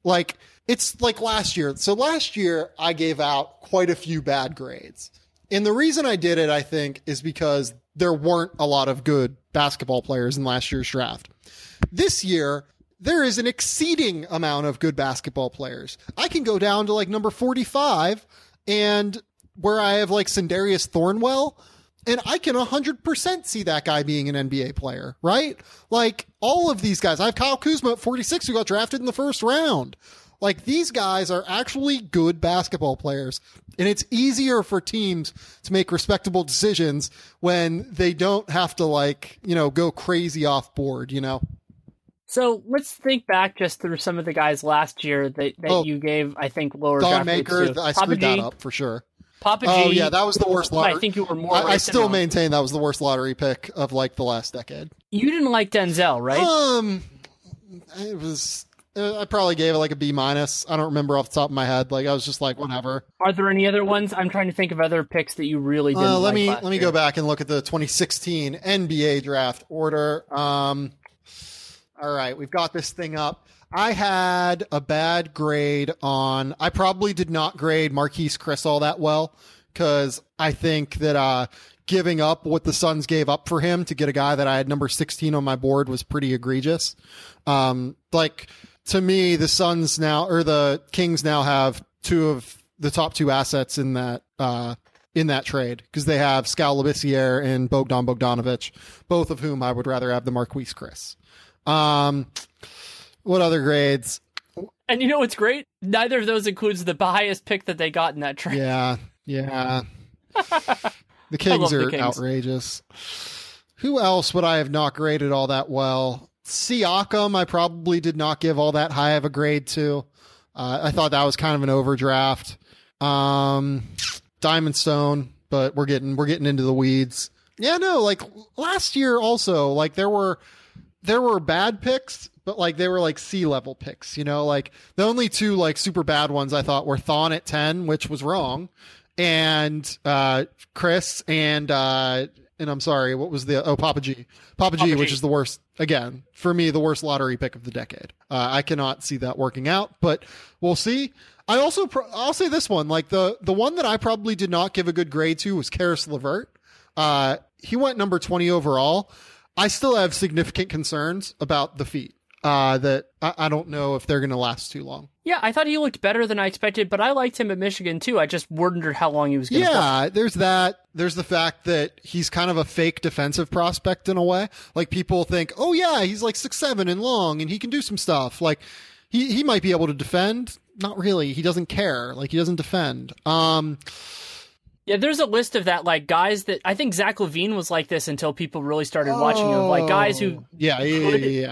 it's like last year. So last year I gave out quite a few bad grades. And the reason I did it, I think, is because there weren't a lot of good basketball players in last year's draft. This year, there is an exceeding amount of good basketball players. I can go down to number 45 and where I have Sindarius Thornwell, and I can 100% see that guy being an NBA player, right? All of these guys. I have Kyle Kuzma at 46 who got drafted in the first round. These guys are actually good basketball players, and it's easier for teams to make respectable decisions when they don't have to go crazy off board, So let's think back just through some of the guys last year that you gave, I think, lower Don draft Maker, grades to. I screwed that up for sure. Papa G. Oh, yeah, that was the worst lottery. I think you were more. I still maintain that was the worst lottery pick of the last decade. You didn't like Denzel, right? It was. I probably gave it a B-. I don't remember off the top of my head. I was just whatever. Are there any other ones? I'm trying to think of other picks that you really didn't let me go back and look at the 2016 NBA draft order. All right, we've got this thing up. I had a bad grade on. I probably did not grade Marquise Chris all that well because I think that giving up what the Suns gave up for him to get a guy that I had number 16 on my board was pretty egregious. To me, the Suns now or the Kings now have 2 of the top 2 assets in that trade because they have Skal Labissiere and Bogdan Bogdanovic, both of whom I would rather have the Marquise Chris. What other grades? And you know what's great? Neither of those includes the highest pick that they got in that trade. Yeah. The Kings are outrageous. Who else would I have not graded all that well? Siakam, I probably did not give all that high of a grade to. I thought that was kind of an overdraft. Diamond Stone, but we're getting into the weeds. Yeah, no, like last year also, like there were bad picks, but like they were like C-level picks, you know, like the only two like super bad ones I thought were Thon at 10, which was wrong, and Chris and I'm sorry, what was Papa G, which is the worst, again, for me, the worst lottery pick of the decade. I cannot see that working out, but we'll see. I'll say this one, like the one that I probably did not give a good grade to was Karis LeVert. He went number 20 overall. I still have significant concerns about the feet. That I don't know if they're going to last too long. Yeah, I thought he looked better than I expected, but I liked him at Michigan too. I just wondered how long he was going to play. There's that. There's the fact that he's kind of a fake defensive prospect in a way. Like people think, oh yeah, he's like 6'7" and long and he can do some stuff. Like he might be able to defend. Not really. He doesn't care. Like he doesn't defend. Yeah, there's a list of that, like guys that I think Zach LaVine was like this until people really started watching him, like guys who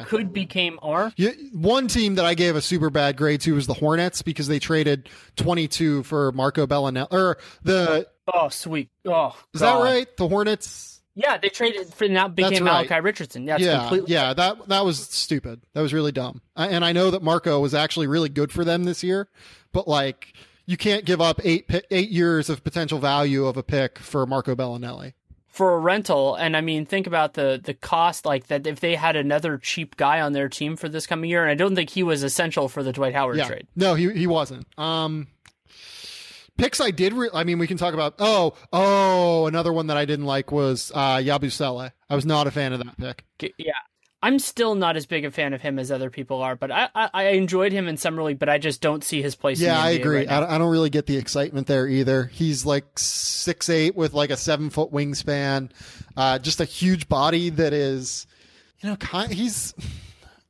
could became are. Yeah, one team that I gave a super bad grade to was the Hornets because they traded 22 for Marco Bellinelli. Oh, sweet. Oh, is that right? The Hornets. Yeah, they traded for now became Malachi Richardson. Completely that was stupid. That was really dumb. And I know that Marco was actually really good for them this year, but like. You can't give up 8 years of potential value of a pick for Marco Bellinelli. For a rental, and I mean, think about the cost, like that if they had another cheap guy on their team for this coming year, and I don't think he was essential for the Dwight Howard trade. No, he wasn't. Picks I did, we can talk about, another one that I didn't like was Yabusele. I was not a fan of that pick. Yeah. I'm still not as big a fan of him as other people are, but I enjoyed him in summer league, but I just don't see his place in the NBA I agree. Right now. I don't really get the excitement there either. He's like 6'8" with like a 7-foot wingspan, just a huge body that is, I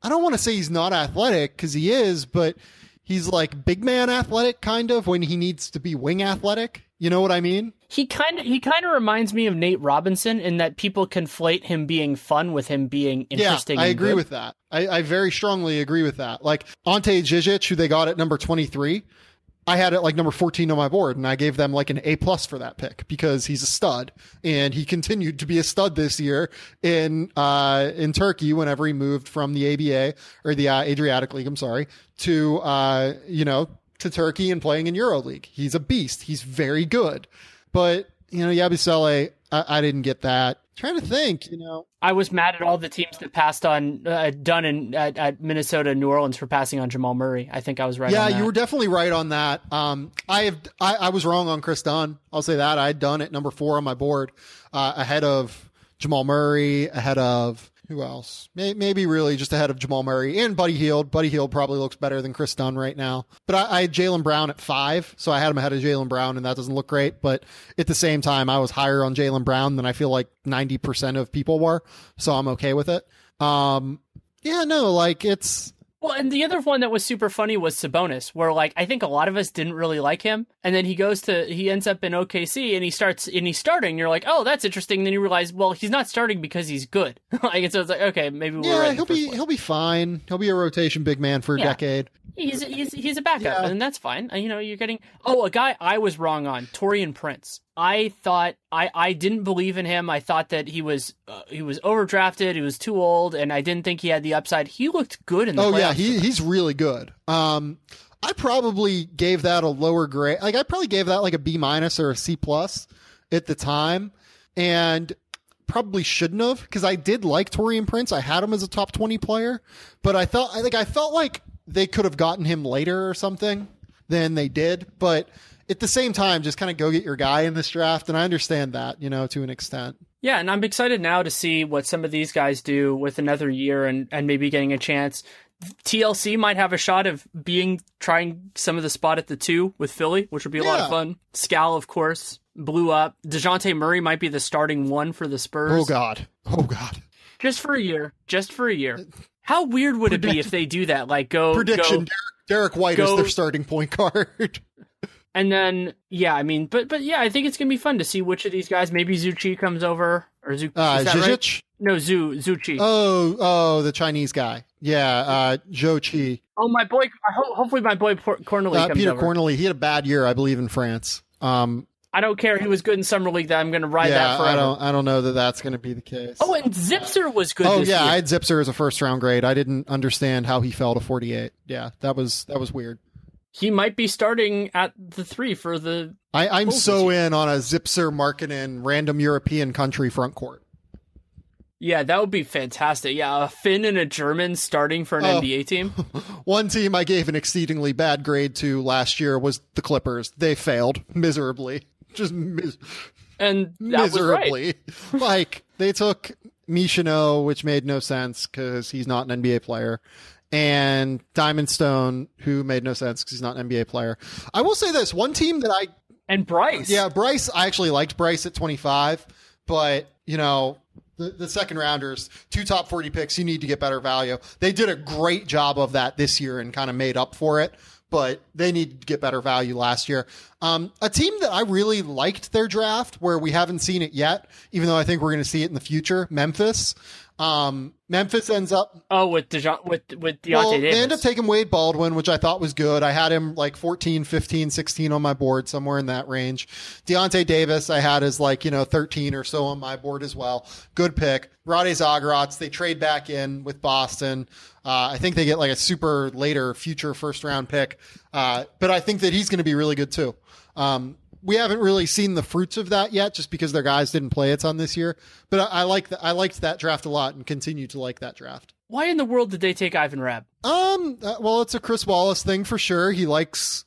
don't want to say he's not athletic because he is, but he's like big man athletic kind of when he needs to be wing athletic. You know what I mean? He kind of reminds me of Nate Robinson in that people conflate him being fun with him being interesting. Yeah, I agree with that. I very strongly agree with that. Like Ante Zizic, who they got at number 23, I had it like number 14 on my board, and I gave them like an A+ for that pick because he's a stud, and he continued to be a stud this year in Turkey whenever he moved from the ABA or the Adriatic League, to Turkey and playing in EuroLeague. He's a beast. He's very good. But, Yabusele, I didn't get that. Trying to think, I was mad at all the teams that passed on Dunn at Minnesota and New Orleans for passing on Jamal Murray. I think I was right on that. Yeah, you were definitely right on that. I was wrong on Chris Dunn. I'll say that. I had Dunn at number 4 on my board, ahead of Jamal Murray, ahead of who else? Maybe really just ahead of Jamal Murray and Buddy Hield. Buddy Hield probably looks better than Chris Dunn right now. But I had Jaylen Brown at 5, so I had him ahead of Jaylen Brown, and that doesn't look great. But at the same time, I was higher on Jaylen Brown than I feel like 90% of people were, so I'm okay with it. It's... Well, and the other one that was super funny was Sabonis, where like I think a lot of us didn't really like him, and then he ends up in OKC and he's starting. You're like, oh, that's interesting. And then you realize, well, he's not starting because he's good. Like, so it's like, okay, maybe we're right. He'll be fine. He'll be a rotation big man for a decade. He's a backup, and that's fine. You're getting a guy I was wrong on, Taurean Prince. I thought I didn't believe in him. I thought that he was overdrafted. He was too old, and I didn't think he had the upside. He looked good in the playoffs. Oh yeah, he's really good. I probably gave that a lower grade. Like I probably gave that like a B- or a C+ at the time, and probably shouldn't have because I did like Taurean Prince. I had him as a top 20 player, but I felt like they could have gotten him later or something than they did, but at the same time, just kind of go get your guy in this draft. And I understand that, to an extent. Yeah. And I'm excited now to see what some of these guys do with another year and maybe getting a chance. TLC might have a shot of trying some of the spot at the 2 with Philly, which would be a lot of fun. Scal, of course, blew up. DeJounte Murray might be the starting 1 for the Spurs. Oh God. Just for a year. How weird would it be if they do that? Like prediction. Derek White is their starting point guard. And then, yeah, I mean, but yeah, I think it's going to be fun to see which of these guys, maybe Zuchi comes over, or Zuchi, is that Zizic? right? No, Zuchi. Oh, the Chinese guy. Yeah, Zhou Qi. Oh, my boy, hopefully my boy Cornely comes Peter over. Cornely, he had a bad year, I believe, in France. I don't care. He was good in Summer League. That I'm going to ride that forever. I don't know that that's going to be the case. Oh, and Zipser was good this year. I had Zipser as a first-round grade. I didn't understand how he fell to 48. Yeah, that was weird. He might be starting at the 3 for the... I'm so in on a Zipser Markkanen random European country front court. Yeah, that would be fantastic. Yeah, a Finn and a German starting for an NBA team. One team I gave an exceedingly bad grade to last year was the Clippers. They failed miserably. And that miserably. Was right. Like, they took Michino, which made no sense because he's not an NBA player, and Diamond Stone, who made no sense because he's not an NBA player. I will say this, one team that And Bryce. Yeah, Bryce, I actually liked Bryce at 25, but, the second rounders, 2 top 40 picks, you need to get better value. They did a great job of that this year and kind of made up for it, but they need to get better value last year. A team that I really liked their draft, where we haven't seen it yet, even though I think we're going to see it in the future, Memphis. Memphis ends up with Deontay Davis. They end up taking Wade Baldwin, which I thought was good. I had him like 14, 15, 16 on my board, somewhere in that range. Deontay Davis I had as 13 or so on my board as well. Good pick. Rade Zagrats, they trade back in with Boston. I think they get a super later future first round pick. But I think that he's going to be really good too. We haven't really seen the fruits of that yet, just because their guys didn't play a ton this year. But I liked that draft a lot and continue to like that draft. Why in the world did they take Ivan Rabb? Well, it's a Chris Wallace thing for sure. He likes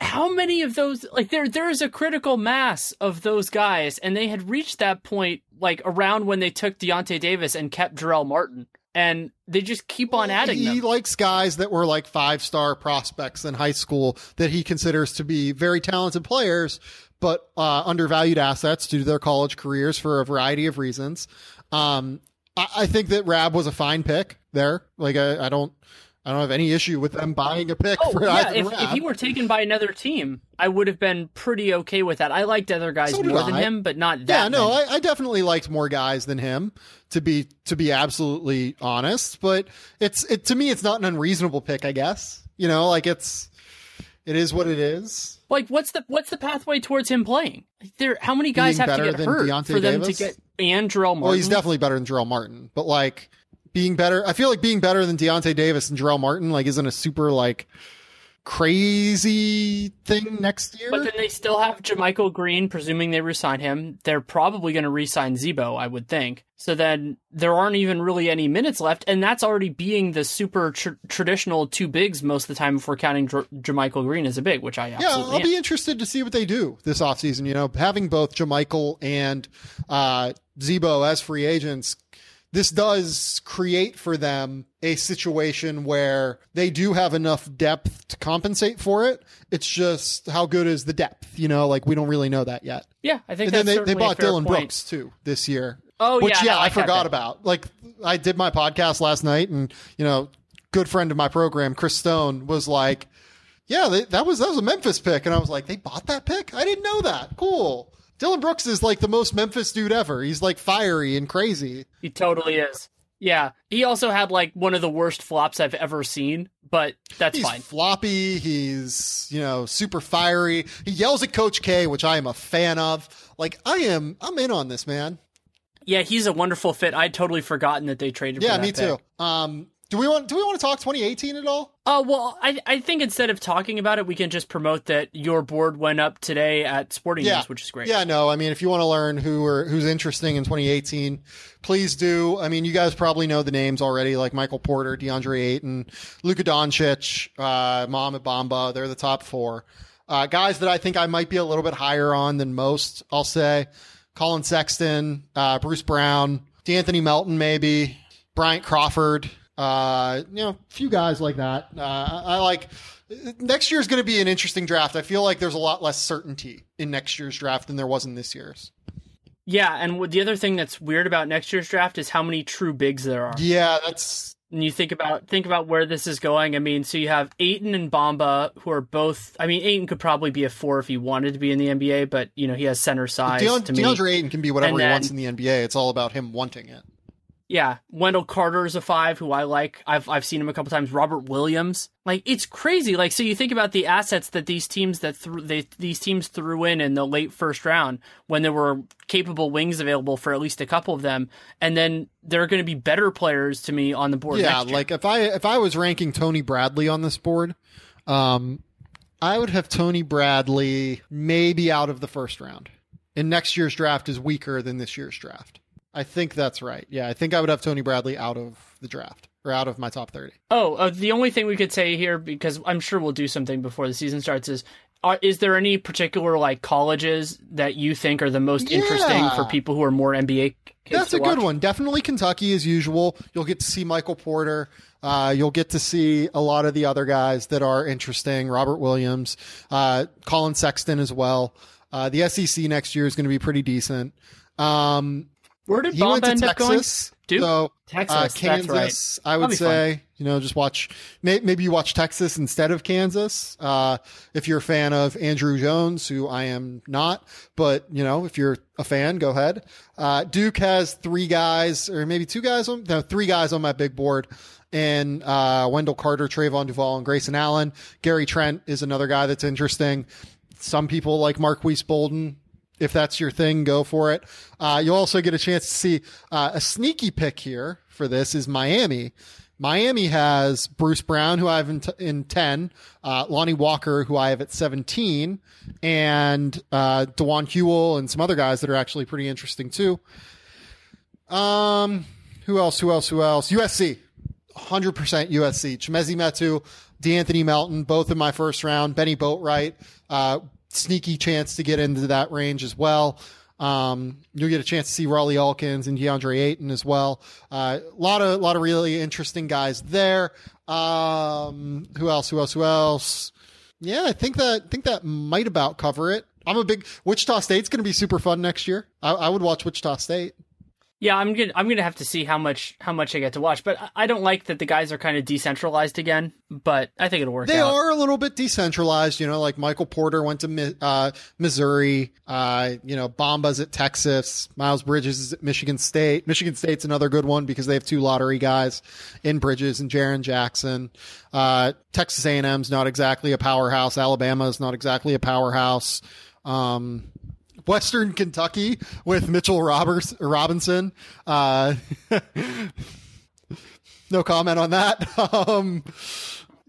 how many of those, there is a critical mass of those guys, and they had reached that point around when they took Deontay Davis and kept Jarrell Martin. And they just keep on adding them. He likes guys that were 5-star prospects in high school that he considers to be very talented players, but undervalued assets due to their college careers for a variety of reasons. I think that Rabb was a fine pick there. I don't have any issue with them buying a pick for Ivan Rabb. If he were taken by another team, I would have been pretty okay with that. I liked other guys more than him, but not that. Yeah, no, I definitely liked more guys than him, to be absolutely honest. But to me, it's not an unreasonable pick, I guess. It is what it is. What's the pathway towards him playing? How many guys have to get hurt Deontay for them Davis? to get Jarrell Martin? Well, he's definitely better than Jarrell Martin, but being better, I feel like being better than Deontay Davis and Jarrell Martin isn't a super crazy thing next year. But then they still have JaMychal Green, presuming they re-sign him. They're probably going to re-sign Zebo, I would think. So then there aren't even really any minutes left, and that's already being the super traditional 2 bigs most of the time if we're counting JaMychal Green as a big, which I absolutely I'll be interested to see what they do this offseason. Having both JaMychal and Zebo as free agents, this does create for them a situation where they do have enough depth to compensate for it. It's just, how good is the depth? We don't really know that yet. Yeah, I think and that's then they bought Dylan point. Brooks too this year. Oh, which, yeah. I forgot about. I did my podcast last night, and good friend of my program, Chris Stone, was like, "Yeah, that was a Memphis pick," and I was like, "They bought that pick? I didn't know that. Cool." Dylan Brooks is the most Memphis dude ever. He's fiery and crazy. He totally is. Yeah. He also had one of the worst flops I've ever seen, but he's fine. He's floppy. He's, super fiery. He yells at Coach K, which I am a fan of. I'm in on this, man. Yeah, he's a wonderful fit. I'd totally forgotten that they traded for that me pick. too. Do we want to talk 2018 at all? Well, I think instead of talking about it, we can just promote that your board went up today at Sporting News, which is great. Yeah, no, if you want to learn who's interesting in 2018, please do. You guys probably know the names already, like Michael Porter, DeAndre Ayton, Luka Doncic, Mohamed Bamba. They're the top 4. Guys that I think I might be a little bit higher on than most, I'll say. Colin Sexton, Bruce Brown, D'Anthony Melton, maybe, Bryant Crawford. Few guys like that. I like next year's going to be an interesting draft. I feel like there's a lot less certainty in next year's draft than there was in this year's. Yeah, and the other thing that's weird about next year's draft is how many true bigs there are. Yeah, that's... And you think about where this is going. I mean, so you have Ayton and Bamba, who are both... I mean, Ayton could probably be a 4 if he wanted to be in the NBA, but, you know, he has center size to me. DeAndre Ayton can be whatever he wants in the NBA. It's all about him wanting it. Yeah, Wendell Carter is a 5 who I like. I've seen him a couple times. Robert Williams, like it's crazy. Like so, you think about the assets that these teams threw in the late first round when there were capable wings available for at least a couple of them, and then there are going to be better players to me on the board. Yeah, next year. like if I was ranking Tony Bradley on this board, I would have Tony Bradley maybe out of the first round. And next year's draft is weaker than this year's draft. I think that's right. Yeah, I think I would have Tony Bradley out of the draft or out of my top 30. The only thing we could say here, because I'm sure we'll do something before the season starts, is there any particular like colleges that you think are the most interesting for people who are more NBA kids? That's a good one. Definitely Kentucky as usual. You'll get to see Michael Porter. You'll get to see a lot of the other guys that are interesting. Robert Williams, Colin Sexton as well. The SEC next year is going to be pretty decent. Where did Bamba end up going? Duke? So, Texas, Kansas, that's right. I would say, just watch, maybe you watch Texas instead of Kansas. If you're a fan of Andrew Jones, who I am not, but if you're a fan, go ahead. Duke has 3 guys or maybe 2 guys 3 guys on my big board. And Wendell Carter, Trayvon Duval, and Grayson Allen. Gary Trent is another guy that's interesting. Some people like Marquise Bolden. If that's your thing, go for it. You'll also get a chance to see a sneaky pick here for this is Miami. Miami has Bruce Brown, who I have in 10, Lonnie Walker, who I have at 17, and DeJuan Hewell and some other guys that are actually pretty interesting too. Who else? USC. 100% USC. Chimezi Metu, DeAnthony Melton, both in my first round. Benny Boatwright, sneaky chance to get into that range as well. You'll get a chance to see Raleigh Alkins and DeAndre Ayton as well. A lot of really interesting guys there. Who else? Yeah, I think that might about cover it. Wichita State's going to be super fun next year. I would watch Wichita State. Yeah, I'm gonna have to see how much I get to watch, but I don't like that the guys are kind of decentralized again. But I think it'll work. They out. are a little bit decentralized, like Michael Porter went to Missouri. Bamba's at Texas. Miles Bridges is at Michigan State. Michigan State's another good one because they have 2 lottery guys in Bridges and Jaren Jackson. Texas A&M's not exactly a powerhouse. Alabama's not exactly a powerhouse. Western Kentucky with Mitchell Robinson. No comment on that.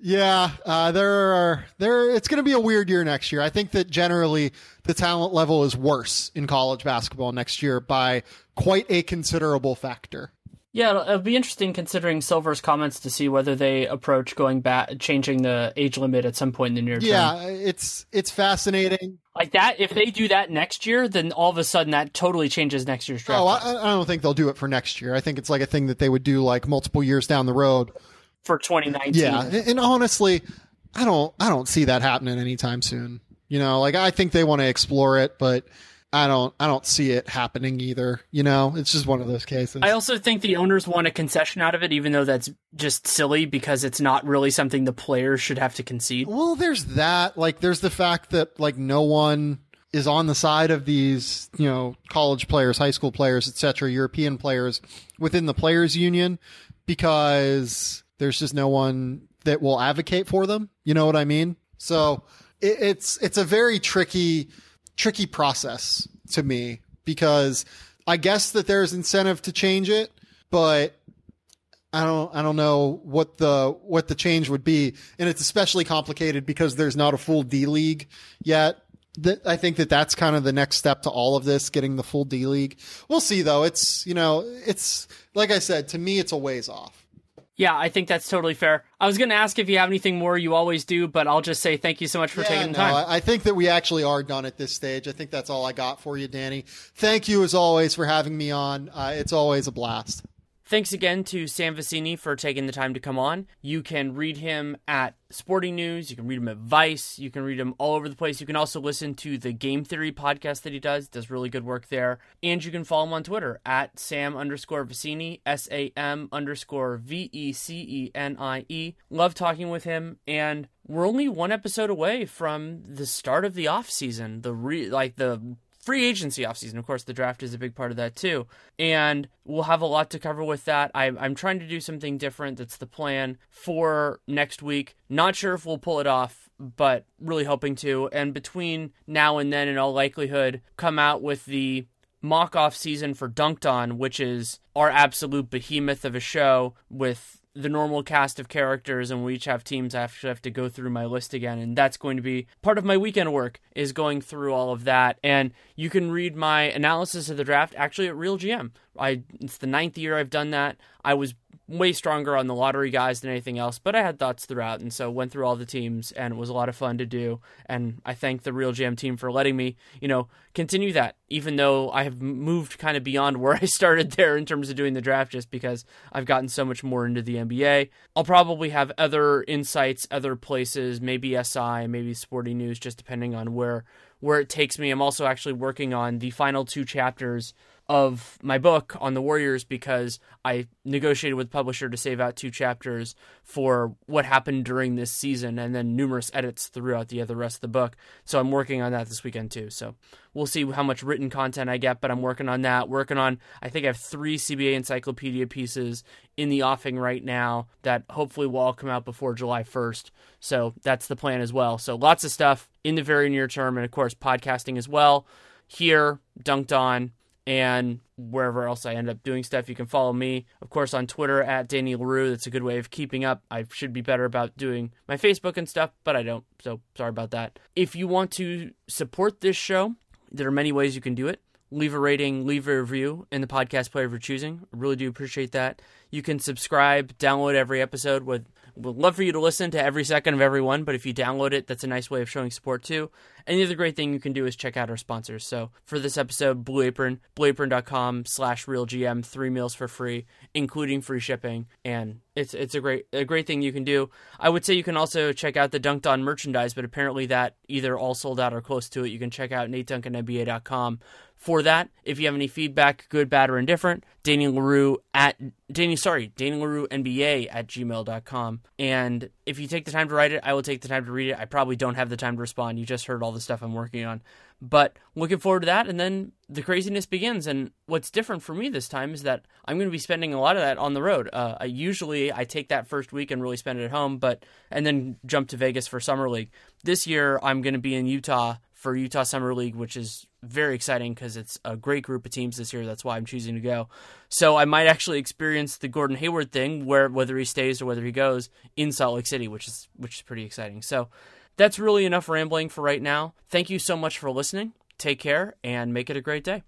It's going to be a weird year next year. I think that generally the talent level is worse in college basketball next year by quite a considerable factor. Yeah, it'll be interesting considering Silver's comments to see whether they approach going back, changing the age limit at some point in the near term. Yeah, it's fascinating. Like that, if they do that next year, then all of a sudden that totally changes next year's draft. Oh, I don't think they'll do it for next year. I think it's like a thing that they would do like multiple years down the road. For 2019. Yeah, and honestly, I don't see that happening anytime soon. I think they want to explore it, but I don't see it happening either. It's just one of those cases. I also think the owners want a concession out of it, even though that's just silly because it's not really something the players should have to concede. Well, there's that. Like, there's the fact that like no one is on the side of these, college players, high school players, etc., European players within the players union because there's just no one that will advocate for them. You know what I mean? So it's a very tricky process to me because I guess that there's incentive to change it, but I don't know what the change would be. And it's especially complicated because there's not a full D League yet. I think that's kind of the next step to all of this, getting the full D League. We'll see though. It's like I said, to me, it's a ways off. Yeah, I think that's totally fair. I was going to ask if you have anything more. You always do, but I'll just say thank you so much for taking the time. I think that we actually are done at this stage. I think that's all I got for you, Danny. Thank you, as always, for having me on. It's always a blast. Thanks again to Sam Vecenie for taking the time to come on. You can read him at Sporting News. You can read him at Vice. You can read him all over the place. You can also listen to the Game Theory podcast that he does really good work there. And you can follow him on Twitter at Sam_Vecenie, SAM_VECENIE. Love talking with him, and we're only one episode away from the start of the offseason, the free agency offseason. Of course, the draft is a big part of that too. And we'll have a lot to cover with that. I'm trying to do something different. That's the plan for next week. Not sure if we'll pull it off, but really hoping to. And between now and then, in all likelihood, come out with the mock off season for Dunked On, which is our absolute behemoth of a show with the normal cast of characters, and we each have teams. I actually have to go through my list again, and that's going to be part of my weekend work, is going through all of that. And you can read my analysis of the draft actually at Real GM. It's the 9th year I've done that. I was way stronger on the lottery guys than anything else, but I had thoughts throughout, and so went through all the teams, and it was a lot of fun to do. And I thank the Real GM team for letting me, continue that, even though I have moved kind of beyond where I started there in terms of doing the draft, just because I've gotten so much more into the NBA. I'll probably have other insights, other places, maybe SI, maybe Sporting News, just depending on where it takes me. I'm also actually working on the final 2 chapters of my book on the Warriors, because I negotiated with the publisher to save out 2 chapters for what happened during this season, and then numerous edits throughout the rest of the book. So I'm working on that this weekend too. So we'll see how much written content I get, but I'm working on that. I think I have 3 CBA encyclopedia pieces in the offing right now that hopefully will all come out before July 1st. So that's the plan as well. So lots of stuff in the very near term, and of course podcasting as well. Here, Dunked On, and wherever else I end up doing stuff. You can follow me, of course, on Twitter at Danny Leroux. That's a good way of keeping up. I should be better about doing my Facebook and stuff, but I don't, so sorry about that. If you want to support this show, there are many ways you can do it. Leave a rating, leave a review in the podcast player of your choosing. I really do appreciate that. You can subscribe, download every episode. We'd love for you to listen to every second of every one, but if you download it, that's a nice way of showing support too. And the other great thing you can do is check out our sponsors. So for this episode, Blue Apron, blueapron.com/realgm, 3 meals for free, including free shipping. And it's a great thing you can do. I would say you can also check out the Dunked On merchandise, but apparently that either all sold out or close to it. You can check out NateDuncanNBA.com for that. If you have any feedback, good, bad, or indifferent, Danny Leroux NBA@gmail.com. And if you take the time to write it, I will take the time to read it. I probably don't have the time to respond. You just heard all the stuff I'm working on. But looking forward to that, and then the craziness begins. And what's different for me this time is that I'm going to be spending a lot of that on the road. Usually I take that first week and really spend it at home, and then jump to Vegas for Summer League. This year I'm going to be in Utah for Utah Summer League, which is very exciting because it's a great group of teams this year. That's why I'm choosing to go. So I might actually experience the Gordon Hayward thing, whether he stays or whether he goes, in Salt Lake City, which is pretty exciting. So that's really enough rambling for right now. Thank you so much for listening. Take care and make it a great day.